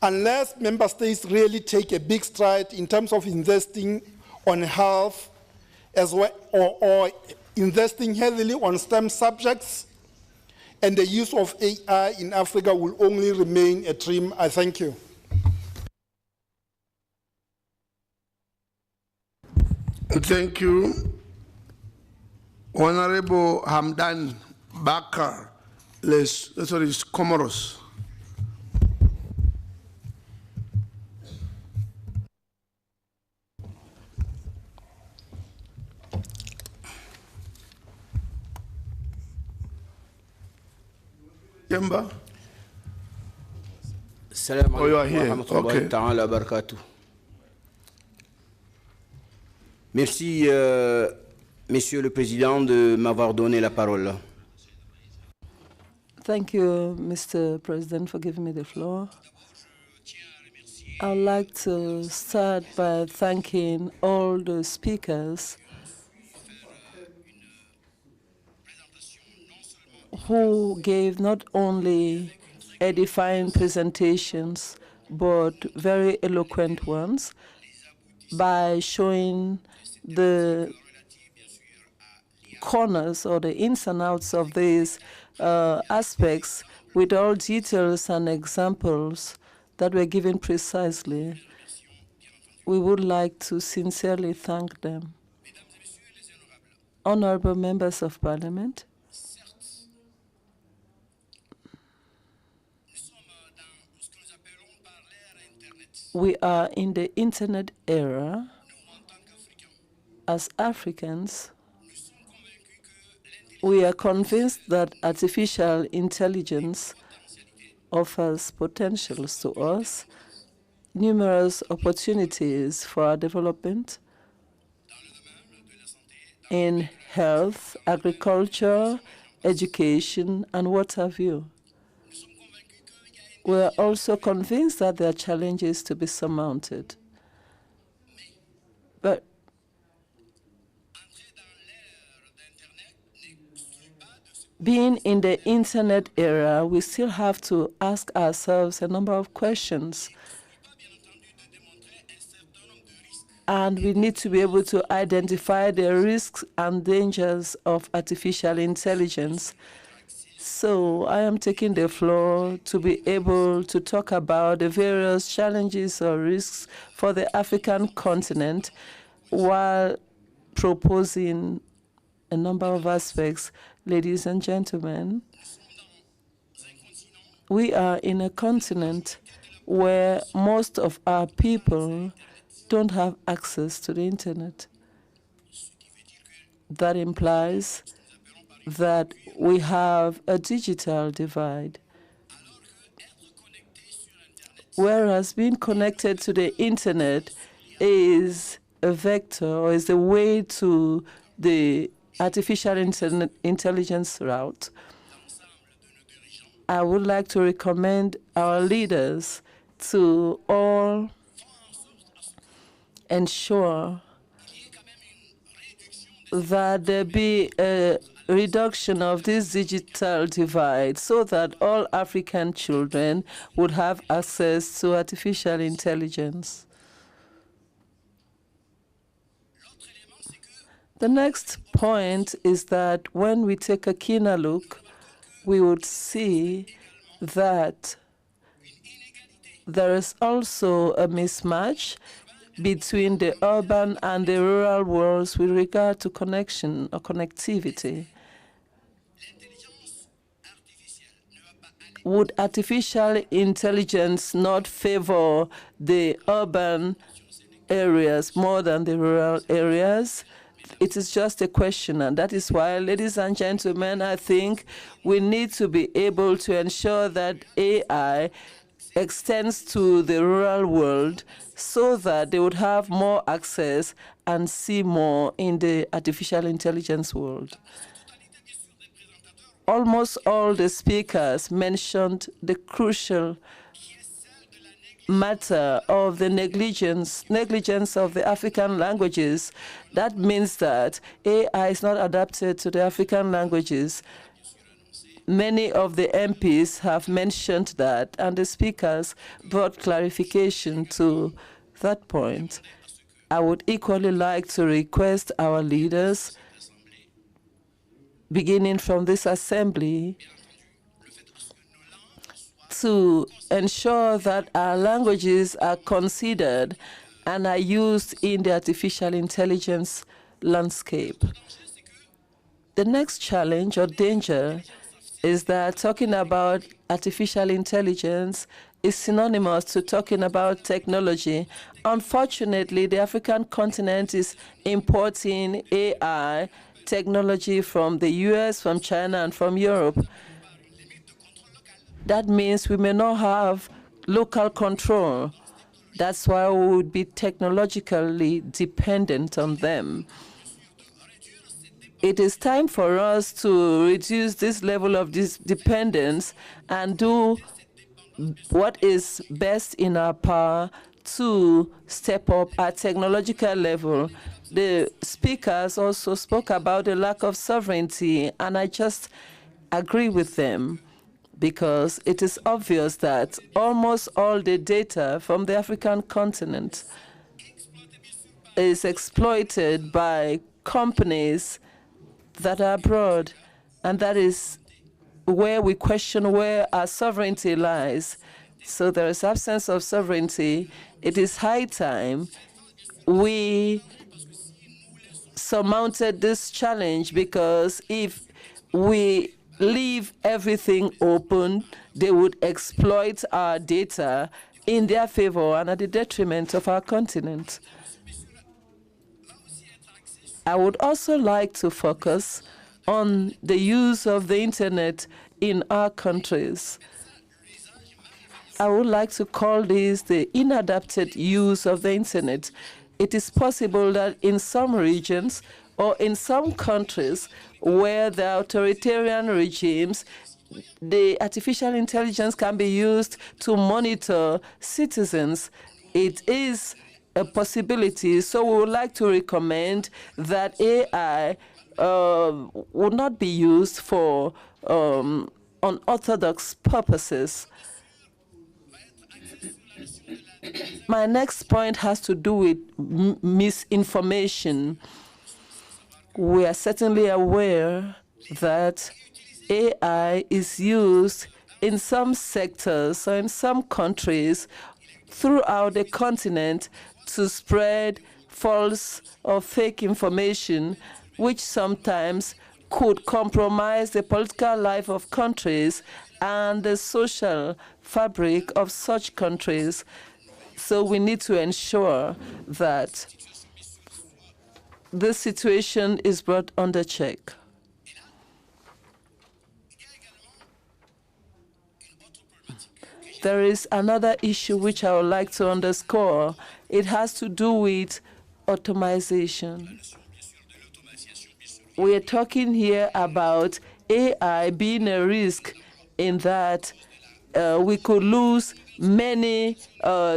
Unless member states really take a big stride in terms of investing on health, as well, or investing heavily on STEM subjects, and the use of AI in Africa will only remain a dream. I thank you.
Thank you. Honorable Hamdan Bakar, Comoros. Yamba?
Salam
Oh, you are here. Okay.
Barakatuh. Merci, Monsieur le Président, de m'avoir donné la parole.
Thank you, Mr. President, for giving me the floor. I'd like to start by thanking all the speakers who gave not only edifying presentations, but very eloquent ones, by showing the corners or the ins and outs of these aspects with all details and examples that were given precisely. We would like to sincerely thank them. Honorable members of Parliament, we are in the internet era. As Africans, we are convinced that artificial intelligence offers potentials to us, numerous opportunities for our development in health, agriculture, education, and what have you. We are also convinced that there are challenges to be surmounted. But being in the internet era, we still have to ask ourselves a number of questions. And we need to be able to identify the risks and dangers of artificial intelligence. So I am taking the floor to be able to talk about the various challenges or risks for the African continent while proposing a number of aspects. Ladies and gentlemen, we are in a continent where most of our people don't have access to the internet. That implies that we have a digital divide. Whereas being connected to the internet is a vector or is the way to the artificial intelligence route, I would like to recommend our leaders to all ensure that there be a reduction of this digital divide so that all African children would have access to artificial intelligence. The next point is that when we take a keener look, we would see that there is also a mismatch between the urban and the rural worlds with regard to connection or connectivity. Would artificial intelligence not favor the urban areas more than the rural areas? It is just a question, and that is why, ladies and gentlemen, I think we need to be able to ensure that AI extends to the rural world so that they would have more access and see more in the artificial intelligence world. Almost all the speakers mentioned the crucial matter of the negligence of the African languages. That means that AI is not adapted to the African languages. Many of the MPs have mentioned that, and the speakers brought clarification to that point. I would equally like to request our leaders, beginning from this assembly, to ensure that our languages are considered and are used in the artificial intelligence landscape. The next challenge or danger is that talking about artificial intelligence is synonymous to talking about technology. Unfortunately, the African continent is importing AI technology from the US, from China, and from Europe. That means we may not have local control. That's why we would be technologically dependent on them. It is time for us to reduce this level of dependence and do what is best in our power to step up our technological level. The speakers also spoke about the lack of sovereignty, and I just agree with them, because it is obvious that almost all the data from the African continent is exploited by companies that are abroad, and that is where we question where our sovereignty lies. So there is absence of sovereignty. It is high time we surmounted this challenge, because if we leave everything open, they would exploit our data in their favor and at the detriment of our continent. I would also like to focus on the use of the internet in our countries. I would like to call this the inadapted use of the internet. It is possible that in some regions or in some countries where there are authoritarian regimes, the artificial intelligence can be used to monitor citizens. It is a possibility, so we would like to recommend that AI would not be used for unorthodox purposes. My next point has to do with misinformation. We are certainly aware that AI is used in some sectors or in some countries throughout the continent to spread false or fake information, which sometimes could compromise the political life of countries and the social fabric of such countries. So we need to ensure that this situation is brought under check. There is another issue which I would like to underscore. It has to do with automation. We are talking here about AI being a risk in that we could lose many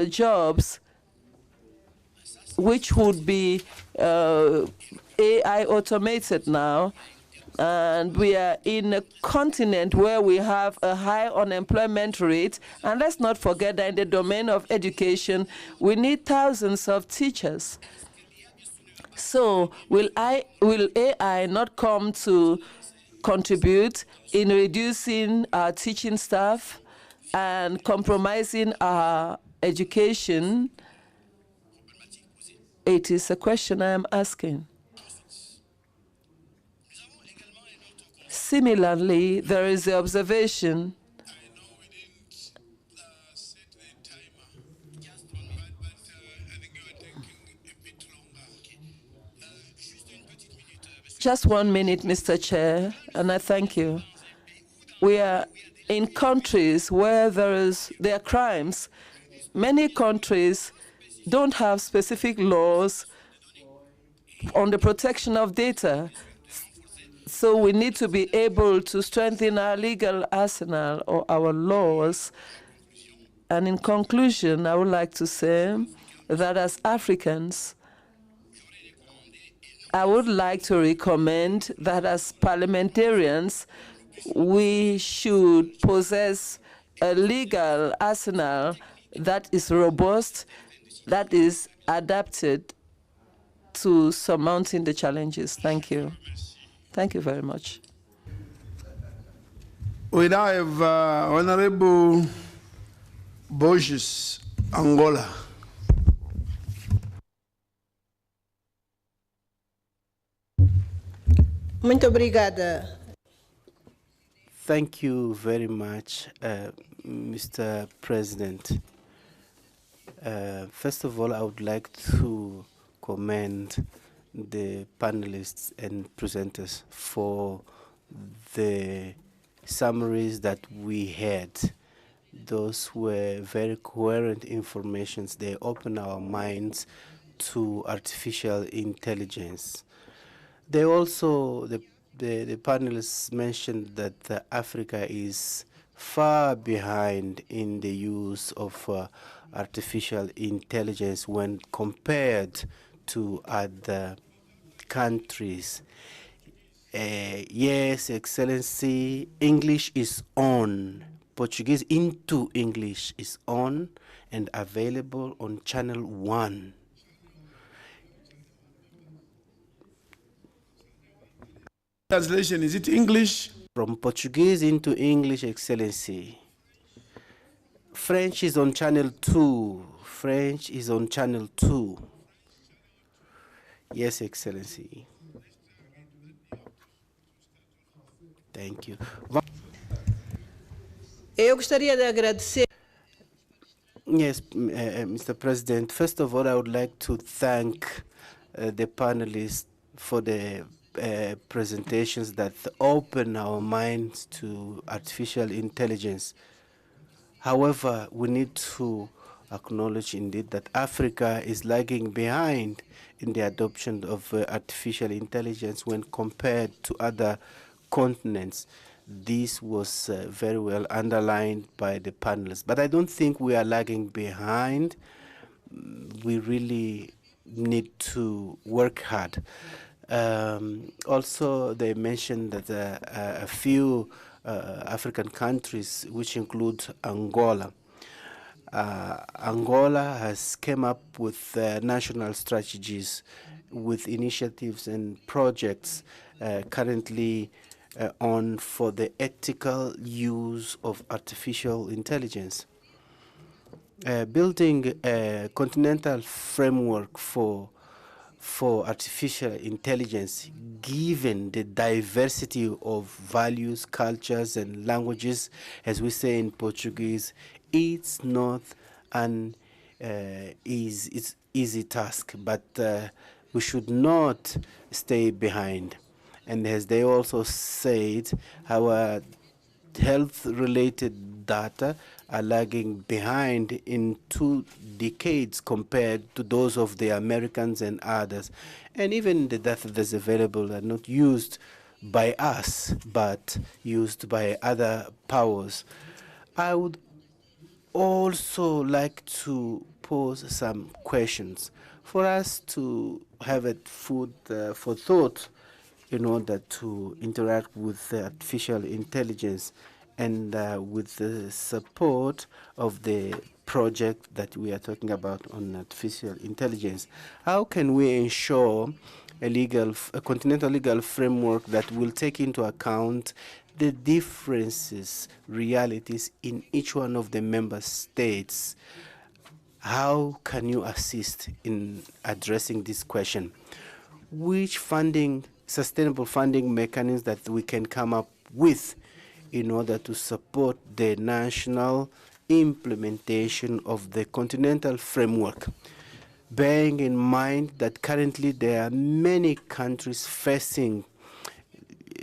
jobs which would be AI automated now. And we are in a continent where we have a high unemployment rate. And let's not forget that in the domain of education, we need thousands of teachers. So will AI not come to contribute in reducing our teaching staff and compromising our education? It is a question I am asking. Similarly, there is the observation Just 1 minute, Mr. Chair, and I thank you. We are in countries where there are crimes. Many countries don't have specific laws on the protection of data. So we need to be able to strengthen our legal arsenal or our laws. And in conclusion, I would like to say that as Africans, I would like to recommend that as parliamentarians, we should possess a legal arsenal that is robust, that is adapted to surmounting the challenges. Thank you. Thank you very much.
We now have Honorable Borges, Angola.
Muito obrigada.
Thank you very much, Mr. President. First of all, I would like to commend the panelists and presenters for the summaries that we had. Those were very coherent informations. They open our minds to artificial intelligence. They also, the panelists mentioned that Africa is far behind in the use of artificial intelligence when compared to other countries. Yes, Excellency, English is on. Portuguese into English is on and available on Channel 1.
Translation, is it English?
From Portuguese into English, Excellency. French is on Channel 2. French is on Channel 2. Yes, Excellency. Thank you.
Eu gostaria de agradecer.
Yes, Mr. President. First of all, I would like to thank the panelists for the presentations that open our minds to artificial intelligence. However, we need to acknowledge indeed that Africa is lagging behind in the adoption of artificial intelligence when compared to other continents. This was very well underlined by the panelists. But I don't think we are lagging behind. We really need to work hard. Also, they mentioned that a few African countries, which include Angola. Angola has come up with national strategies with initiatives and projects currently on for the ethical use of artificial intelligence. Building a continental framework for artificial intelligence, given the diversity of values, cultures, and languages, as we say in Portuguese, it's not an easy task, but we should not stay behind. And as they also said, our health-related data are lagging behind in 2 decades compared to those of the Americans and others. And even the data that's available are not used by us, but used by other powers. I would also like to pose some questions for us to have it food for thought in order to interact with artificial intelligence and with the support of the project that we are talking about on artificial intelligence. How can we ensure a continental legal framework that will take into account the differences, realities in each one of the member states? How can you assist in addressing this question? Which sustainable funding mechanisms that we can come up with in order to support the national implementation of the continental framework, bearing in mind that currently there are many countries facing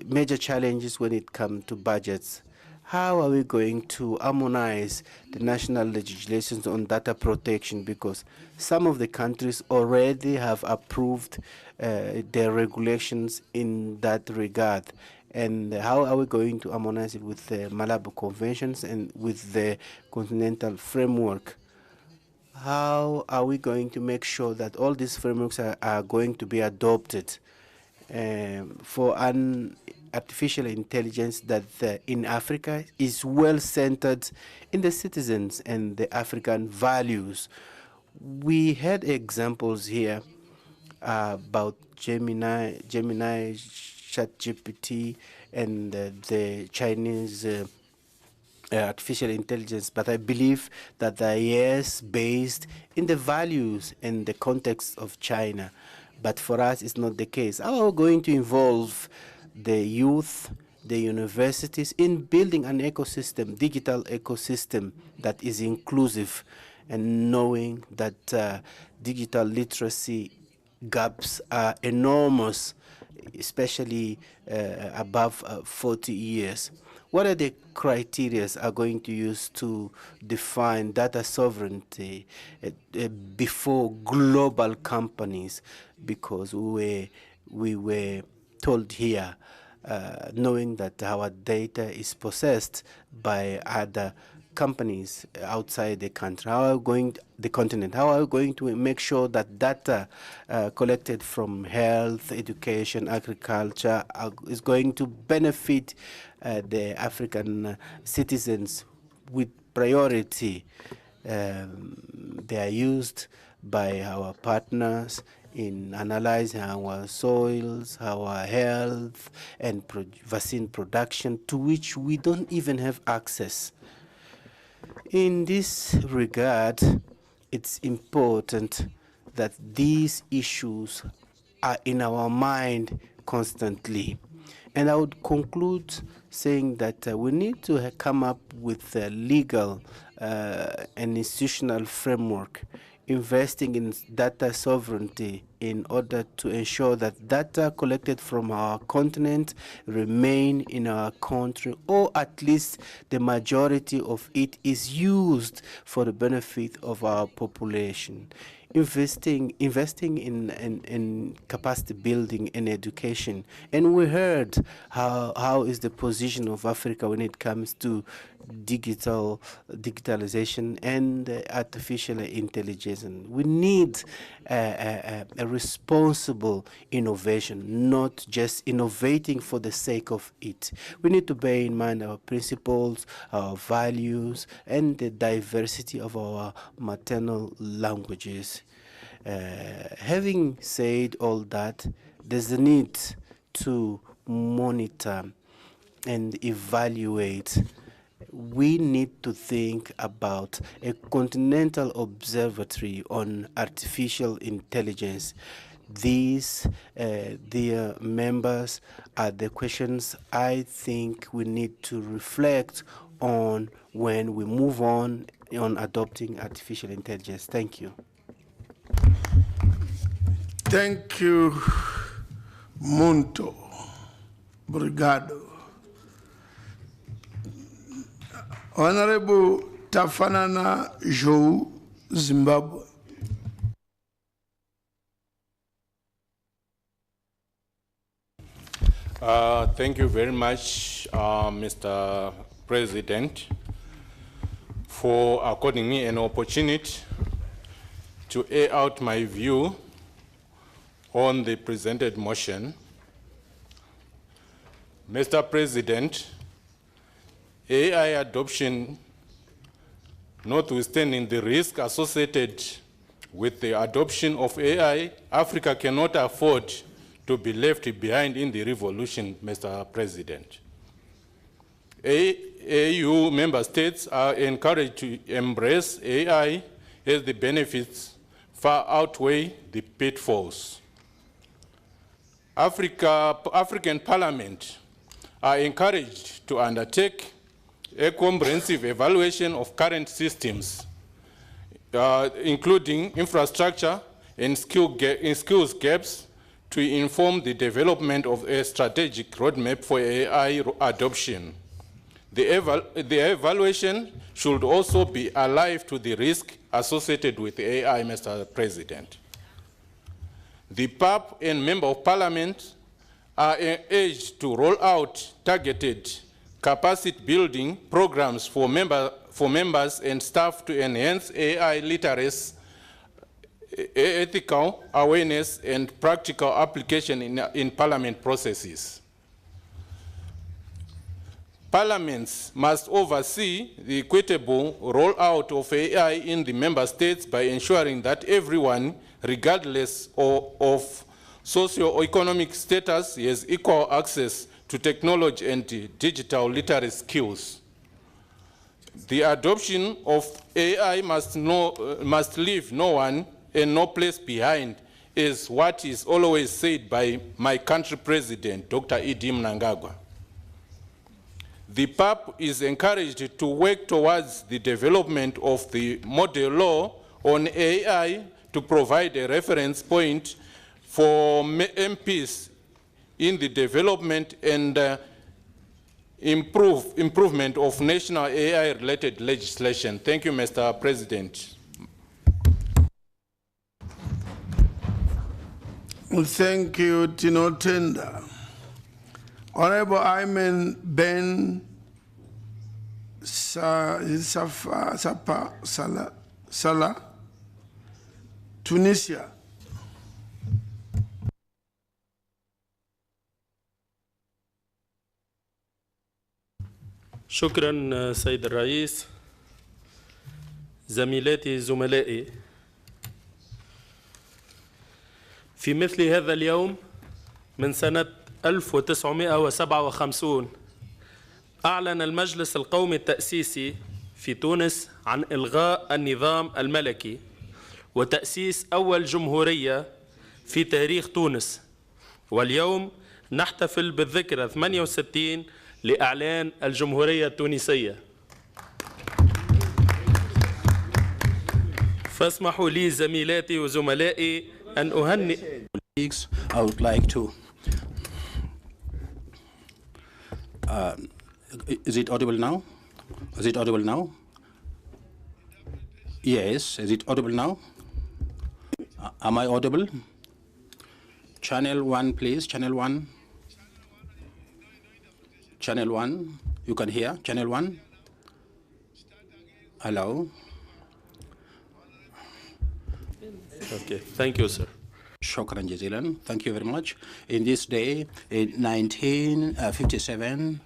major challenges when it comes to budgets. How are we going to harmonize the national legislations on data protection? Because some of the countries already have approved their regulations in that regard. And how are we going to harmonize it with the Malabo Conventions and with the continental framework? How are we going to make sure that all these frameworks are going to be adopted for an artificial intelligence that in Africa is well centered in the citizens and the African values? We had examples here about Gemini, ChatGPT, and the Chinese artificial intelligence, but I believe that they are based in the values and the context of China. But for us, it's not the case. How are we going to involve the youth, the universities in building an ecosystem, digital ecosystem that is inclusive, and knowing that digital literacy gaps are enormous, especially above 40 years? What are the criteria are going to use to define data sovereignty before global companies? Because we were told here, knowing that our data is possessed by other companies outside the country. How are we going the continent? How are we going to make sure that data collected from health, education, agriculture is going to benefit the African citizens with priority? They are used by our partners in analyzing our soils, our health, and vaccine production, to which we don't even have access. In this regard, it's important that these issues are in our mind constantly. And I would conclude saying that we need to come up with a legal and institutional framework, investing in data sovereignty in order to ensure that data collected from our continent remain in our country, or at least the majority of it is used for the benefit of our population. Investing in capacity building and education. And we heard how is the position of Africa when it comes to digitalization and artificial intelligence. We need a responsible innovation, not just innovating for the sake of it. We need to bear in mind our principles, our values, and the diversity of our maternal languages. Having said all that, there's a need to monitor and evaluate. We need to think about a continental observatory on artificial intelligence. These, dear members, are the questions I think we need to reflect on when we move on adopting artificial intelligence. Thank you.
Thank you, Muntu. Obrigado. Honorable Tafanana Jou, Zimbabwe.
Thank you very much, Mr. President, for according me an opportunity to air out my view on the presented motion Mr. President, AI adoption, notwithstanding the risk associated with the adoption of AI, Africa cannot afford to be left behind in the revolution, Mr. President. AU member states are encouraged to embrace AI as the benefits far outweigh the pitfalls. African Parliament are encouraged to undertake a comprehensive evaluation of current systems, including infrastructure and skills gaps, to inform the development of a strategic roadmap for AI adoption. The evaluation should also be alive to the risk associated with AI, Mr. President. The PAP and Member of Parliament are urged to roll out targeted capacity building programs for members and staff to enhance AI literacy, ethical awareness, and practical application in Parliament processes. Parliaments must oversee the equitable rollout of AI in the member states by ensuring that everyone, regardless of socio-economic status, has equal access to technology and digital literacy skills. The adoption of AI must leave no one and no place behind, is what is always said by my country president, Dr. Idi Mnangagwa. The PAP is encouraged to work towards the development of the model law on AI to provide a reference point for MPs in the development and improvement of national AI-related legislation. Thank you, Mr. President.
Well, thank you, Tino Tenda. Honorable Ayman Ben Salah, Tunisia.
شكرا سيد الرئيس. زميلاتي زملائي، في مثل هذا اليوم من سنة 1957 أعلن المجلس القومي التأسيسي في تونس عن إلغاء النظام الملكي وتأسيس أول جمهورية في تاريخ تونس، واليوم نحتفل بالذكرى 68 لإعلان الجمهورية التونسية. فاسمحوا لي زميلاتي وزملائي أن أهنئ.
I would like to. Is it audible now? Is it audible now? Yes. Is it audible now? Am I audible? Channel 1, please. Channel 1. Channel 1. You can hear? Channel 1. Hello.
Okay. Thank you, sir.
Shukran jazilan. Thank you very much. In this day, in 1957,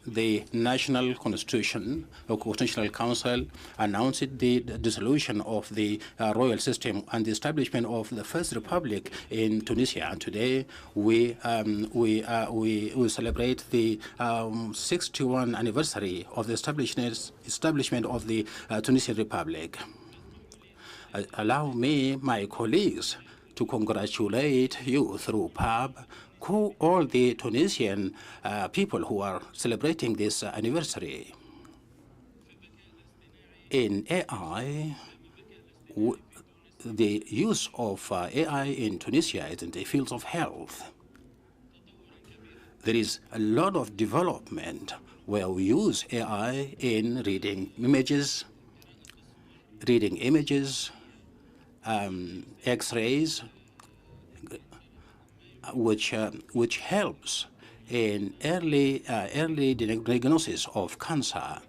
the National Constitution, or Constitutional Council, announced the dissolution of the royal system and the establishment of the first republic in Tunisia. And today, we celebrate the 61st anniversary of the establishment of the Tunisian Republic. Allow me, my colleagues, to congratulate you through PAB, all the Tunisian people who are celebrating this anniversary. In AI, the use of AI in Tunisia is in the fields of health. There is a lot of development where we use AI in reading images, X-rays, which helps in early diagnosis of cancer,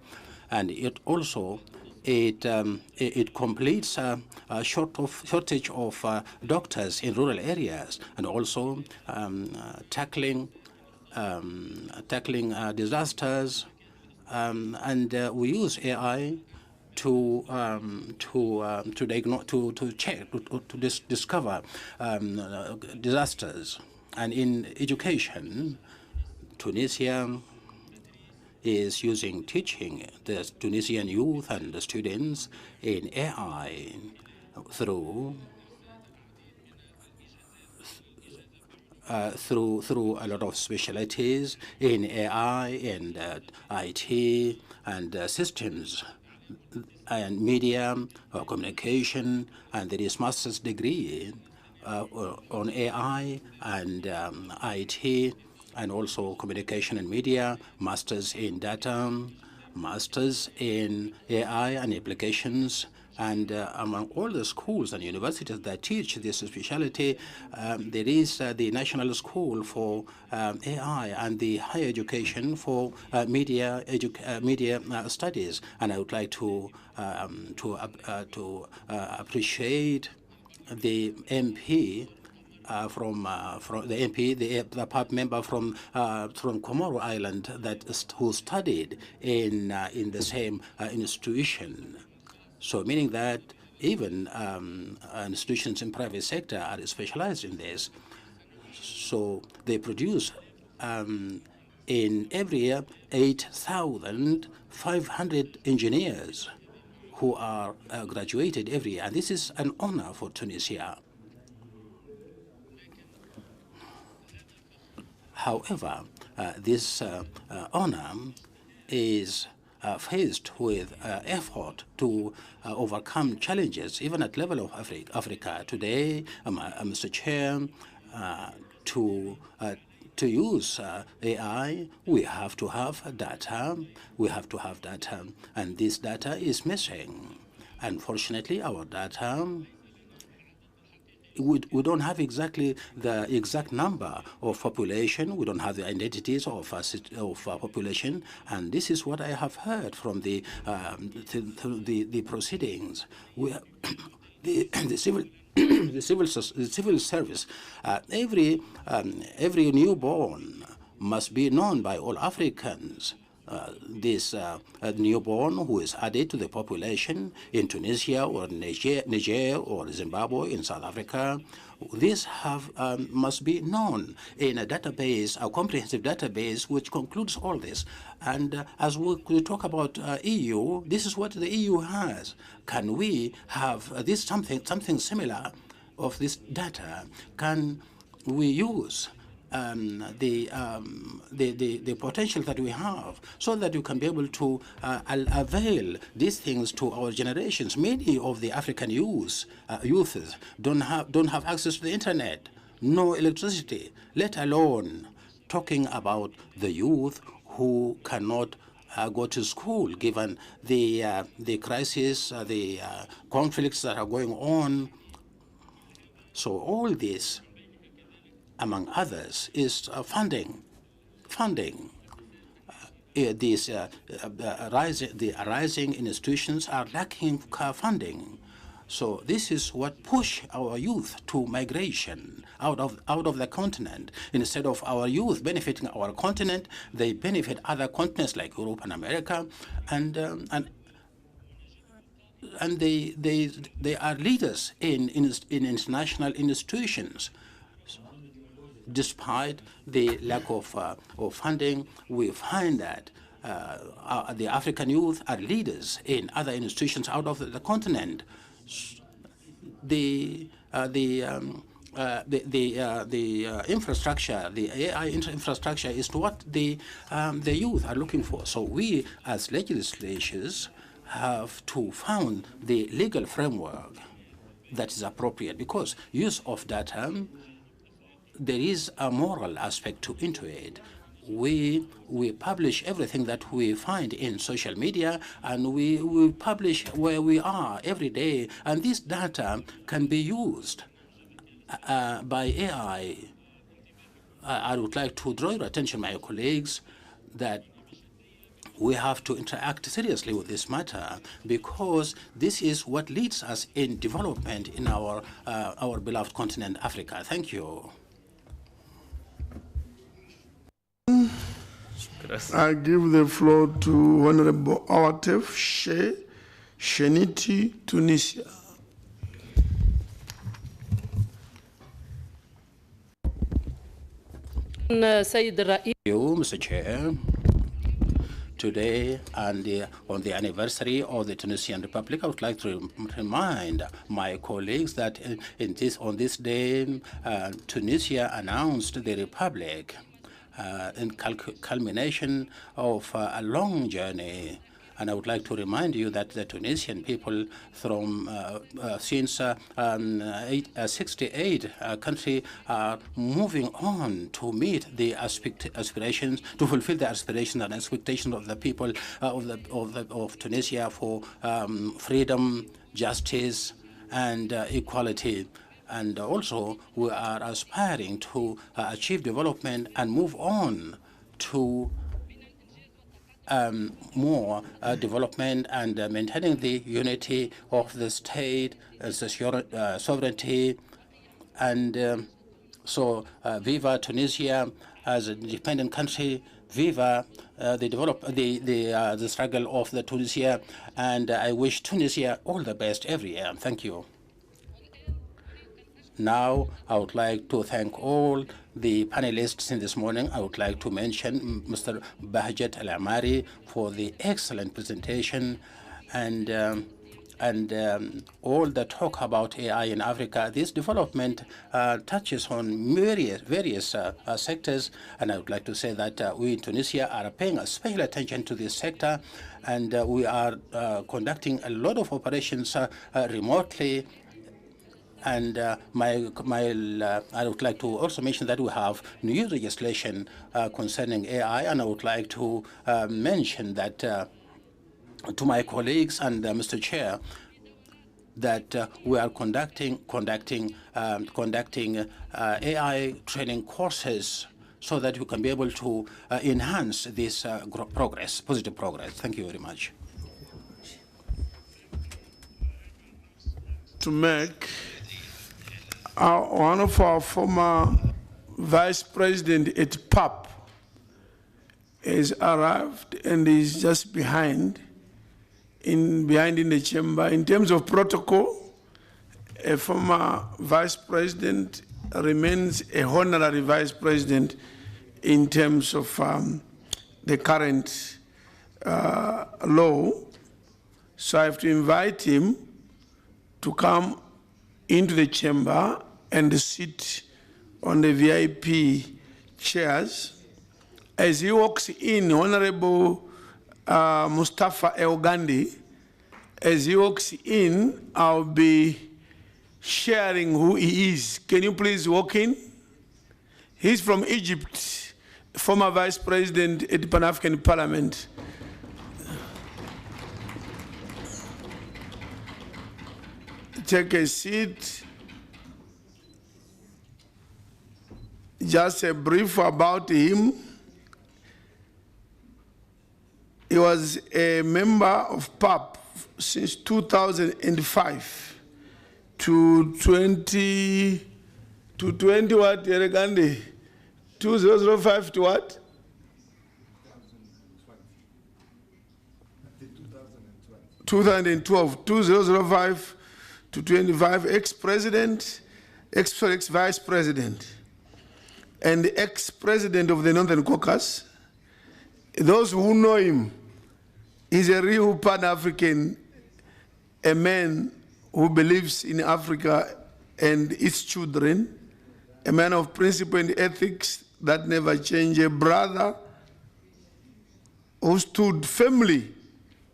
and it also it completes a shortage of doctors in rural areas, and also tackling tackling disasters, and we use AI to discover disasters. And in education, Tunisia is teaching the Tunisian youth and the students in AI through a lot of specialties in AI and IT and systems and media communication, and there is master's degree on AI and IT, and also communication and media, masters in data, masters in AI and applications. And among all the schools and universities that teach this specialty, there is the National School for AI and the Higher Education for Media Studies. And I would like to appreciate the MP the PAP member from Comoro Island who studied in the same institution. So meaning that even institutions in private sector are specialized in this. So they produce in every year 8,500 engineers who are graduated every year. And this is an honor for Tunisia. However, this honor is faced with effort to overcome challenges, even at level of Africa. Today, Mr. Chair, to use AI, we have to have data. We have to have data, and this data is missing. Unfortunately, our data, we don't have exactly the exact number of population. We don't have the identities of population, and this is what I have heard from the proceedings. The civil service. Every newborn must be known by all Africans. This newborn who is added to the population in Tunisia or Niger or Zimbabwe in South Africa, this must be known in a database, a comprehensive database which concludes all this. And as we talk about EU, this is what the EU has. Can we have this something similar of this data? Can we use the potential that we have, so that you can be able to avail these things to our generations? Many of the African youths don't have access to the internet, no electricity, let alone talking about the youth who cannot go to school, given the crisis, the conflicts that are going on. So all this, among others, is funding. The rising institutions are lacking funding. So this is what pushed our youth to migration out of the continent. Instead of our youth benefiting our continent, they benefit other continents like Europe and America, and they are leaders in international institutions. Despite the lack of funding, we find that the African youth are leaders in other institutions out of the continent. The infrastructure, the AI infrastructure, is what the youth are looking for. So we, as legislators, have to find the legal framework that is appropriate, because use of data, there is a moral aspect into it. We publish everything that we find in social media, and we publish where we are every day, and this data can be used by AI. I would like to draw your attention, my colleagues, that we have to interact seriously with this matter, because this is what leads us in development in our beloved continent, Africa. Thank you.
address.
I give the floor to Honorable Awatef Sheniti, Tunisia.
Thank you, Mr. Chair. Today, and on the anniversary of the Tunisian Republic, I would like to remind my colleagues that on this day, Tunisia announced the Republic in culmination of a long journey. And I would like to remind you that the Tunisian people from since 68 country are moving on to meet the aspirations, to fulfill the aspirations and expectations of the people of Tunisia for freedom, justice, and equality. And also, we are aspiring to achieve development and move on to more development and maintaining the unity of the state, sovereignty, and so viva Tunisia as an independent country, viva the struggle of the Tunisia, and I wish Tunisia all the best every year. Thank you. Now, I would like to thank all the panelists in this morning. I would like to mention Mr. Bahjat Al-Amari for the excellent presentation and all the talk about AI in Africa. This development touches on various sectors, and I would like to say that we in Tunisia are paying a special attention to this sector, and we are conducting a lot of operations remotely. And I would like to also mention that we have new legislation concerning AI, and I would like to mention that to my colleagues and Mr. Chair that we are conducting AI training courses so that we can be able to enhance this positive progress. Thank you very much.
To make one of our former vice president at PAP has arrived and is just behind in the chamber. In terms of protocol, a former vice president remains a honorary vice president in terms of the current law. So I have to invite him to come into the chamber and sit on the VIP chairs. As he walks in, Honorable Mustafa El Gandhi, as he walks in, I'll be sharing who he is. Can you please walk in? He's from Egypt, former vice president at the Pan-African Parliament. Take a seat. Just a brief about him. He was a member of PAP since 2005 to 20 what, Gandhi? 2005 to what? 2012. 2005 to 25, ex-president, ex-vice president, and ex-president of the Northern Caucasus. Those who know him, he's a real Pan-African, a man who believes in Africa and its children, a man of principle and ethics that never change, a brother who stood firmly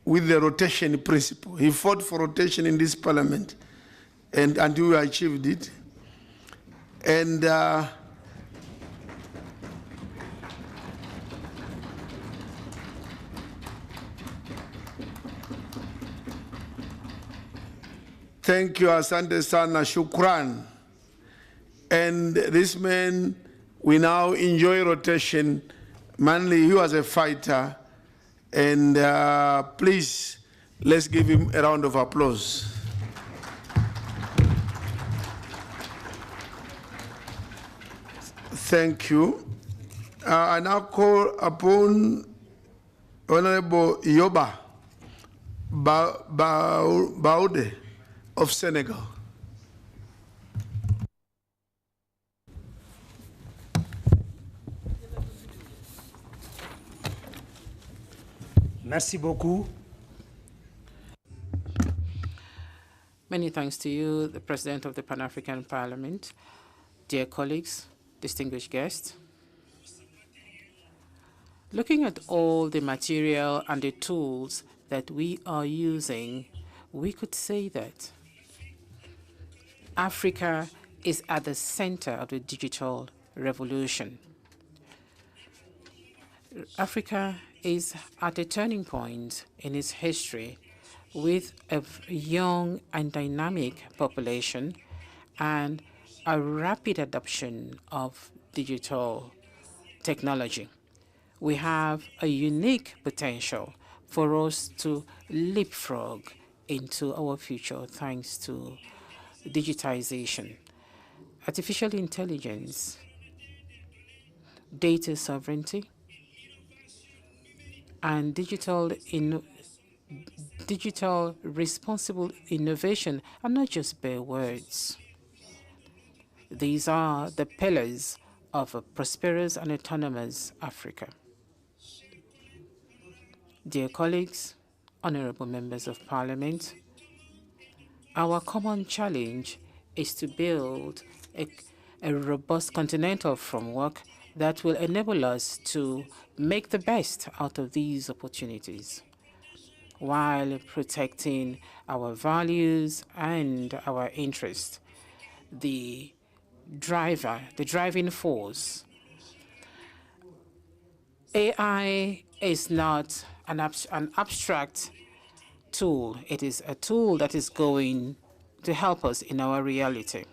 with the rotation principle. He fought for rotation in this parliament, and until we achieved it. And thank you, Asante Sana, Shukran. And this man, we now enjoy rotation. Mainly, he was a fighter. And please, let's give him a round of applause. Thank you. I now call upon Honorable Yoba Baude of Senegal.
Merci beaucoup.
Many thanks to you, the President of the Pan-African Parliament, dear colleagues, distinguished guests. Looking at all the material and the tools that we are using, we could say that Africa is at the center of the digital revolution. Africa is at a turning point in its history with a young and dynamic population and a rapid adoption of digital technology. We have a unique potential for us to leapfrog into our future thanks to digitization, artificial intelligence, data sovereignty, and digital responsible innovation are not just bare words. These are the pillars of a prosperous and autonomous Africa. Dear colleagues, honorable members of parliament, our common challenge is to build a robust continental framework that will enable us to make the best out of these opportunities while protecting our values and our interests. The driving force. AI is not an abstract tool. It is a tool that is going to help us in our reality.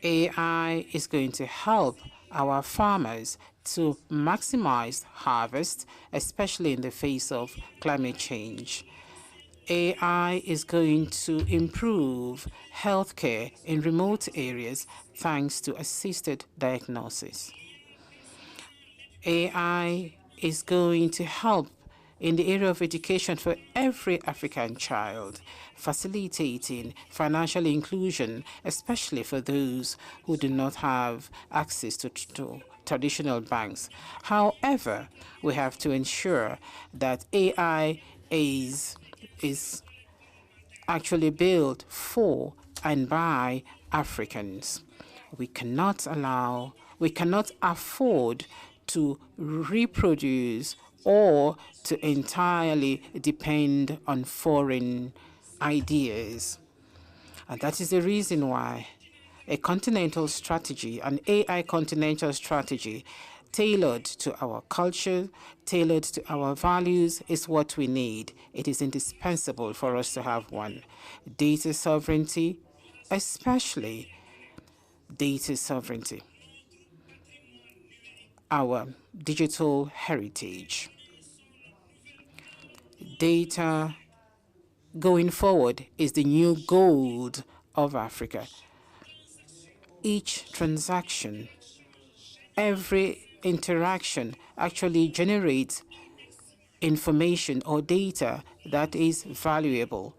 AI is going to help our farmers to maximize harvest, especially in the face of climate change. AI is going to improve healthcare in remote areas thanks to assisted diagnosis. AI is going to help in the area of education for every African child, facilitating financial inclusion, especially for those who do not have access to traditional banks. However, we have to ensure that AI is actually built for and by Africans. We cannot afford to reproduce or to entirely depend on foreign ideas. And that is the reason why a continental strategy, an AI continental strategy, tailored to our culture, tailored to our values, is what we need. It is indispensable for us to have one. Data sovereignty, especially data sovereignty. Our digital heritage. Data going forward is the new gold of Africa. Each transaction, every interaction actually generates information or data that is valuable.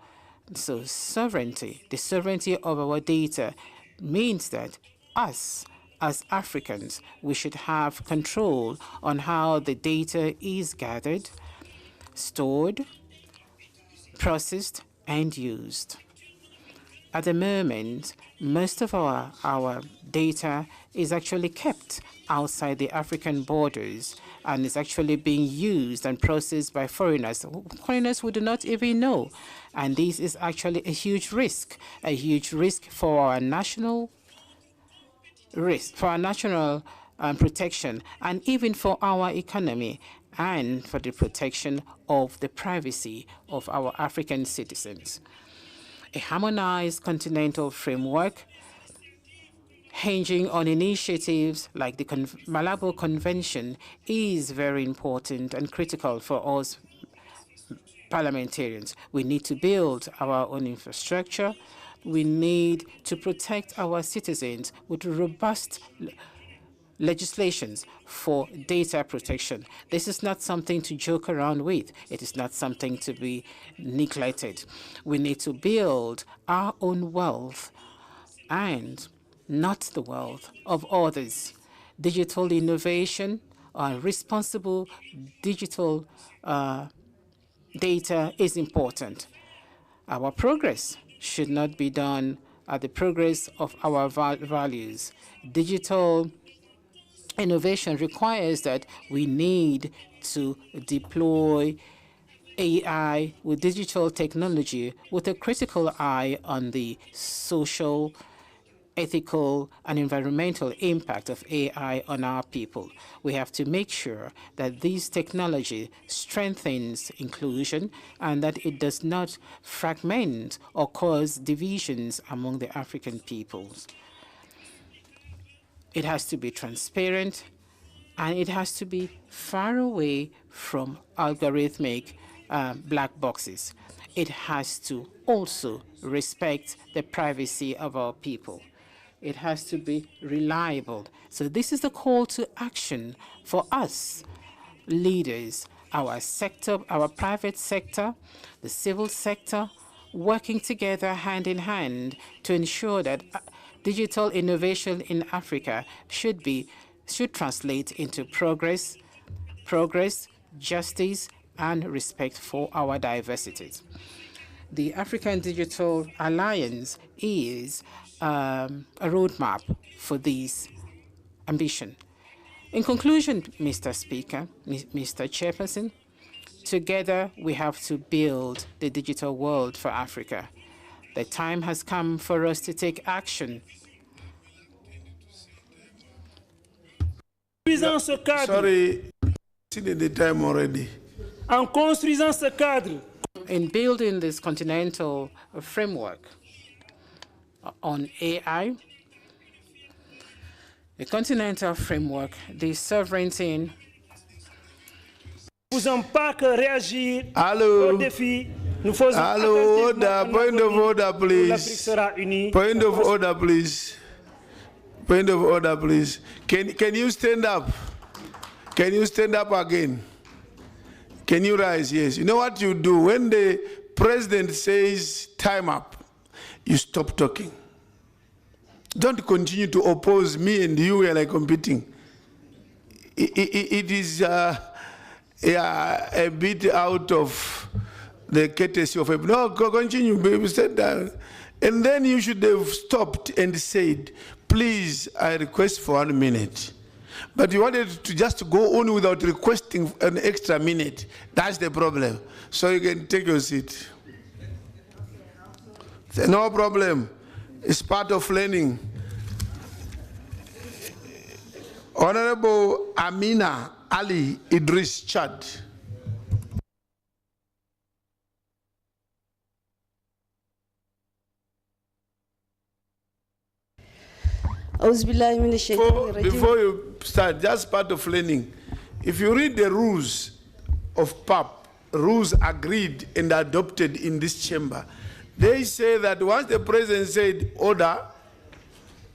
So sovereignty, the sovereignty of our data, means that us, as Africans, we should have control on how the data is gathered, stored, processed, and used. At the moment, most of our data is actually kept outside the African borders and is actually being used and processed by foreigners who do not even know. And this is actually a huge risk for our national protection, and even for our economy, and for the protection of the privacy of our African citizens. A harmonized continental framework hinging on initiatives like the Malabo Convention is very important and critical for us parliamentarians. We need to build our own infrastructure. We need to protect our citizens with robust legislations for data protection. This is not something to joke around with. It is not something to be neglected. We need to build our own wealth and not the wealth of others. Digital innovation and responsible digital data is important. Our progress should not be done at the progress of our values. Digital innovation requires that we need to deploy AI with digital technology with a critical eye on the social, ethical, and environmental impact of AI on our people. We have to make sure that this technology strengthens inclusion and that it does not fragment or cause divisions among the African peoples. It has to be transparent, and it has to be far away from algorithmic black boxes. It has to also respect the privacy of our people. It has to be reliable. So this is the call to action for us, leaders, our sector, our private sector, the civil sector, working together hand in hand to ensure that digital innovation in Africa should translate into progress, justice, and respect for our diversities. The African Digital Alliance is a roadmap for this ambition. In conclusion, Mr. Speaker, Mr. Chairperson, together we have to build the digital world for Africa. The time has come for us to take action.
Sorry, exceeded the time already.
En construisant ce cadre,
in building this continental framework on AI, the continental framework, the sovereignty.
Nous n'avons pas que réagir
aux
défis. Nous faisons
order, point of order, please. Point of order, please. Point of order, please. Can you stand up? Can you stand up again? Can you rise? Yes. You know what you do? When the president says time up, you stop talking. Don't continue to oppose me and you. We are like competing. It is a bit out of the courtesy of a no. Continue, baby. Sit down, and then you should have stopped and said, "Please, I request for 1 minute." But you wanted to just go on without requesting an extra minute. That's the problem. So you can take your seat. No problem. It's part of learning. Honorable Amina Ali Idris Chad. Before you start, just part of learning. If you read the rules of PAP, rules agreed and adopted in this chamber, they say that once the president said order,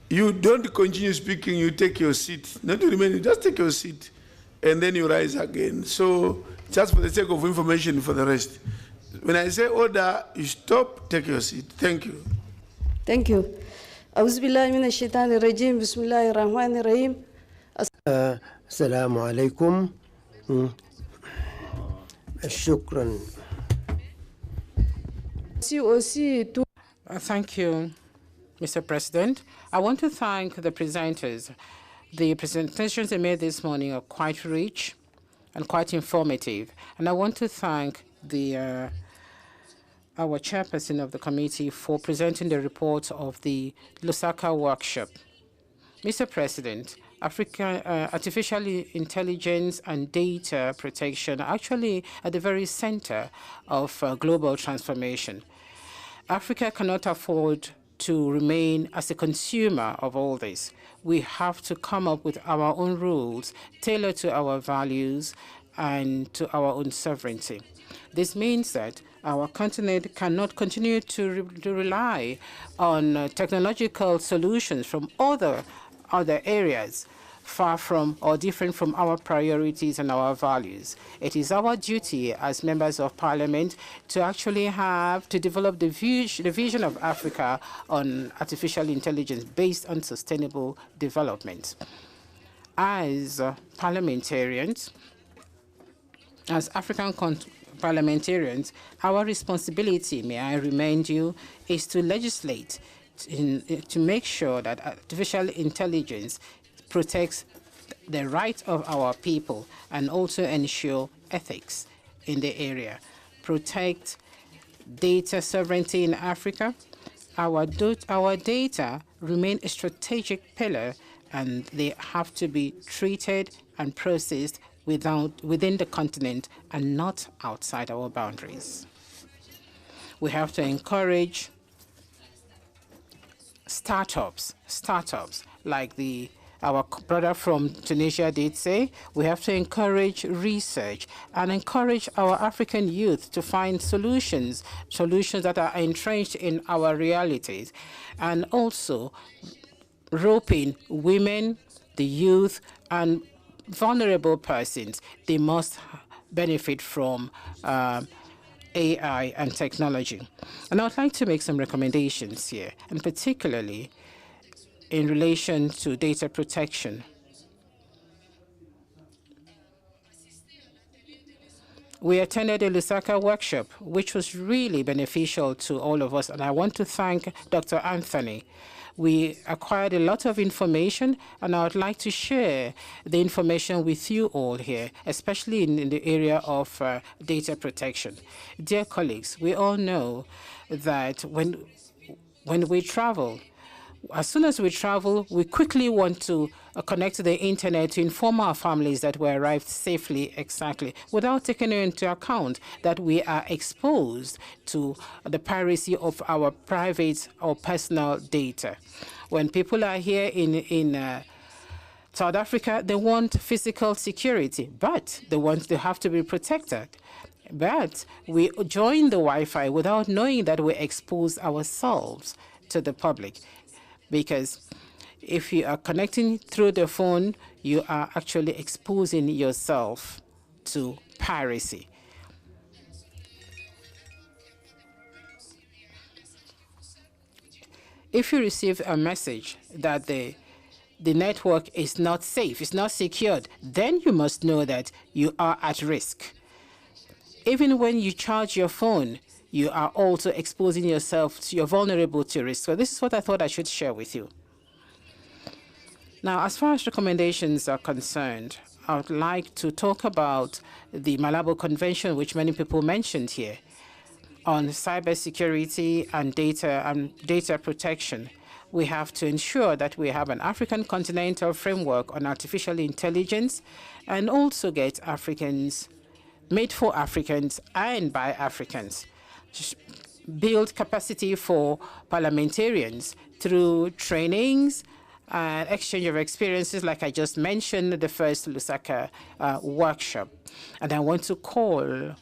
you don't continue speaking, you take your seat. Not to remain, you just take your seat and then you rise again. So just for the sake of information for the rest. When I say order, you stop, take your seat. Thank you.
Thank you. أعوذ بالله من الشيطان الرجيم بسم الله الرحمن الرحيم السلام عليكم شكرا.
Thank you, Mr. President. I want to thank the presenters. The presentations they made this morning are quite rich and quite informative. And I want to thank our chairperson of the committee for presenting the report of the Lusaka workshop. Mr. President, artificial intelligence and data protection are actually at the very center of global transformation. Africa cannot afford to remain as a consumer of all this. We have to come up with our own rules, tailored to our values and to our own sovereignty. This means that our continent cannot continue to rely on technological solutions from other areas far from or different from our priorities and our values. It is our duty as members of parliament to actually develop the vision of Africa on artificial intelligence based on sustainable development. As parliamentarians, as African parliamentarians, our responsibility, may I remind you, is to legislate to make sure that artificial intelligence protects the rights of our people and also ensure ethics in the area. Protect data sovereignty in Africa. Our data remain a strategic pillar, and they have to be treated and processed within the continent and not outside our boundaries. We have to encourage startups like our brother from Tunisia did say. We have to encourage research and encourage our African youth to find solutions that are entrenched in our realities, and also roping women, the youth, and vulnerable persons. They must benefit from AI and technology. And I'd like to make some recommendations here, and particularly in relation to data protection. We attended a Lusaka workshop, which was really beneficial to all of us, and I want to thank Dr. Anthony. We acquired a lot of information, and I would like to share the information with you all here, especially in the area of data protection. Dear colleagues, we all know that when we travel, as soon as we travel, we quickly want to connect to the internet to inform our families that we arrived safely, without taking into account that we are exposed to the piracy of our private or personal data. When people are here in South Africa, they want physical security, but they have to be protected. But we join the Wi-Fi without knowing that we expose ourselves to the public. Because if you are connecting through the phone, you are actually exposing yourself to piracy. If you receive a message that the network is not safe, it's not secured, then you must know that you are at risk. Even when you charge your phone, you are also exposing yourself, you're vulnerable to risk. So this is what I thought I should share with you. Now, as far as recommendations are concerned, I would like to talk about the Malabo Convention, which many people mentioned here, on cybersecurity and data protection. We have to ensure that we have an African continental framework on artificial intelligence, and also get Africans, made for Africans and by Africans. Build capacity for parliamentarians through trainings and exchange of experiences, like I just mentioned, the first Lusaka workshop. And I want to call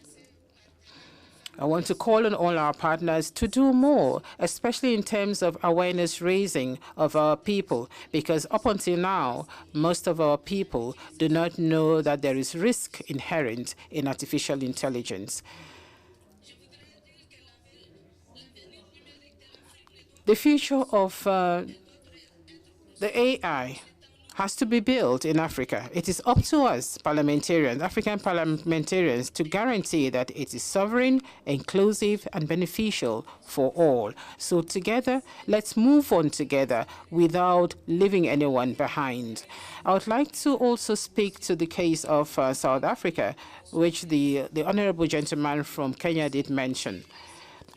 on all our partners to do more, especially in terms of awareness raising of our people, because up until now, most of our people do not know that there is risk inherent in artificial intelligence. The future of the AI has to be built in Africa. It is up to us, parliamentarians, African parliamentarians, to guarantee that it is sovereign, inclusive, and beneficial for all. So together, let's move on together without leaving anyone behind. I would like to also speak to the case of South Africa, which the honorable gentleman from Kenya did mention.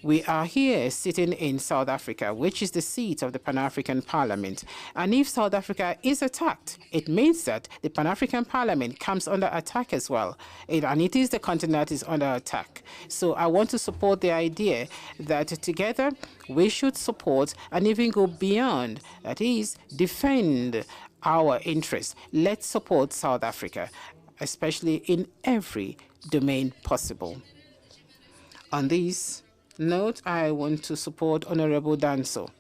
We are here sitting in South Africa, which is the seat of the Pan-African Parliament. And if South Africa is attacked, it means that the Pan-African Parliament comes under attack as well. And it is the continent that is under attack. So I want to support the idea that together we should support and even go beyond, that is, defend our interests. Let's support South Africa, especially in every domain possible. On this note, I want to support Honorable Danso.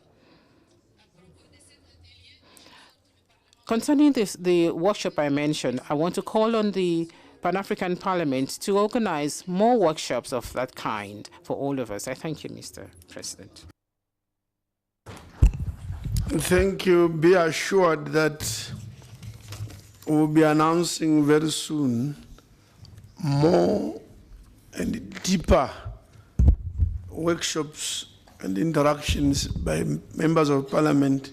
Concerning the workshop I mentioned, I want to call on the Pan-African Parliament to organize more workshops of that kind for all of us. I thank you, Mr. President.
Thank you. Be assured that we'll be announcing very soon more and deeper workshops and interactions by members of parliament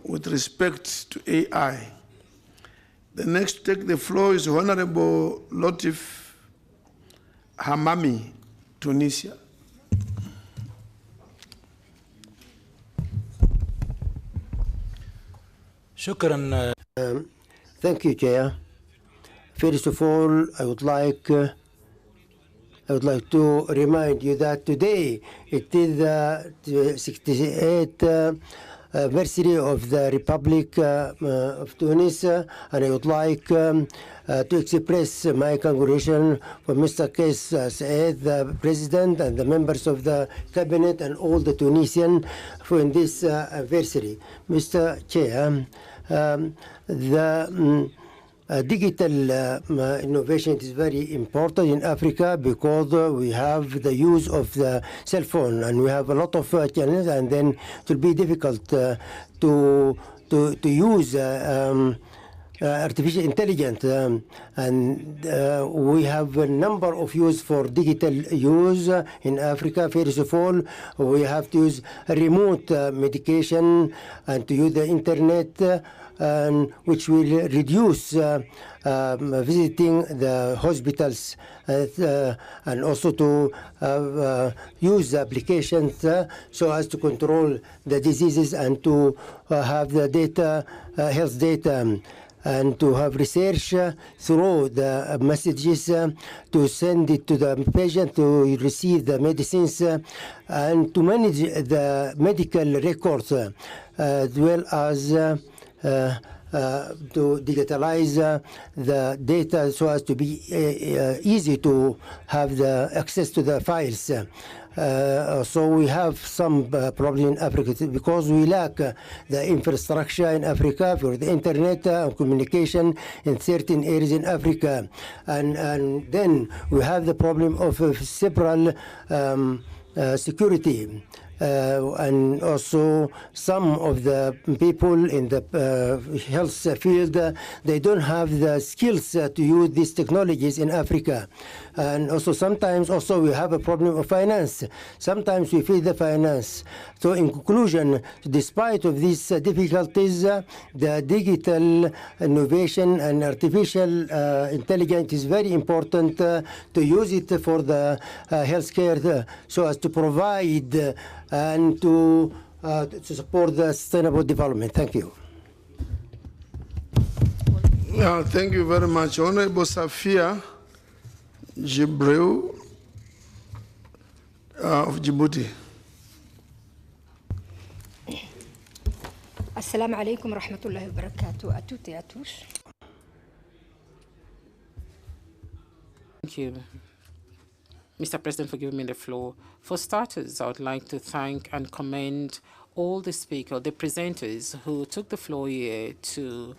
with respect to AI. The next to take the floor is Honorable Latif Hamami, Tunisia.
Thank you, Chair. First of all, I would like to remind you that today it is the 68th anniversary of the Republic of Tunis, and I would like to express my congratulations for Mr. Kais Saied, the President, and the members of the Cabinet, and all the Tunisians for this anniversary. Mr. Chair, the digital innovation is very important in Africa because we have the use of the cell phone and we have a lot of challenges, and then it will be difficult to use artificial intelligence, and we have a number of use for digital use in Africa. First of all, we have to use remote medication and to use the internet, which will reduce visiting the hospitals, and also to use the applications so as to control the diseases and to have the data, health data, and to have research through the messages to send it to the patient to receive the medicines, and to manage the medical records, as well as to digitalize the data so as to be easy to have the access to the files. So we have some problem in Africa because we lack the infrastructure in Africa for the internet and communication in certain areas in Africa, and then we have the problem of several security. And also some of the people in the health field, they don't have the skills to use these technologies in Africa. And also sometimes also we have a problem of finance. Sometimes we feel the finance. So in conclusion, despite of these difficulties, the digital innovation and artificial intelligence is very important to use it for the healthcare so as to provide and to support the sustainable development. Thank you.
Thank you very much. Honorable Safia Jibril of Djibouti.
Assalamu alaikum wa rahmatullahi wa barakatuh à toutes et à tous.
Thank you, Mr. President, for giving me the floor. For starters, I would like to thank and commend all the speakers, the presenters who took the floor here to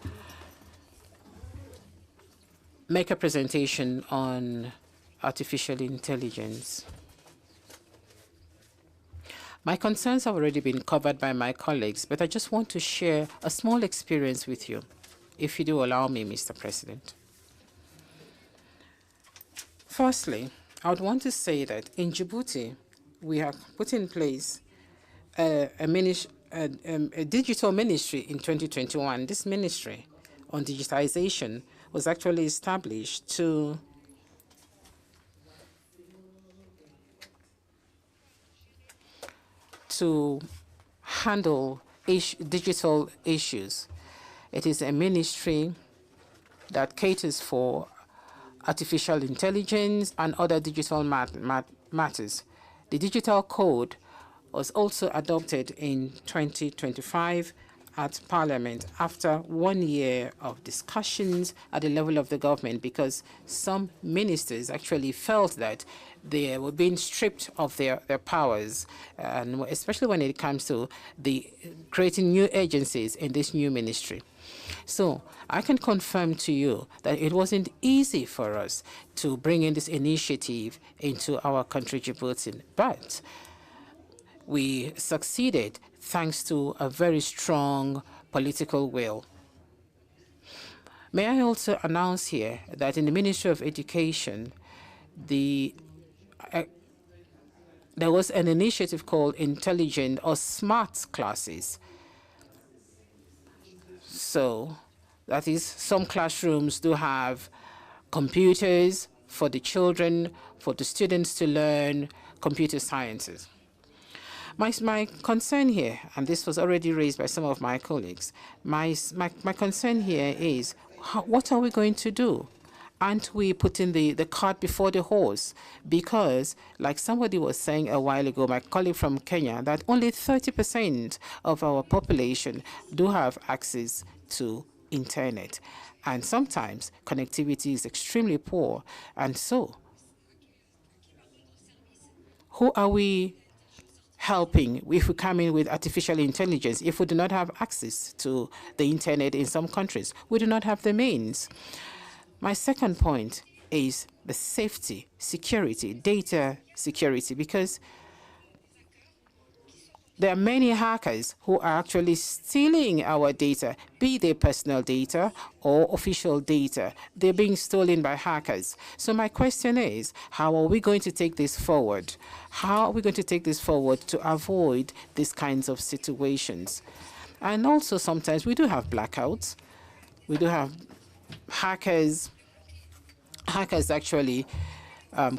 make a presentation on artificial intelligence. My concerns have already been covered by my colleagues, but I just want to share a small experience with you, if you do allow me, Mr. President. Firstly, I would want to say that in Djibouti, we have put in place a digital ministry in 2021. This ministry on digitization was actually established to handle digital issues. It is a ministry that caters for artificial intelligence and other digital matters. The digital code was also adopted in 2025 at Parliament after 1 year of discussions at the level of the government, because some ministers actually felt that they were being stripped of their powers, and especially when it comes to the creating new agencies in this new ministry. So I can confirm to you that it wasn't easy for us to bring in this initiative into our country, Djibouti, but we succeeded thanks to a very strong political will. May I also announce here that in the Ministry of Education, there was an initiative called Intelligent or Smart Classes. So that is, some classrooms do have computers for the children, for the students to learn computer sciences. My concern here, and this was already raised by some of my colleagues, my concern here is, what are we going to do? Aren't we putting the cart before the horse? Because, like somebody was saying a while ago, my colleague from Kenya, that only 30% of our population do have access to internet. And sometimes connectivity is extremely poor. And so, who are we helping if we come in with artificial intelligence? If we do not have access to the internet in some countries, we do not have the means. My second point is the safety, security, data security, because there are many hackers who are actually stealing our data, be they personal data or official data. They're being stolen by hackers. So my question is, how are we going to take this forward? How are we going to take this forward to avoid these kinds of situations? And also sometimes we do have blackouts. We do have hackers actually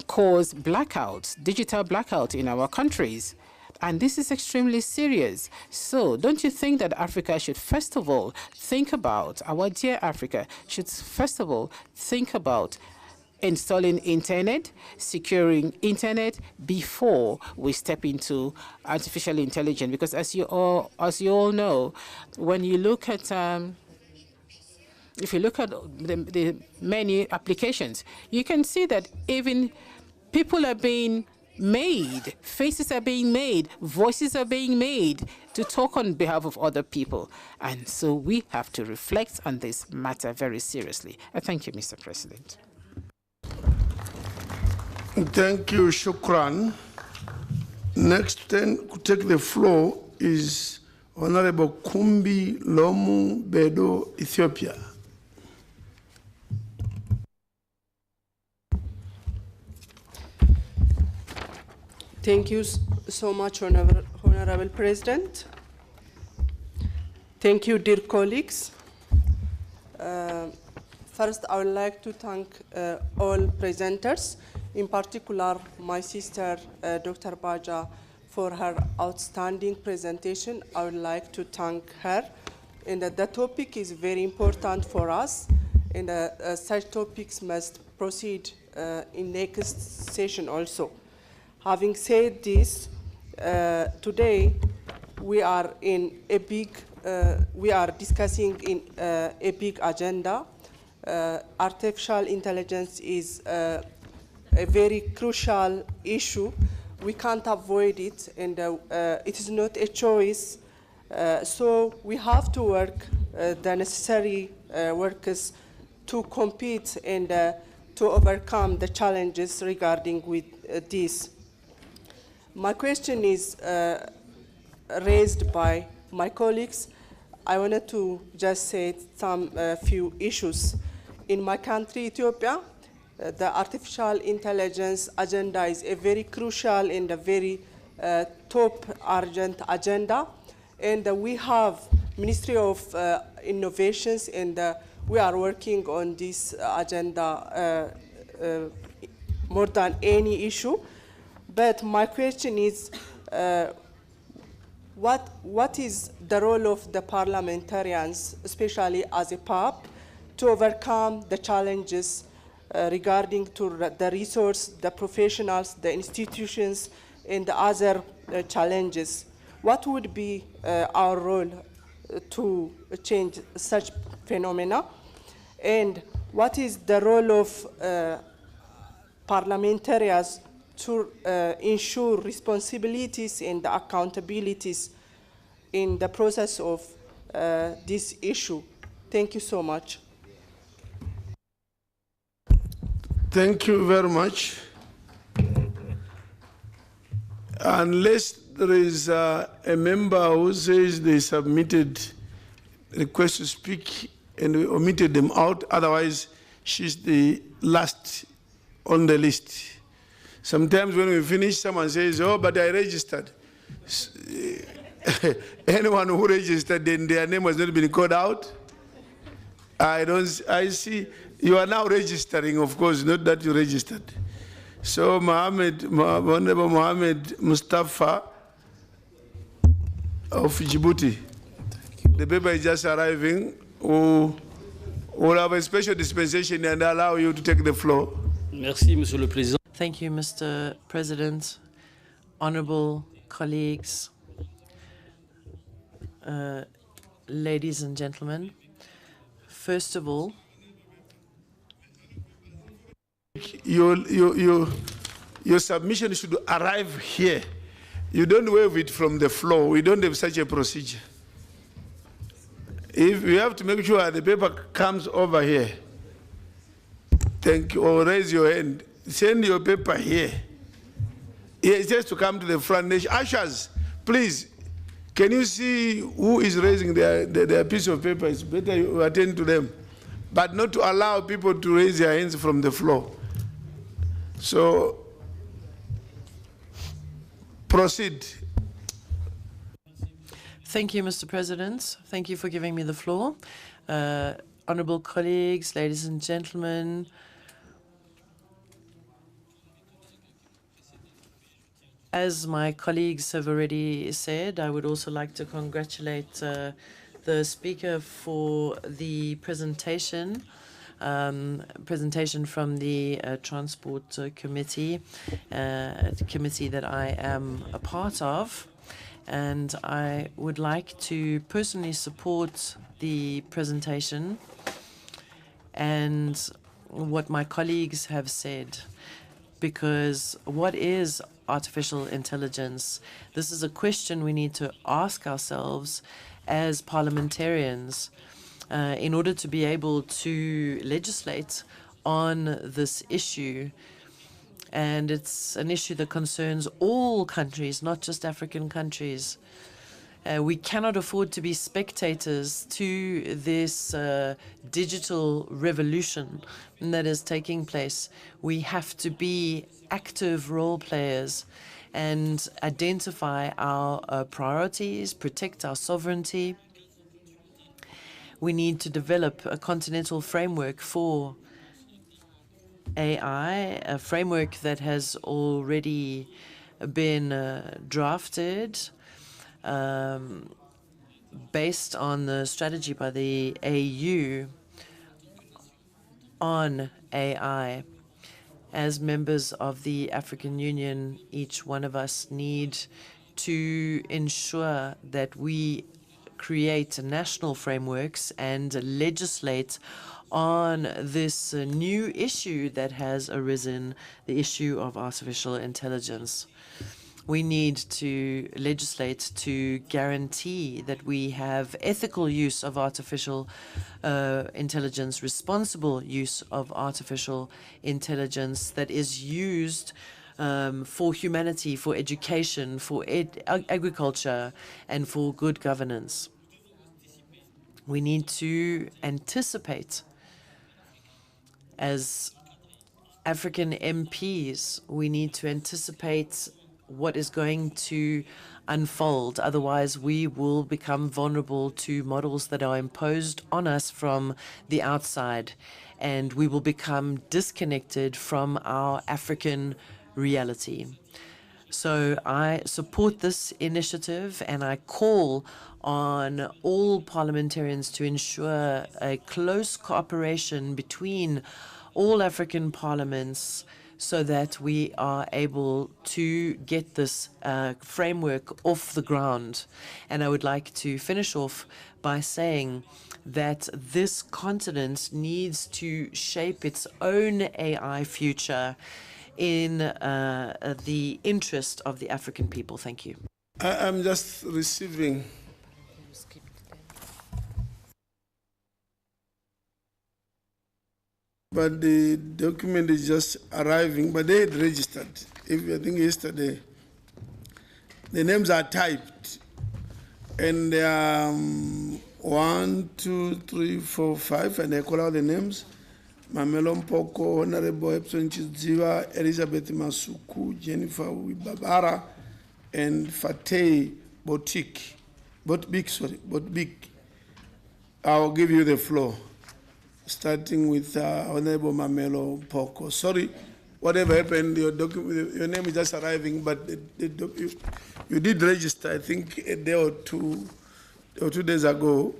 cause blackouts, digital blackout in our countries. And this is extremely serious. So don't you think that Africa should first of all think about, our dear Africa should first of all think about installing internet, securing internet before we step into artificial intelligence? Because as you all know, when you look at if you look at the many applications, you can see that even people are being made, faces are being made, voices are being made to talk on behalf of other people. And so we have to reflect on this matter very seriously. Thank you, Mr. President.
Thank you, Shukran. Next to take the floor is Honorable Kumbi Lomu Bedo, Ethiopia.
Thank you so much, Honorable President. Thank you, dear colleagues. First, I would like to thank all presenters, in particular my sister, Dr. Baja, for her outstanding presentation. I would like to thank her. And the topic is very important for us, and such topics must proceed in next session also. Having said this, today we are in a big, we are discussing in a big agenda. Artificial intelligence is a very crucial issue. We can't avoid it, and it is not a choice. So we have to work the necessary workers to compete and to overcome the challenges regarding with this. My question is raised by my colleagues. I wanted to just say some few issues. In my country, Ethiopia, the artificial intelligence agenda is a very crucial and a very top urgent agenda. And we have Ministry of Innovations, and we are working on this agenda more than any issue. But my question is, what is the role of the parliamentarians, especially as a PAP, to overcome the challenges regarding to the resource, the professionals, the institutions, and the other challenges? What would be our role to change such phenomena? And what is the role of parliamentarians to ensure responsibilities and accountabilities in the process of this issue? Thank you so much.
Thank you very much. Unless there is a member who says they submitted request to speak and we omitted them out, otherwise she's the last on the list. Sometimes when we finish, someone says, oh, but I registered. Anyone who registered, then their name has not been called out. I see, you are now registering, of course, not that you registered. So Honorable Mohammed Mustafa of Djibouti. The paper is just arriving. We'll have a special dispensation and allow you to take the floor.
Merci, Monsieur le Président.
Thank you, Mr. President, honorable colleagues, ladies and gentlemen. First of all,
your submission should arrive here. You don't waive it from the floor. We don't have such a procedure. If you have to make sure the paper comes over here, thank you, or raise your hand. Send your paper here. It has to come to the front. Ushers, please, can you see who is raising their piece of paper? It's better you attend to them, but not to allow people to raise their hands from the floor. So, proceed.
thank you, Mr. President. Thank you for giving me the floor. Honorable colleagues, ladies and gentlemen, as my colleagues have already said, I would also like to congratulate the speaker for the presentation from the Transport Committee, the committee that I am a part of. And I would like to personally support the presentation and what my colleagues have said, because what is artificial intelligence? This is a question we need to ask ourselves as parliamentarians in order to be able to legislate on this issue. And it's an issue that concerns all countries, not just African countries. We cannot afford to be spectators to this digital revolution that is taking place. We have to be active role players and identify our priorities, protect our sovereignty. We need to develop a continental framework for AI, a framework that has already been drafted based on the strategy by the AU on AI. As members of the African Union, each one of us need to ensure that we create national frameworks and legislate on this new issue that has arisen, the issue of artificial intelligence. We need to legislate to guarantee that we have ethical use of artificial intelligence, responsible use of artificial intelligence that is used for humanity, for education, for agriculture, and for good governance. We need to anticipate. As African MPs, we need to anticipate what is going to unfold. Otherwise, we will become vulnerable to models that are imposed on us from the outside, and we will become disconnected from our African reality. So I support this initiative, and I call on all parliamentarians to ensure a close cooperation between all African parliaments so that we are able to get this framework off the ground. And I would like to finish off by saying that this continent needs to shape its own AI future in the interest of the African people. Thank you.
I'm just receiving but the document is just arriving, but they had registered. I think yesterday, the names are typed, and 1, 2, 3, 4, 5, and I call out the names. Mamelo Mpoko, Honorable Epson Chidziva, Elizabeth Masuku, Jennifer Wibabara, and Fateh Botbik. I'll give you the floor, starting with Honorable Mamelo Mpoko. Sorry, whatever happened, your name is just arriving, but you did register, I think, a day or 2 days ago.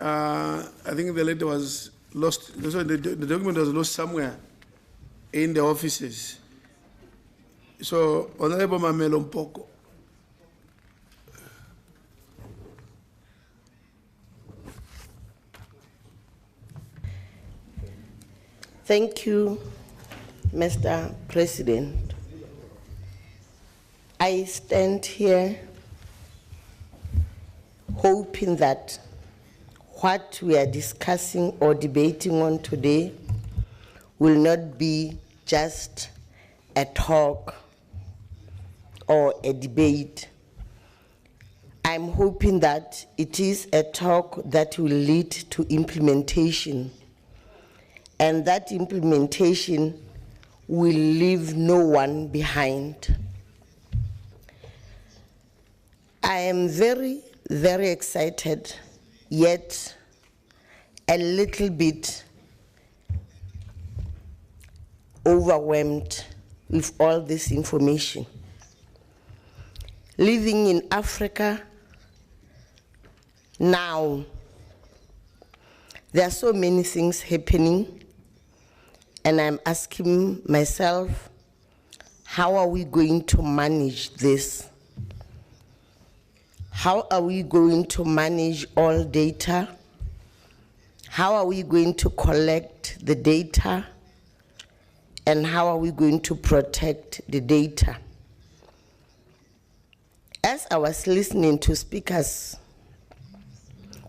I think the letter was lost, the document was lost somewhere in the offices. So, Honorable Mamelo Mpoko.
Thank you, Mr. President. I stand here hoping that what we are discussing or debating on today will not be just a talk or a debate. I'm hoping that it is a talk that will lead to implementation, and that implementation will leave no one behind. I am very, very excited, yet a little bit overwhelmed with all this information. Living in Africa now, there are so many things happening, and I'm asking myself, how are we going to manage this? How are we going to manage all data? How are we going to collect the data? And how are we going to protect the data? As I was listening to speakers,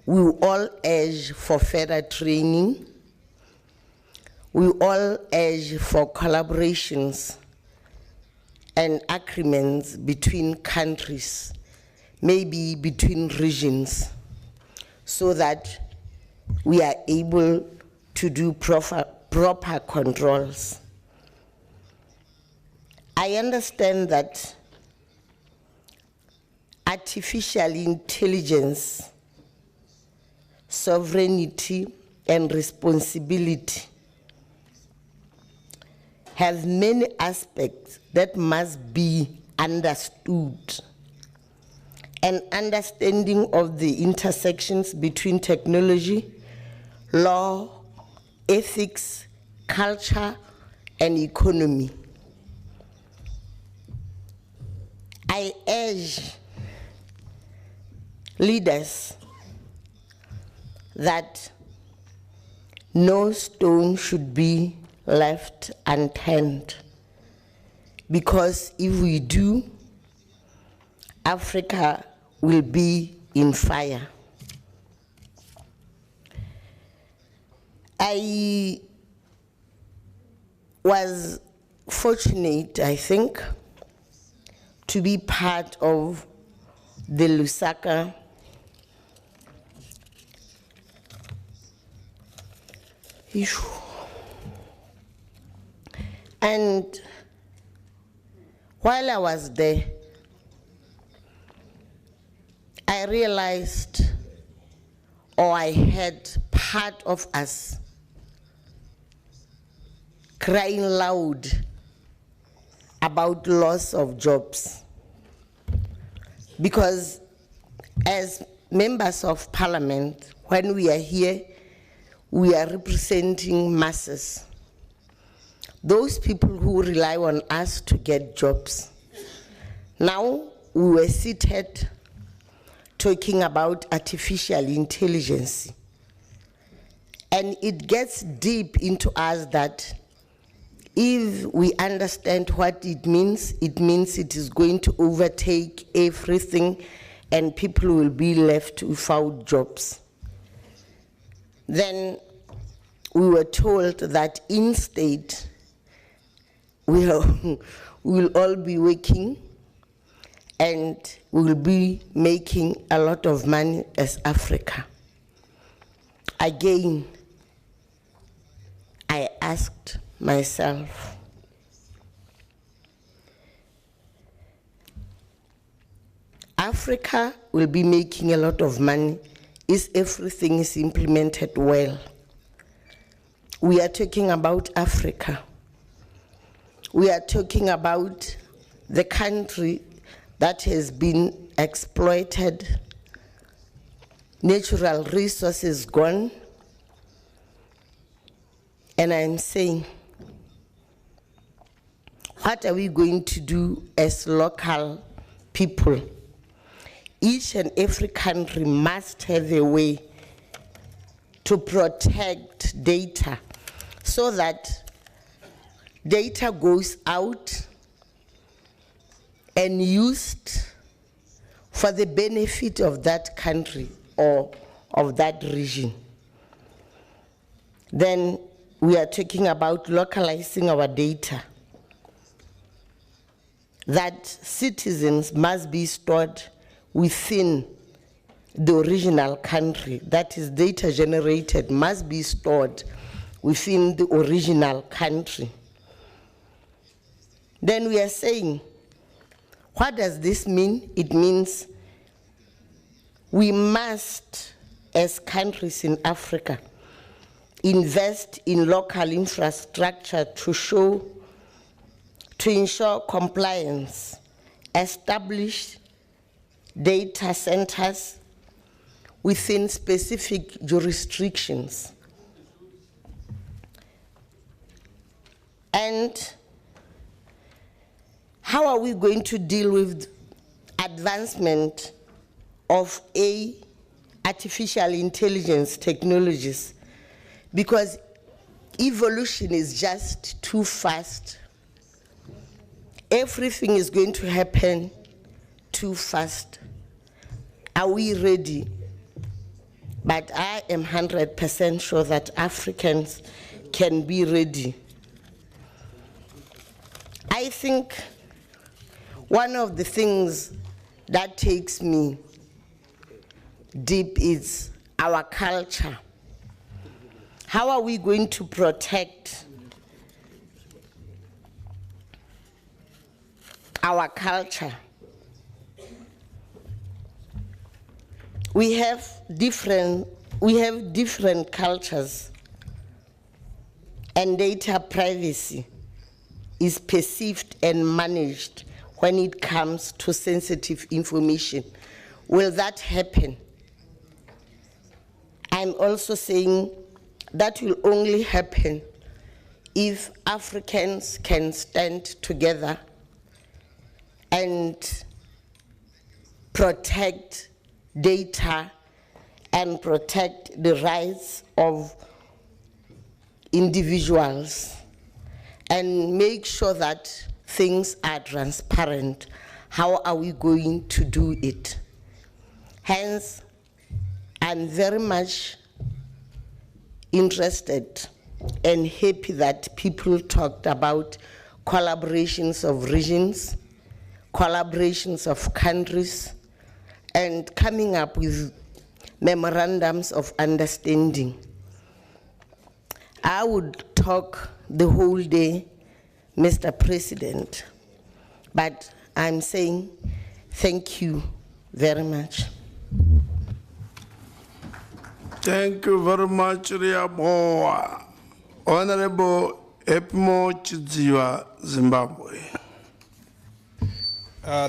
we all urge for further training. We all urge for collaborations and agreements between countries, maybe between regions, so that we are able to do proper controls. I understand that artificial intelligence, sovereignty, and responsibility have many aspects that must be understood. An understanding of the intersections between technology, law, ethics, culture, and economy. I urge leaders that no stone should be left unturned, because if we do, Africa will be in fire. I was fortunate, I think, to be part of the Lusaka issue. And while I was there, I realized, or I heard part of us crying loud about loss of jobs. Because as members of parliament, when we are here, we are representing masses. Those people who rely on us to get jobs. Now we were seated talking about artificial intelligence. And it gets deep into us that if we understand what it means it is going to overtake everything and people will be left without jobs. Then we were told that instead we'll all be working and we'll be making a lot of money as Africa. Again, I asked myself, Africa will be making a lot of money if everything is implemented well. We are talking about Africa. We are talking about the country that has been exploited, natural resources gone, and I'm saying, what are we going to do as local people? Each and every country must have a way to protect data so that data goes out and used for the benefit of that country or of that region. Then we are talking about localizing our data, that citizens must be stored within the original country, that is data generated must be stored within the original country. Then we are saying, what does this mean? It means we must, as countries in Africa, invest in local infrastructure to ensure compliance, establish data centers within specific jurisdictions. And how are we going to deal with advancement of artificial intelligence technologies? Because evolution is just too fast. Everything is going to happen too fast. Are we ready? But I am 100% sure that Africans can be ready. I think one of the things that takes me deep is our culture. How are we going to protect our culture? We have different cultures, and data privacy is perceived and managed when it comes to sensitive information. Will that happen? I'm also saying that will only happen if Africans can stand together and protect data and protect the rights of individuals and make sure that things are transparent. How are we going to do it? Hence, I'm very much interested and happy that people talked about collaborations of regions, collaborations of countries, and coming up with memorandums of understanding. I would talk the whole day, Mr. President, but I'm saying thank you very much.
Thank you very much, Riaboa. Honorable Epmo Chidziwa, Zimbabwe.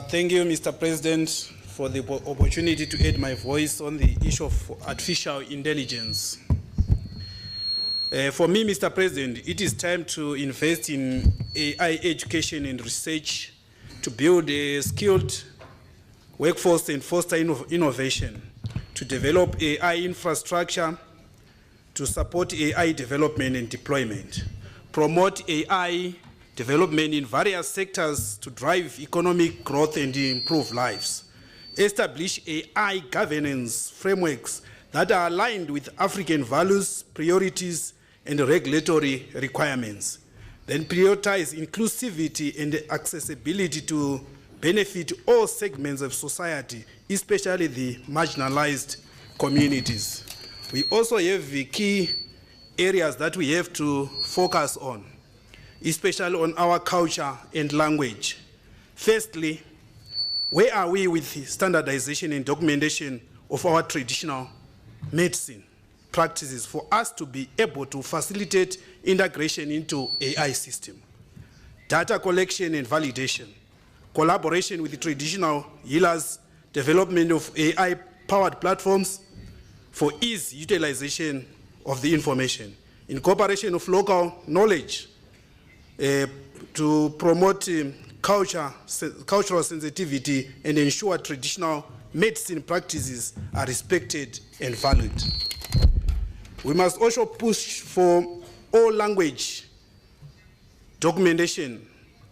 Thank you, Mr. President, for the opportunity to add my voice on the issue of artificial intelligence. For me, Mr. President, it is time to invest in AI education and research to build a skilled workforce and foster innovation, to develop AI infrastructure, to support AI development and deployment, promote AI development in various sectors to drive economic growth and improve lives, establish AI governance frameworks that are aligned with African values, priorities, and regulatory requirements. Then prioritize inclusivity and accessibility to benefit all segments of society, especially the marginalized communities. We also have the key areas that we have to focus on, especially on our culture and language. Firstly, where are we with the standardization and documentation of our traditional medicine practices for us to be able to facilitate integration into AI system? Data collection and validation, collaboration with the traditional healers, development of AI-powered platforms for ease utilization of the information, incorporation of local knowledge to promote cultural sensitivity and ensure traditional medicine practices are respected and valued. We must also push for all language documentation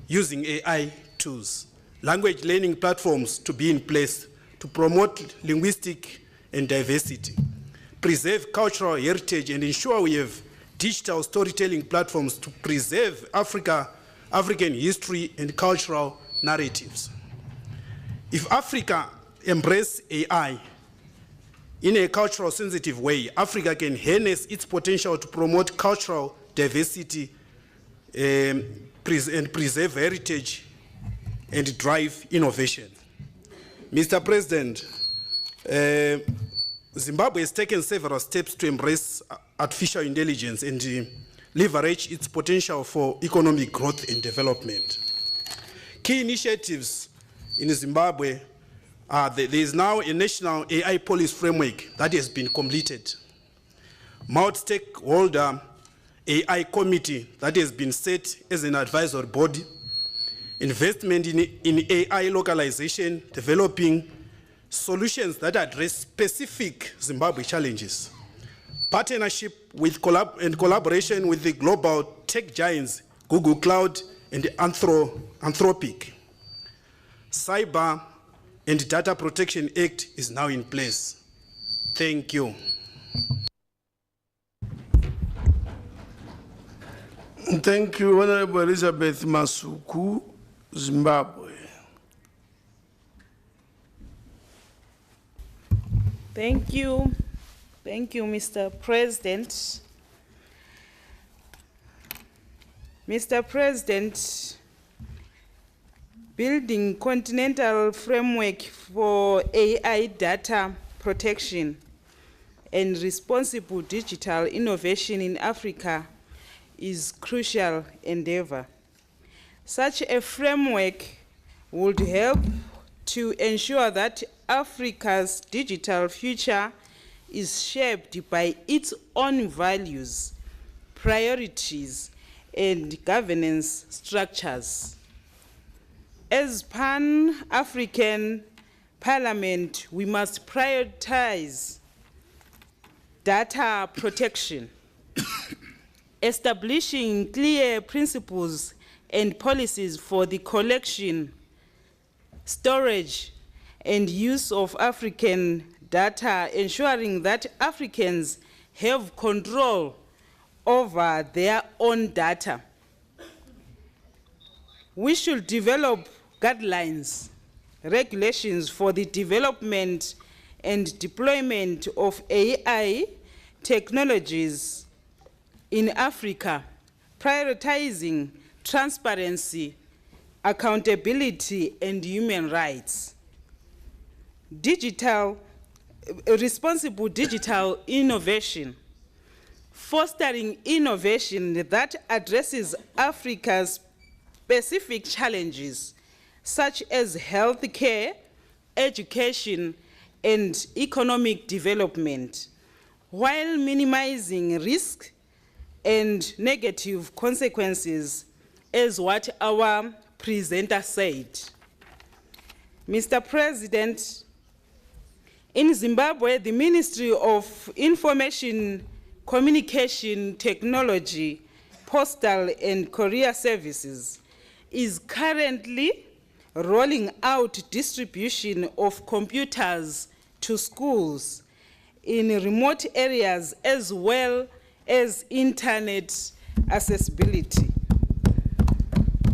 using AI tools, language learning platforms to be in place to promote linguistic and diversity, preserve cultural heritage, and ensure we have digital storytelling platforms to preserve African history and cultural narratives. If Africa embraces AI in a cultural sensitive way, Africa can harness its potential to promote cultural diversity and preserve heritage and drive innovation. Mr. President, Zimbabwe has taken several steps to embrace artificial intelligence and leverage its potential for economic growth and development. Key initiatives in Zimbabwe are there is now a national AI policy framework that has been completed, multi-stakeholder AI committee that has been set as an advisory body, investment in AI localization, developing solutions that address specific Zimbabwe challenges, partnership with collaboration with the global tech giants, Google Cloud and Anthropic. Cyber and Data Protection Act is now in place. Thank you.
Thank you, Honorable Elizabeth Masuku, Zimbabwe.
Thank you. Thank you, Mr. President. Mr. President, building continental framework for AI data protection and responsible digital innovation in Africa is crucial endeavor. Such a framework would help to ensure that Africa's digital future is shaped by its own values, priorities, and governance structures. As Pan-African Parliament, we must prioritize data protection, establishing clear principles and policies for the collection, storage, and use of African data, ensuring that Africans have control over their own data. We should develop guidelines, regulations for the development and deployment of AI technologies in Africa, prioritizing transparency, accountability, and human rights. Responsible digital innovation, fostering innovation that addresses Africa's specific challenges, such as healthcare, education, and economic development, while minimizing risk and negative consequences, as what our presenter said. Mr. President, in Zimbabwe, the Ministry of Information, Communication Technology, Postal and Courier Services is currently rolling out distribution of computers to schools in remote areas, as well as internet accessibility.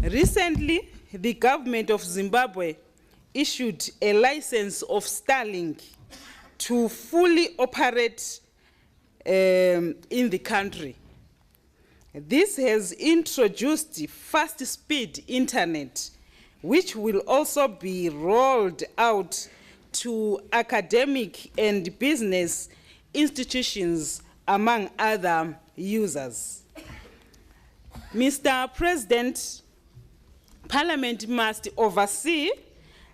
Recently, the government of Zimbabwe issued a license of Starlink to fully operate in the country. This has introduced fast-speed internet, which will also be rolled out to academic and business institutions, among other users. Mr. President, Parliament must oversee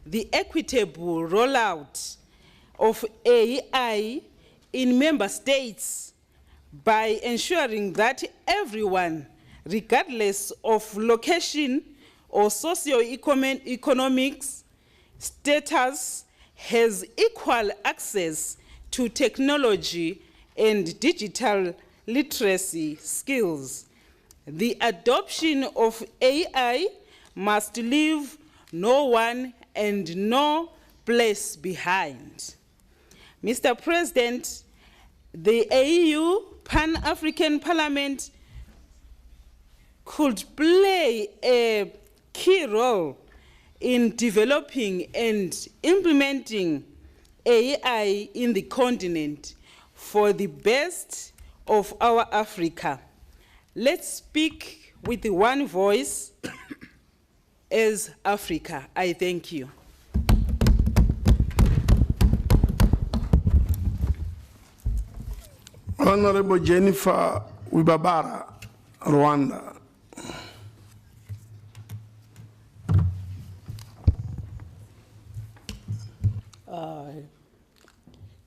the equitable rollout of AI in member states by ensuring that everyone, regardless of location or socio-economic status, has equal access to technology and digital literacy skills. The adoption of AI must leave no one and no place behind. Mr. President, the AU Pan-African Parliament could play a key role in developing and implementing AI in the continent for the best of our Africa. Let's speak with one voice as Africa. I thank you.
Honorable Jennifer Wibabara, Rwanda.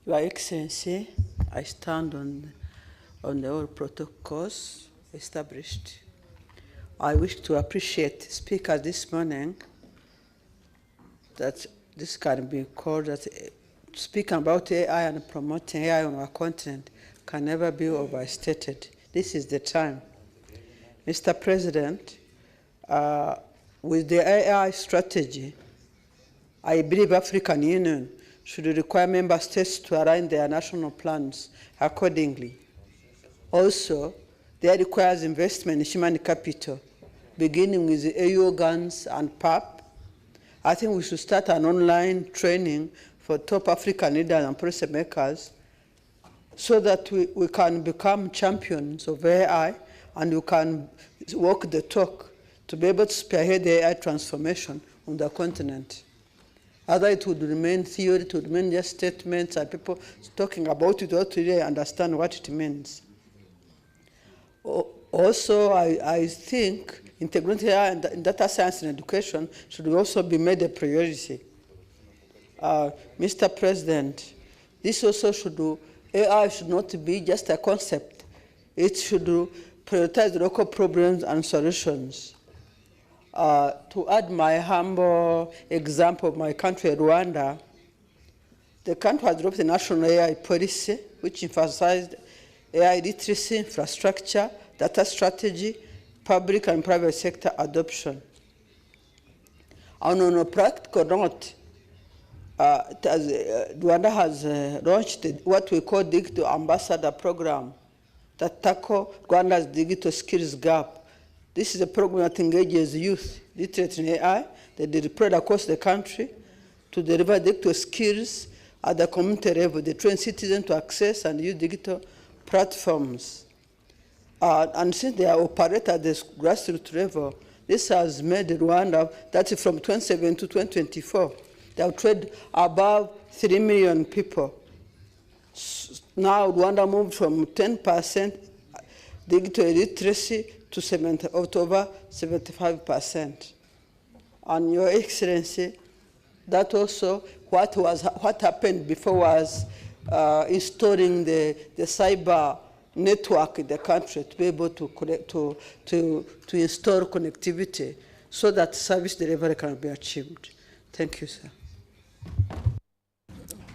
Your Excellency, I stand on the all protocols established. I wish to appreciate the speaker this morning that this can be called that speaking about AI and promoting AI on our continent can never be overstated. This is the time. Mr. President, with the AI strategy, I believe African Union should require member states to align their national plans accordingly. Also, that requires investment in human capital, beginning with the AU organs and PAP. I think we should start an online training for top African leaders and policy makers so that we can become champions of AI and we can walk the talk to be able to spearhead the AI transformation on the continent. Otherwise, it would remain theory, it would remain just statements and people talking about it without really understand what it means. Also, I think integrating AI and data science in education should also be made a priority. Mr. President, this also should do, AI should not be just a concept. It should prioritize local problems and solutions. To add my humble example of my country, Rwanda, the country has adopted a national AI policy which emphasized AI literacy, infrastructure, data strategy, public and private sector adoption. And on a practical note, Rwanda has launched what we call Digital Ambassador Program that tackles Rwanda's digital skills gap. This is a program that engages youth literate in AI that they deploy across the country to deliver digital skills at the community level. They train citizens to access and use digital platforms. And since they are operated at the grassroots level, this has made Rwanda, that's from 2007 to 2024, they have trained above 3 million people. Now Rwanda moved from 10% digital literacy to over 75%. And Your Excellency, that also what happened before was installing the cyber network in the country to be able to connect to install connectivity so that service delivery can be achieved. Thank you, sir.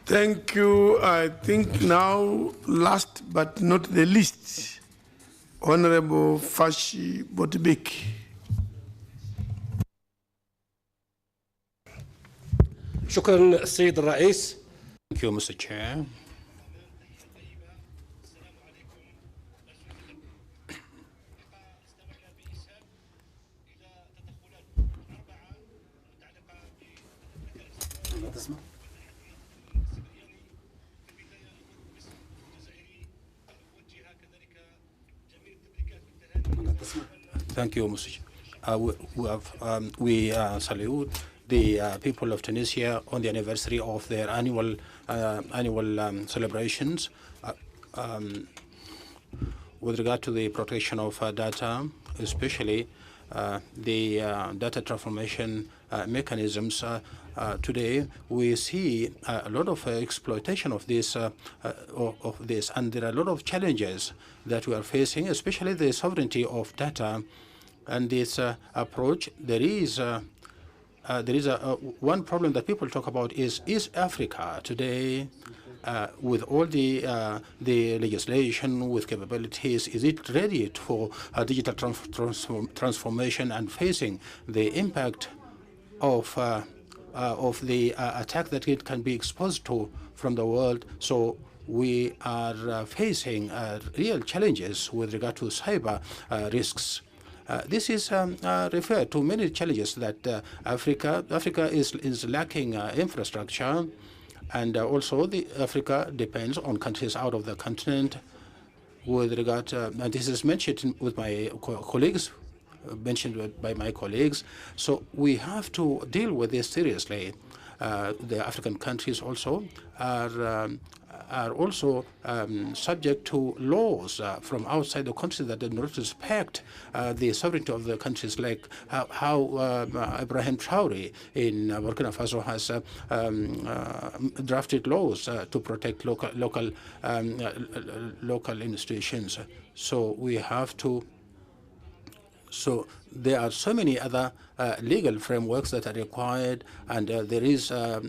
Thank you. I think now, last but not the least, Honorable Fashi Botibik.
شكرا السيد الرئيس.
Thank you, Mr. Chair. Thank you, Mr. We salute the people of Tunisia on the anniversary of their annual celebrations. With regard to the protection of data, especially the data transformation mechanisms, today we see a lot of exploitation of this, and there are a lot of challenges that we are facing, especially the sovereignty of data. And this approach, there is one problem that people talk about is Africa today, with all the legislation, with capabilities, is it ready for digital transformation and facing the impact of the attack that it can be exposed to from the world? So we are facing real challenges with regard to cyber risks. This is referred to many challenges that Africa is lacking infrastructure, and also Africa depends on countries out of the continent. With regard, and this is mentioned with my colleagues, by my colleagues. So we have to deal with this seriously. The African countries also are also subject to laws from outside the country that do not respect the sovereignty of the countries, like how Ibrahim Traore in Burkina Faso has drafted laws to protect local institutions. So we have to. So there are so many other legal frameworks that are required, and there is a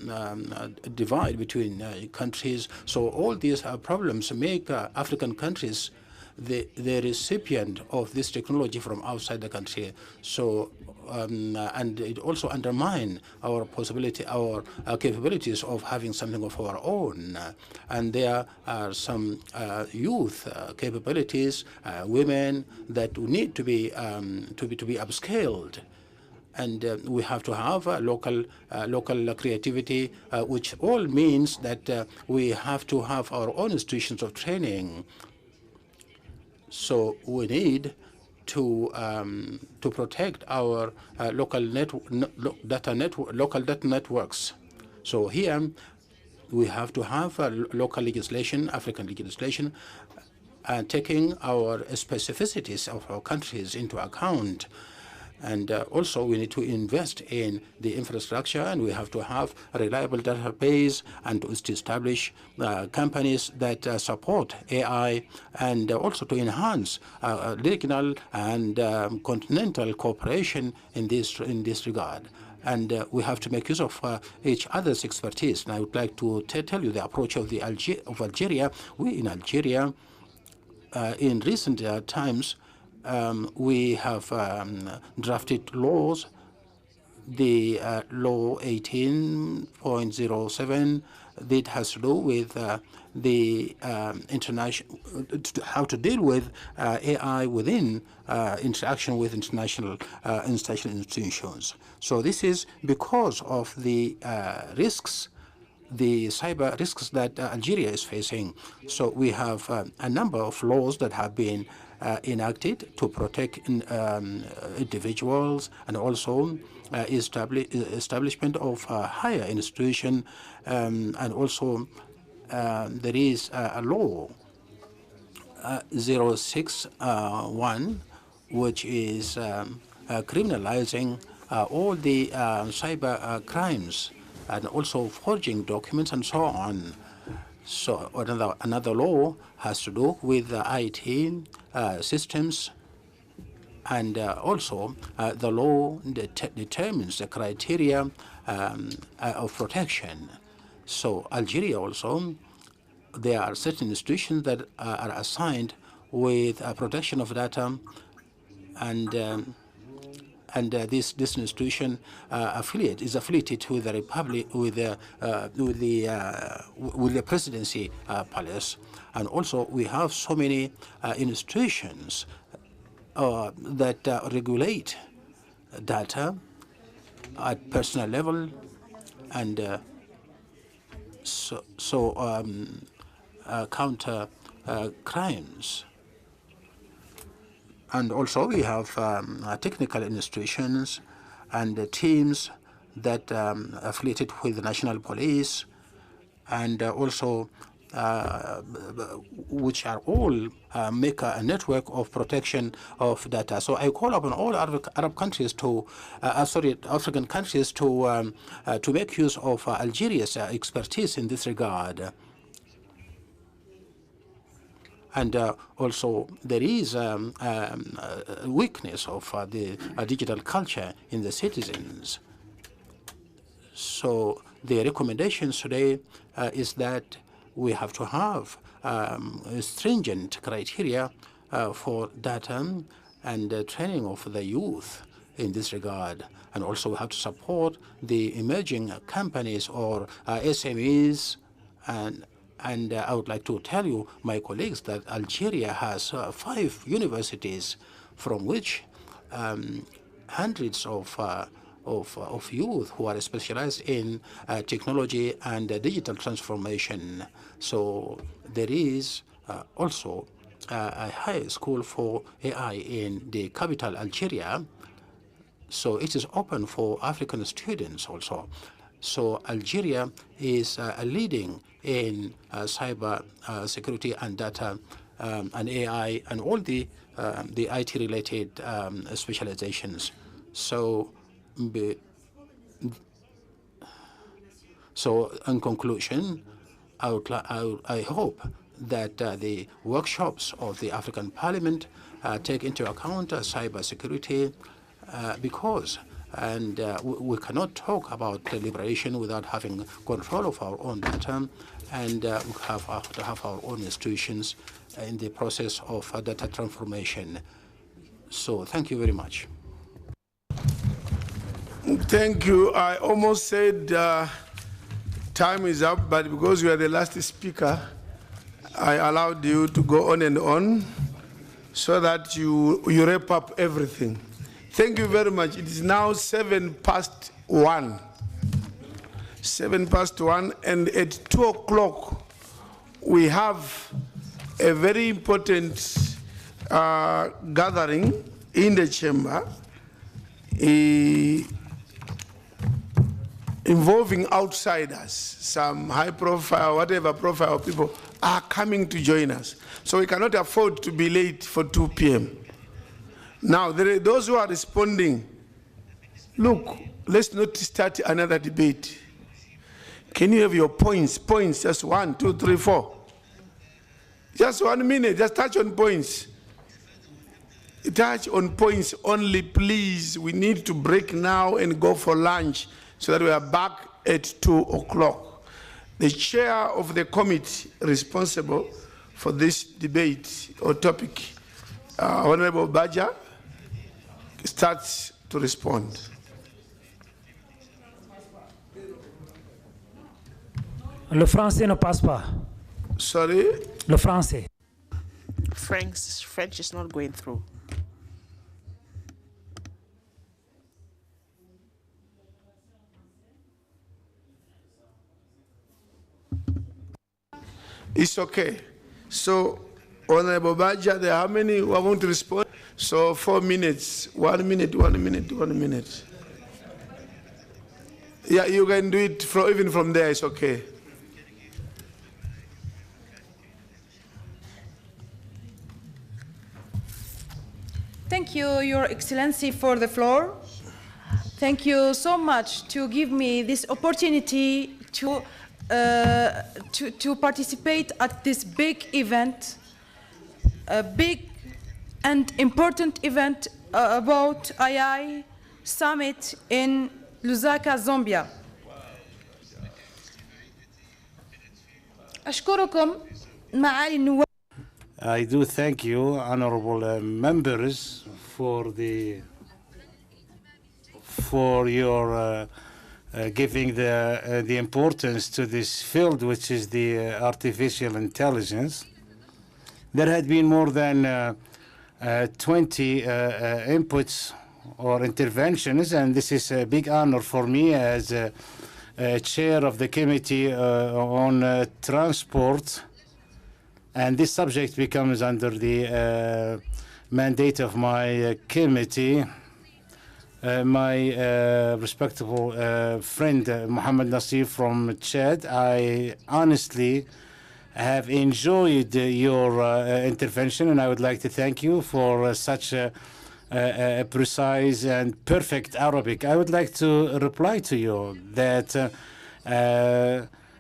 divide between countries. So all these problems make African countries the recipient of this technology from outside the country. So and it also undermines our possibility, our capabilities of having something of our own. And there are some youth capabilities, women that need to be upscaled. And we have to have local creativity, which all means that we have to have our own institutions of training. So we need to protect our local data networks. So here we have to have local legislation, African legislation, and taking our specificities of our countries into account. And also we need to invest in the infrastructure, and we have to have a reliable database and to establish companies that support AI, and also to enhance regional and continental cooperation in this regard. And we have to make use of each other's expertise. And I would like to tell you the approach of Algeria. We in Algeria, in recent times, we have drafted laws. The law 18.07 that has to do with the international, how to deal with AI within interaction with international institutions. So this is because of the risks, the cyber risks that Algeria is facing. So we have a number of laws that have been enacted to protect individuals, and also establishment of higher institution, and also there is a law 061 which is criminalizing all the cyber crimes, and also forging documents and so on. So another law has to do with the IT systems, and also the law determines the criteria of protection. So Algeria also, there are certain institutions that are assigned with protection of data, and this institution is affiliated with the republic, with the presidency palace. And also we have so many institutions that regulate data at personal level, and counter crimes. And also we have technical institutions and teams that affiliated with the national police, and also which are all make a network of protection of data. So I call upon all Arab countries to, African countries to make use of Algeria's expertise in this regard. And also there is a weakness of the digital culture in the citizens. So the recommendations today is that we have to have stringent criteria for data and training of the youth in this regard. And also we have to support the emerging companies or SMEs. And I would like to tell you, my colleagues, that Algeria has 5 universities from which hundreds of youth who are specialized in technology and digital transformation. So there is also a high school for AI in the capital, Algeria. So it is open for African students also. So Algeria is leading in cyber security and data and AI and all the IT-related specializations. So in conclusion, I hope that the workshops of the African Parliament take into account cyber security because we cannot talk about liberation without having control of our own data, and we have to have our own institutions in the process of data transformation. So thank you very much.
Thank you. I almost said time is up, but because you are the last speaker, I allowed you to go on and on so that you wrap up everything. Thank you very much. It is now 1:07. 1:07, and at 2 o'clock we have a very important gathering in the chamber involving outsiders, some high profile, whatever profile people are coming to join us. So we cannot afford to be late for 2 p.m. Now, there are those who are responding. Look, let's not start another debate. Can you have your points? Points, just 1, 2, 3, 4. Just 1 minute, just touch on points. Touch on points only, please. We need to break now and go for lunch so that we are back at 2 o'clock. The chair of the committee responsible for this debate or topic, Honorable Baja, starts to respond.
Le français ne passe pas.
Sorry?
Le français.
French is not going through.
It's okay. So, Honorable Baja, there are how many who want to respond? So 4 minutes, 1 minute, 1 minute, 1 minute. Yeah, you can do it even from there, it's okay.
Thank you, Your Excellency, for the floor. Thank you so much to give me this opportunity to participate at this big event, a big and important event about AI Summit in Lusaka, Zambia. أشكركم معالي النواب.
I do thank you, honorable members, for your giving the importance to this field, which is the artificial intelligence. There had been more than 20 inputs or interventions, and this is a big honor for me as chair of the committee on transport, and this subject becomes under the mandate of my committee. My respectable friend Mohammed Nasir from Chad, I honestly have enjoyed your intervention, and I would like to thank you for such a precise and perfect Arabic. I would like to reply to you that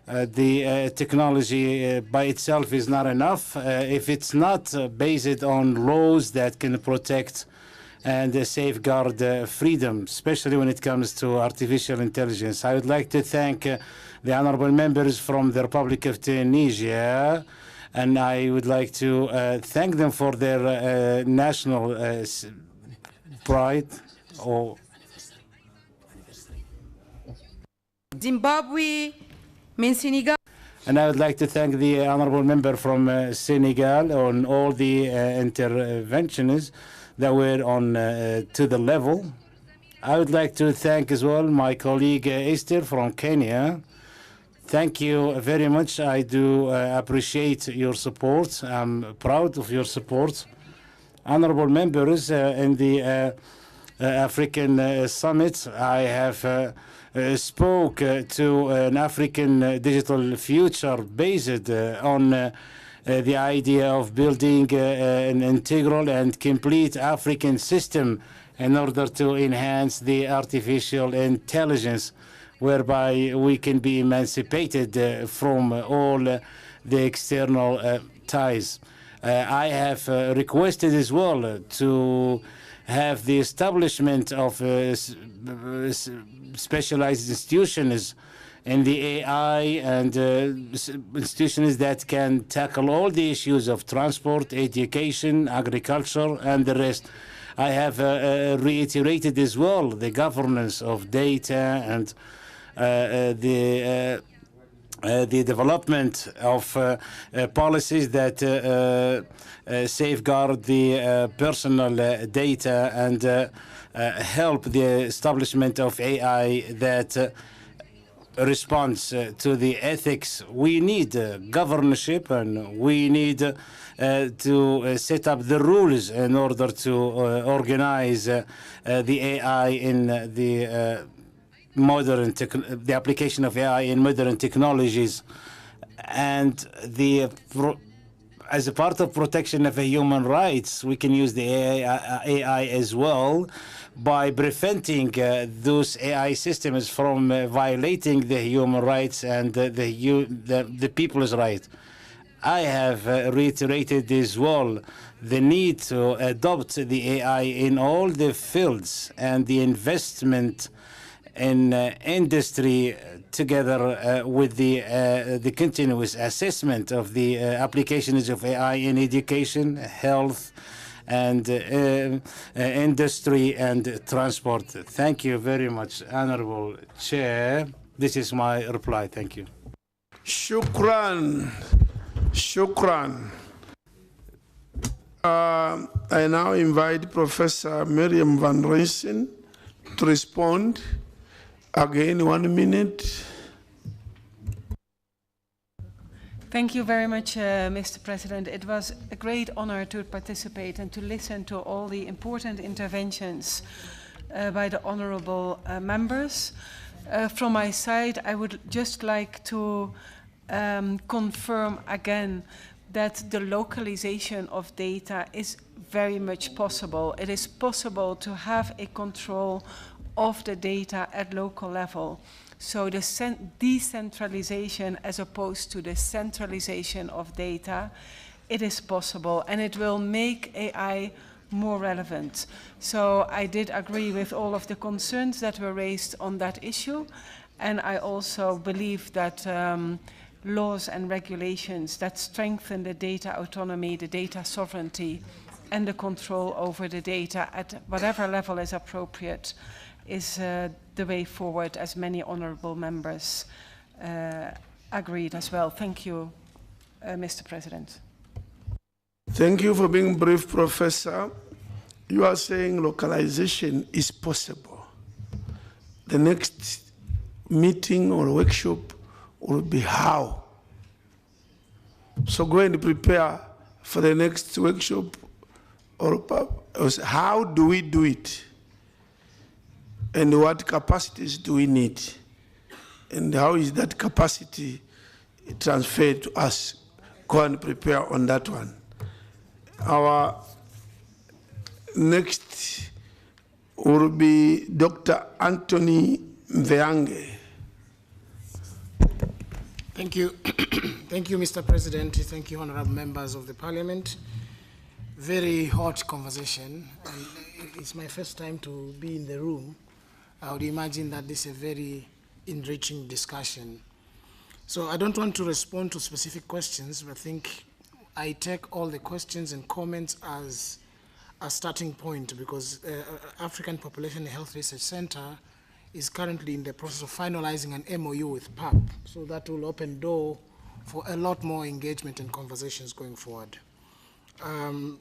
the technology by itself is not enough if it's not based on laws that can protect and safeguard freedom, especially when it comes to artificial intelligence. I would like to thank the honorable members from the Republic of Tunisia, and I would like to thank them for their national pride.
Zimbabwe, Senegal.
And I would like to thank the honorable member from Senegal on all the interventions that were on to the level. I would like to thank as well my colleague Esther from Kenya. Thank you very much. I do appreciate your support. I'm proud of your support. Honorable members in the African Summit, I have spoke to an African digital future based on the idea of building an integral and complete African system in order to enhance the artificial intelligence, whereby we can be emancipated from all the external ties. I have requested as well to have the establishment of specialized institutions in the AI and institutions that can tackle all the issues of transport, education, agriculture, and the rest. I have reiterated as well the governance of data and the development of policies that safeguard the personal data and help the establishment of AI that responds to the ethics. We need governorship, and we need to set up the rules in order to organize the AI in the the application of AI in modern technologies, and as a part of protection of human rights, we can use the AI as well by preventing those AI systems from violating the human rights and the people's rights. I have reiterated as well the need to adopt the AI in all the fields and the investment in industry together with the continuous assessment of the applications of AI in education, health, and industry and transport. Thank you very much, Honorable Chair. This is my reply. Thank you.
Shukran. Shukran. I now invite Professor Miriam van Reysen to respond. Again, 1 minute.
Thank you very much, Mr. President. It was a great honor to participate and to listen to all the important interventions by the honorable members. From my side, I would just like to confirm again that the localization of data is very much possible. It is possible to have a control of the data at local level. So the decentralization as opposed to the centralization of data, it is possible, and it will make AI more relevant. So I did agree with all of the concerns that were raised on that issue, and I also believe that laws and regulations that strengthen the data autonomy, the data sovereignty, and the control over the data at whatever level is appropriate is the way forward, as many honorable members agreed as well. Thank you, Mr. President.
Thank you for being brief, Professor. You are saying localization is possible. The next meeting or workshop will be how. So go and prepare for the next workshop or how do we do it? And what capacities do we need? And how is that capacity transferred to us? Go and prepare on that one. Our next will be Dr. Anthony Mveange.
Thank you. Thank you, Mr. President. Thank you, honorable members of the parliament. Very hot conversation. And it's my first time to be in the room. I would imagine that this is a very enriching discussion. So I don't want to respond to specific questions, but I think I take all the questions and comments as a starting point, because African Population Health Research Center is currently in the process of finalizing an MOU with PAP. So that will open door for a lot more engagement and conversations going forward.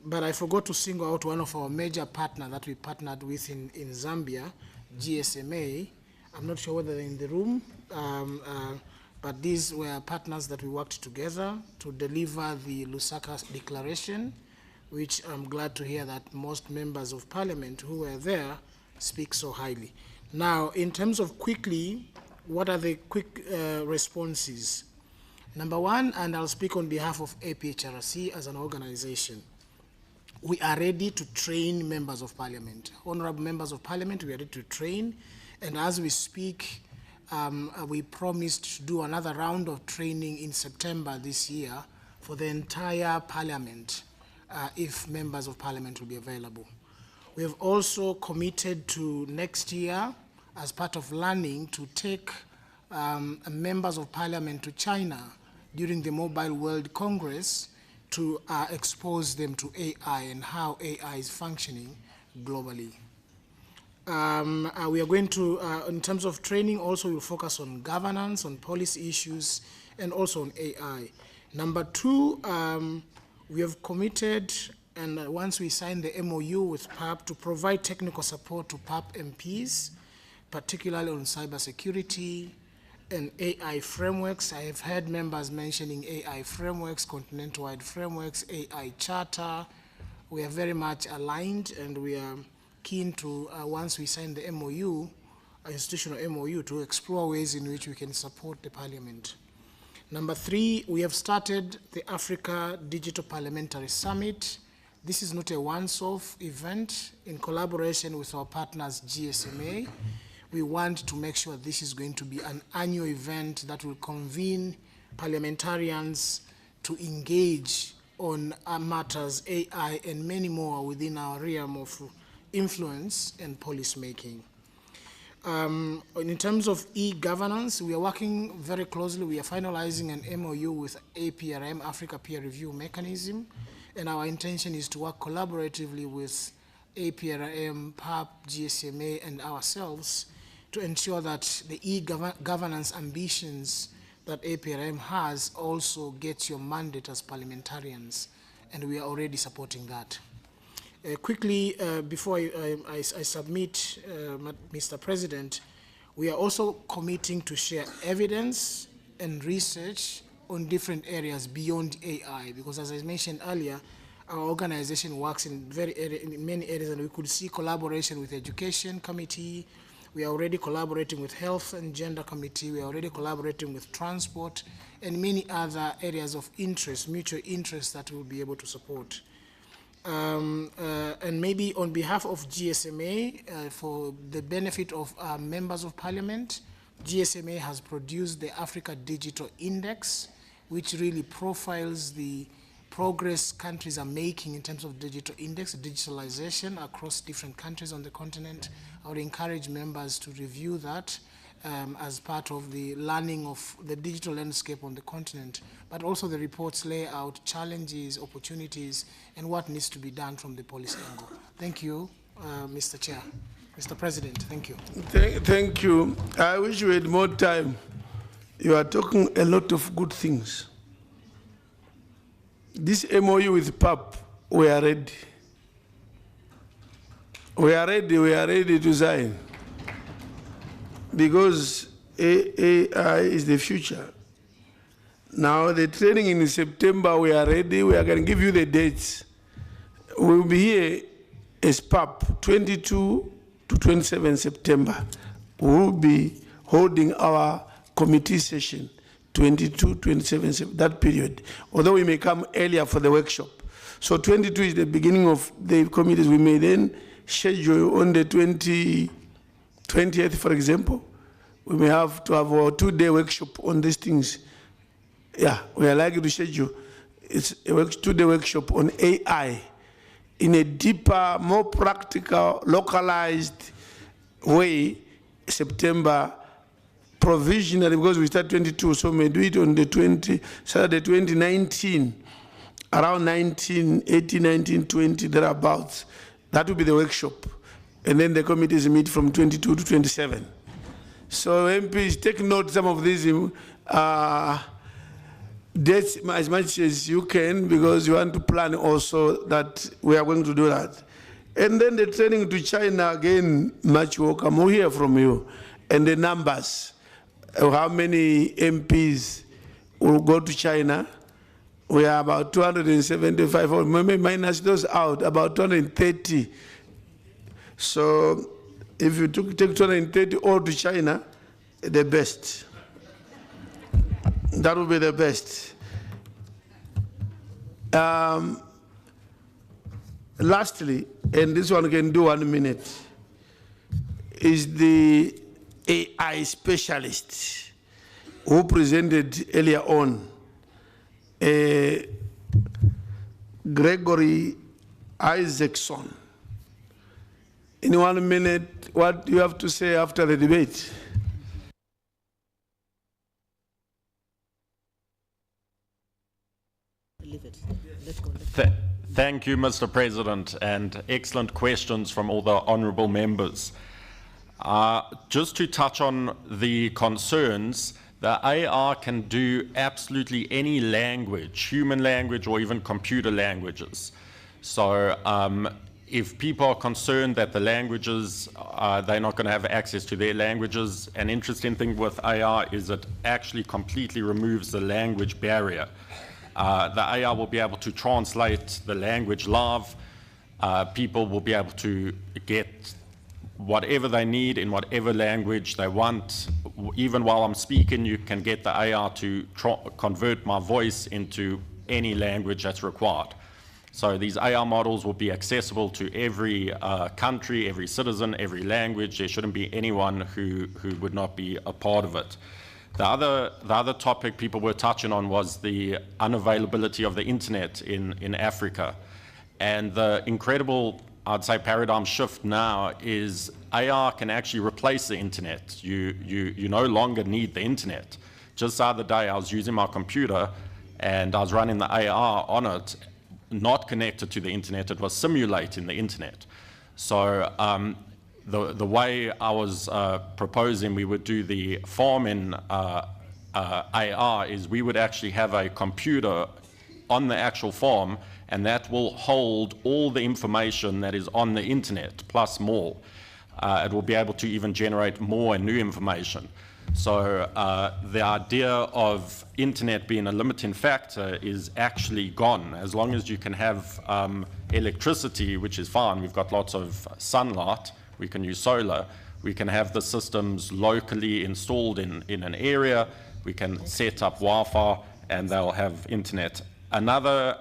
But I forgot to single out one of our major partners that we partnered with in Zambia, GSMA. I'm not sure whether they're in the room, but these were partners that we worked together to deliver the Lusaka Declaration, which I'm glad to hear that most members of parliament who were there speak so highly. Now, in terms of quickly, what are the quick responses? Number one, and I'll speak on behalf of APHRC as an organization, we are ready to train members of parliament. Honorable members of parliament, we are ready to train. And as we speak, we promised to do another round of training in September this year for the entire parliament, if members of parliament will be available. We have also committed to next year, as part of learning, to take members of parliament to China during the Mobile World Congress to expose them to AI and how AI is functioning globally. We are going to, in terms of training, also we'll focus on governance, on policy issues, and also on AI. Number two, we have committed, and once we sign the MOU with PAP, to provide technical support to PAP MPs, particularly on cybersecurity and AI frameworks. I have heard members mentioning AI frameworks, continental-wide frameworks, AI charter. We are very much aligned, and we are keen to, once we sign the MOU, institutional MOU, to explore ways in which we can support the parliament. Number three, we have started the Africa Digital Parliamentary Summit. This is not a once-off event. In collaboration with our partners GSMA, we want to make sure this is going to be an annual event that will convene parliamentarians to engage on matters, AI, and many more within our realm of influence and policy making. In terms of e-governance, we are working very closely. We are finalizing an MOU with APRM, Africa Peer Review Mechanism, and our intention is to work collaboratively with APRM, PAP, GSMA, and ourselves to ensure that the e-governance ambitions that APRM has also gets your mandate as parliamentarians, and we are already supporting that. Quickly, before I submit, Mr. President, we are also committing to share evidence and research on different areas beyond AI, because as I mentioned earlier, our organization works in many areas, and we could see collaboration with Education Committee. We are already collaborating with Health and Gender Committee. We are already collaborating with Transport and many other areas of interest, mutual interest, that we'll be able to support. And maybe on behalf of GSMA, for the benefit of members of parliament, GSMA has produced the Africa Digital Index, which really profiles the progress countries are making in terms of digital index, digitalization across different countries on the continent. I would encourage members to review that as part of the learning of the digital landscape on the continent, but also the reports lay out challenges, opportunities, and what needs to be done from the policy angle. Thank you, Mr. Chair. Mr. President, thank you.
Thank you. I wish we had more time. You are talking a lot of good things. This MOU with PAP, we are ready. We are ready to sign. Because AI is the future. Now the training in September, we are ready. We are going to give you the dates. We will be here as PAP, 22 to 27 September. We will be holding our committee session, 22, 27, that period. Although we may come earlier for the workshop. So 22 is the beginning of the committees. We may then schedule on the 20th, for example. We may have to have a 2-day workshop on these things. Yeah, we are likely to schedule. It's a 2-day workshop on AI in a deeper, more practical, localized way, September, provisionally, because we start 22, so we may do it on the Saturday 2019, around 18, 19, 20, thereabouts. That will be the workshop. And then the committees meet from 22 to 27. So MPs, take note some of these dates as much as you can, because you want to plan also that we are going to do that. And then the training to China, again, much welcome. We'll hear from you. And the numbers, how many MPs will go to China. We are about 275, or maybe minus those out, about 230. So if you take 230 all to China, the best. That would be the best. Lastly, and this one can do 1 minute, is the AI specialist who presented earlier on, Gregory Isaacson. In 1 minute, what do you have to say after the debate?
Thank you, Mr. President, and excellent questions from all the honourable members. Just to touch on the concerns, the AR can do absolutely any language, human language or even computer languages. So if people are concerned that the languages, they're not going to have access to their languages, an interesting thing with AR is it actually completely removes the language barrier. The AR will be able to translate the language live. People will be able to get whatever they need in whatever language they want. Even while I'm speaking, you can get the AR to convert my voice into any language that's required. So these AR models will be accessible to every country, every citizen, every language. There shouldn't be anyone who would not be a part of it. The other topic people were touching on was the unavailability of the internet in Africa. And the incredible, I'd say, paradigm shift now is AR can actually replace the internet. You no longer need the internet. Just the other day I was using my computer and I was running the AR on it, not connected to the internet. It was simulating the internet. So the way I was proposing we would do the farm in AR is we would actually have a computer on the actual farm, and that will hold all the information that is on the internet, plus more. It will be able to even generate more and new information. So the idea of internet being a limiting factor is actually gone. As long as you can have electricity, which is fine, we've got lots of sunlight, we can use solar, we can have the systems locally installed in an area, we can set up Wi-Fi, and they'll have internet. Another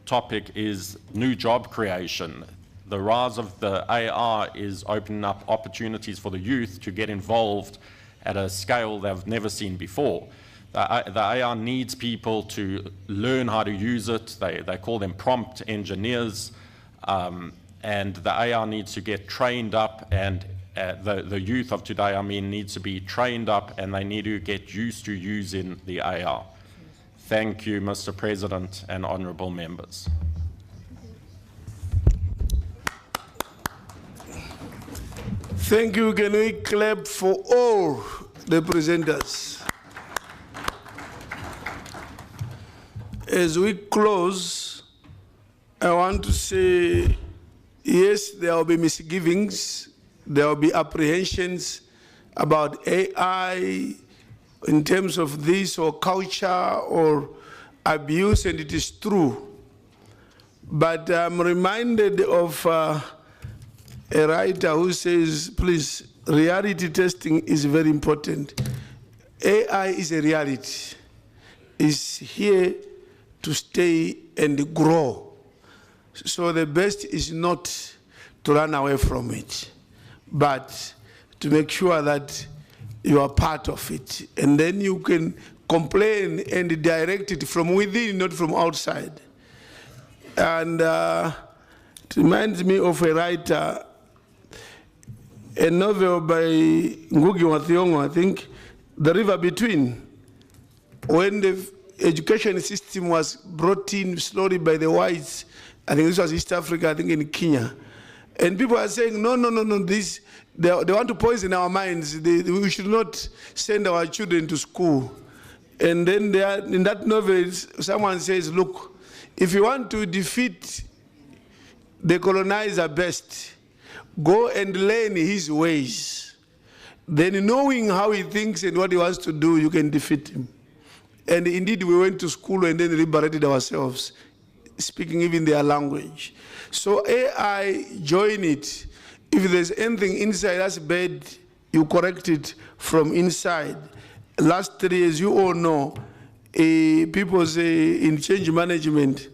topic is new job creation. The rise of the AR is opening up opportunities for the youth to get involved at a scale they've never seen before. The AR needs people to learn how to use it. They call them prompt engineers. And the AR needs to get trained up, and the youth of today, needs to be trained up, and they need to get used to using the AR. Thank you, Mr. President and honourable members.
Thank you. Can we clap for all the presenters? As we close, I want to say, yes, there will be misgivings, there will be apprehensions, about AI in terms of this or culture or abuse, and it is true. But I'm reminded of a writer who says, please, reality testing is very important. AI is a reality. It's here to stay and grow. So the best is not to run away from it, but to make sure that you are part of it. And then you can complain and direct it from within, not from outside. And it reminds me of a writer, a novel by Ngugi wa Thiong'o, I think, The River Between. When the education system was brought in slowly by the whites, I think this was East Africa, I think in Kenya. And people are saying, no, this, they want to poison our minds. We should not send our children to school. And then in that novel, someone says, look, if you want to defeat the colonizer best, go and learn his ways. Then knowing how he thinks and what he wants to do, you can defeat him. And indeed, we went to school and then liberated ourselves, speaking even their language. So AI, join it. If there's anything inside that's bad, you correct it from inside. Last 3 years, you all know, people say in change management,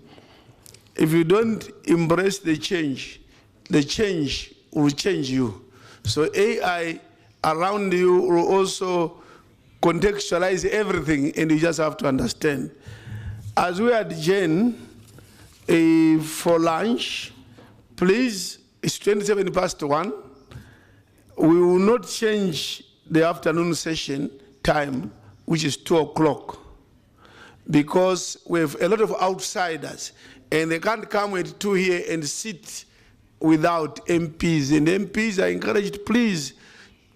if you don't embrace the change will change you. So AI around you will also contextualize everything, and you just have to understand. As we adjourn for lunch, please, it's 1:27. We will not change the afternoon session time, which is 2 o'clock, because we have a lot of outsiders, and they can't come at 2 here and sit without MPs. And MPs are encouraged, please,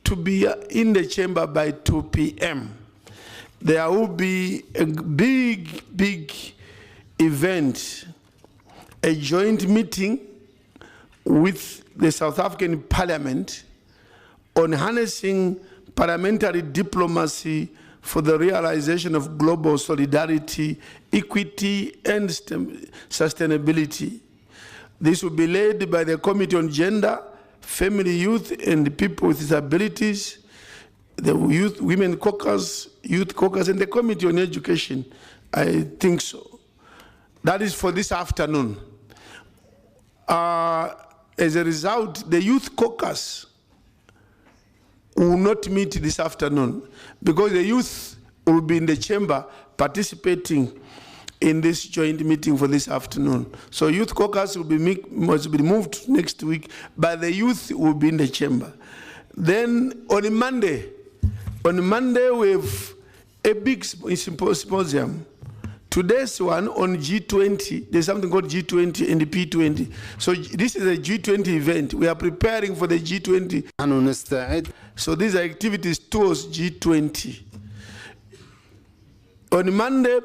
to be in the chamber by 2 p.m. There will be a big event, a joint meeting with the South African Parliament on harnessing parliamentary diplomacy for the realization of global solidarity, equity, and sustainability. This will be led by the Committee on Gender, Family, Youth, and People with Disabilities, the Women Caucus, Youth Caucus, and the Committee on Education. I think so. That is for this afternoon. As a result, the Youth Caucus will not meet this afternoon because the youth will be in the chamber participating in this joint meeting for this afternoon. So Youth Caucus must be moved next week, but the youth will be in the chamber. Then on Monday we have a big symposium. Today's one on G20, there's something called G20 and the P20. So this is a G20 event. We are preparing for the G20. So these are activities towards G20. On Monday,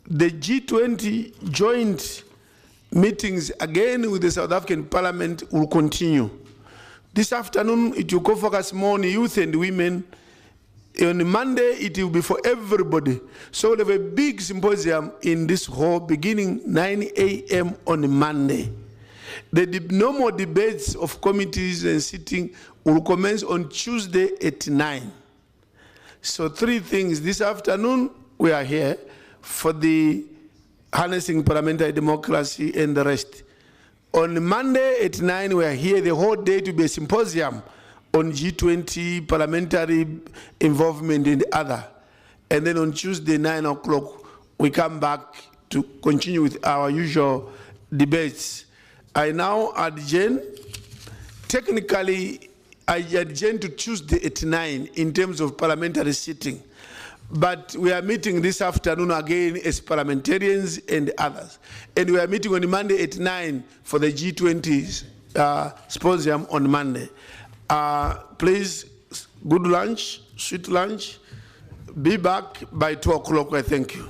the G20 joint meetings again with the South African Parliament will continue. This afternoon, it will go focus more on youth and women. On Monday, it will be for everybody. So we'll have a big symposium in this hall beginning 9 a.m. on Monday. The normal debates of committees and sitting will commence on Tuesday at 9. So 3 things. This afternoon, we are here for the harnessing parliamentary democracy and the rest. On Monday at 9, we are here the whole day to be a symposium on G20, parliamentary involvement and other. And then on Tuesday, 9 o'clock, we come back to continue with our usual debates. I now adjourn. Technically, I adjourn to Tuesday at 9 in terms of parliamentary sitting. But we are meeting this afternoon again as parliamentarians and others. And we are meeting on Monday at 9 for the G20 symposium on Monday. Please, good lunch, sweet lunch. Be back by 2 o'clock, I thank you.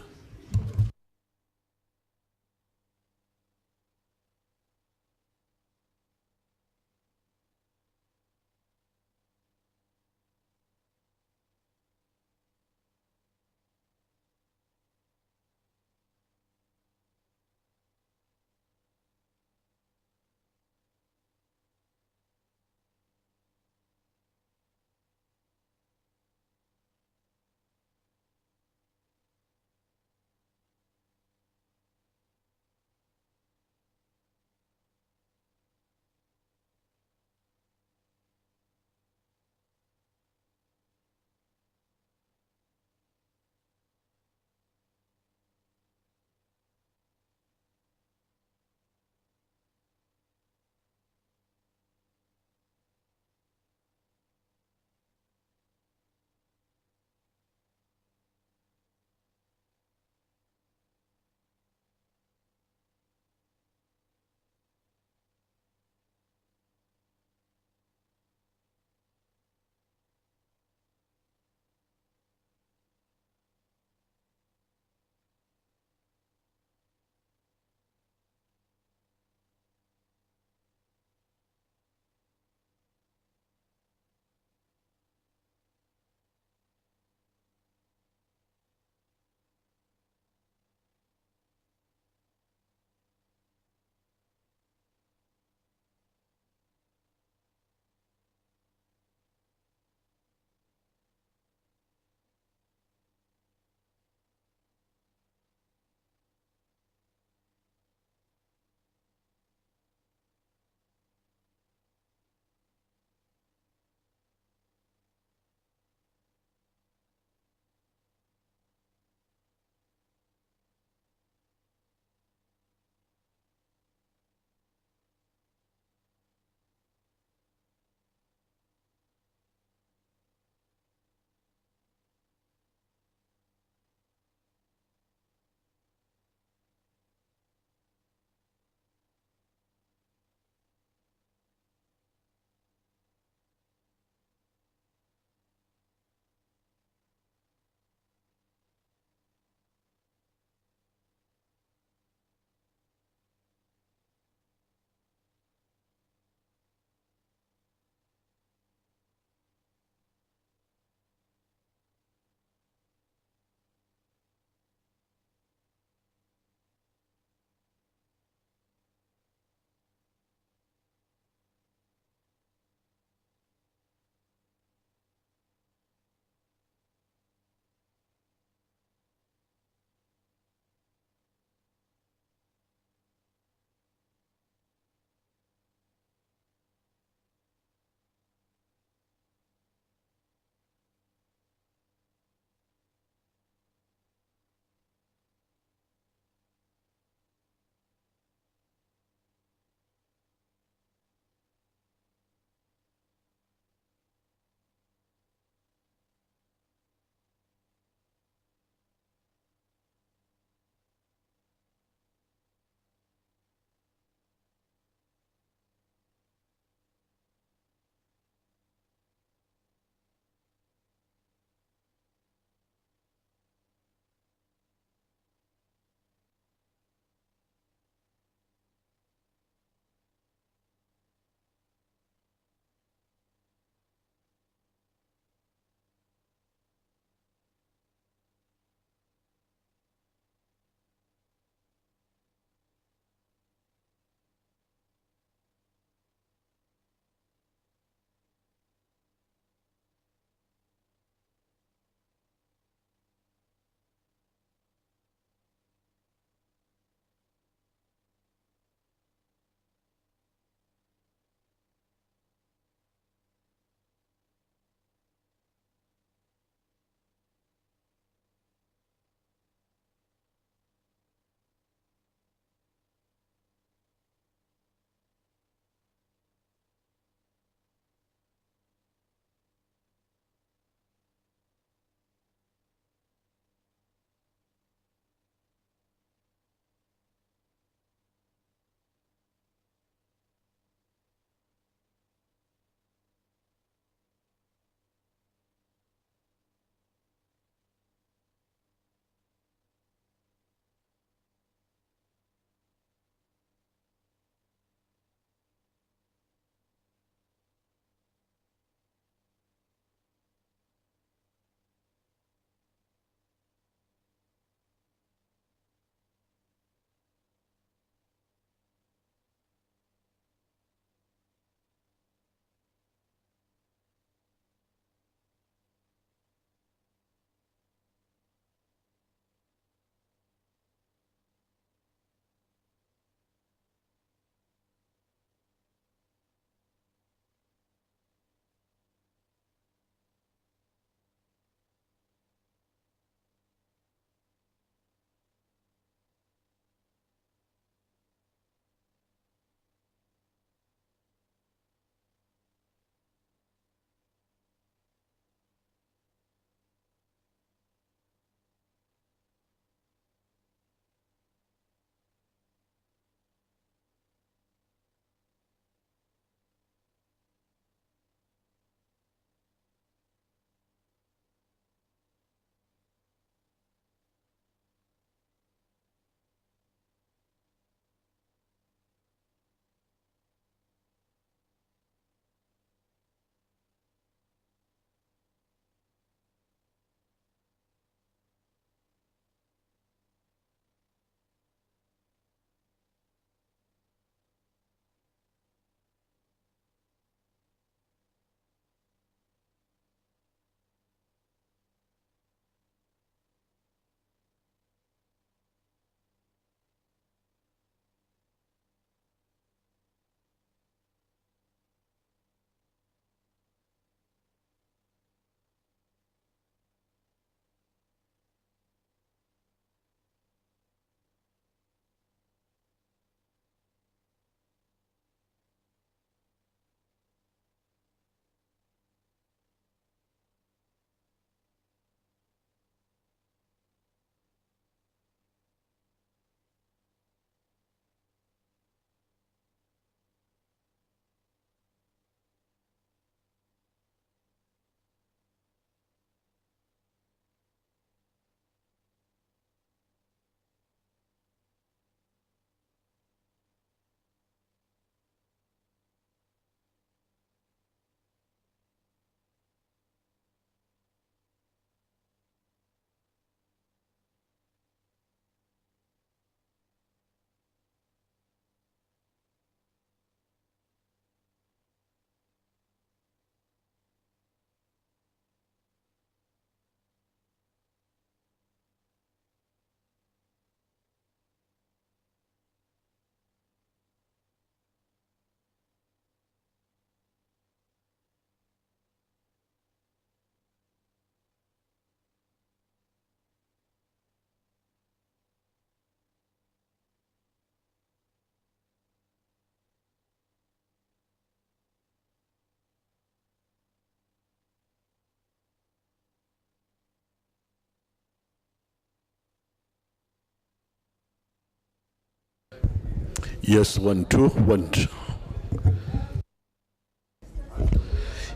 Yes, 1 2 1 2.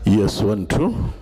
Yes, 1 2.